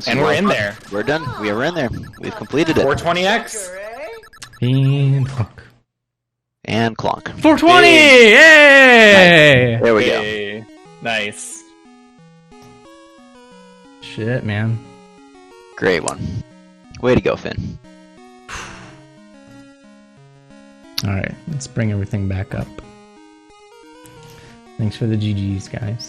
And we're in there. We're done. We are in there. We've completed it. 420X. And fuck. And clonk. 420! Yay! There we go. Hey, nice. Shit, man. Great one. Way to go, Finn. Alright, let's bring everything back up. Thanks for the GGs, guys.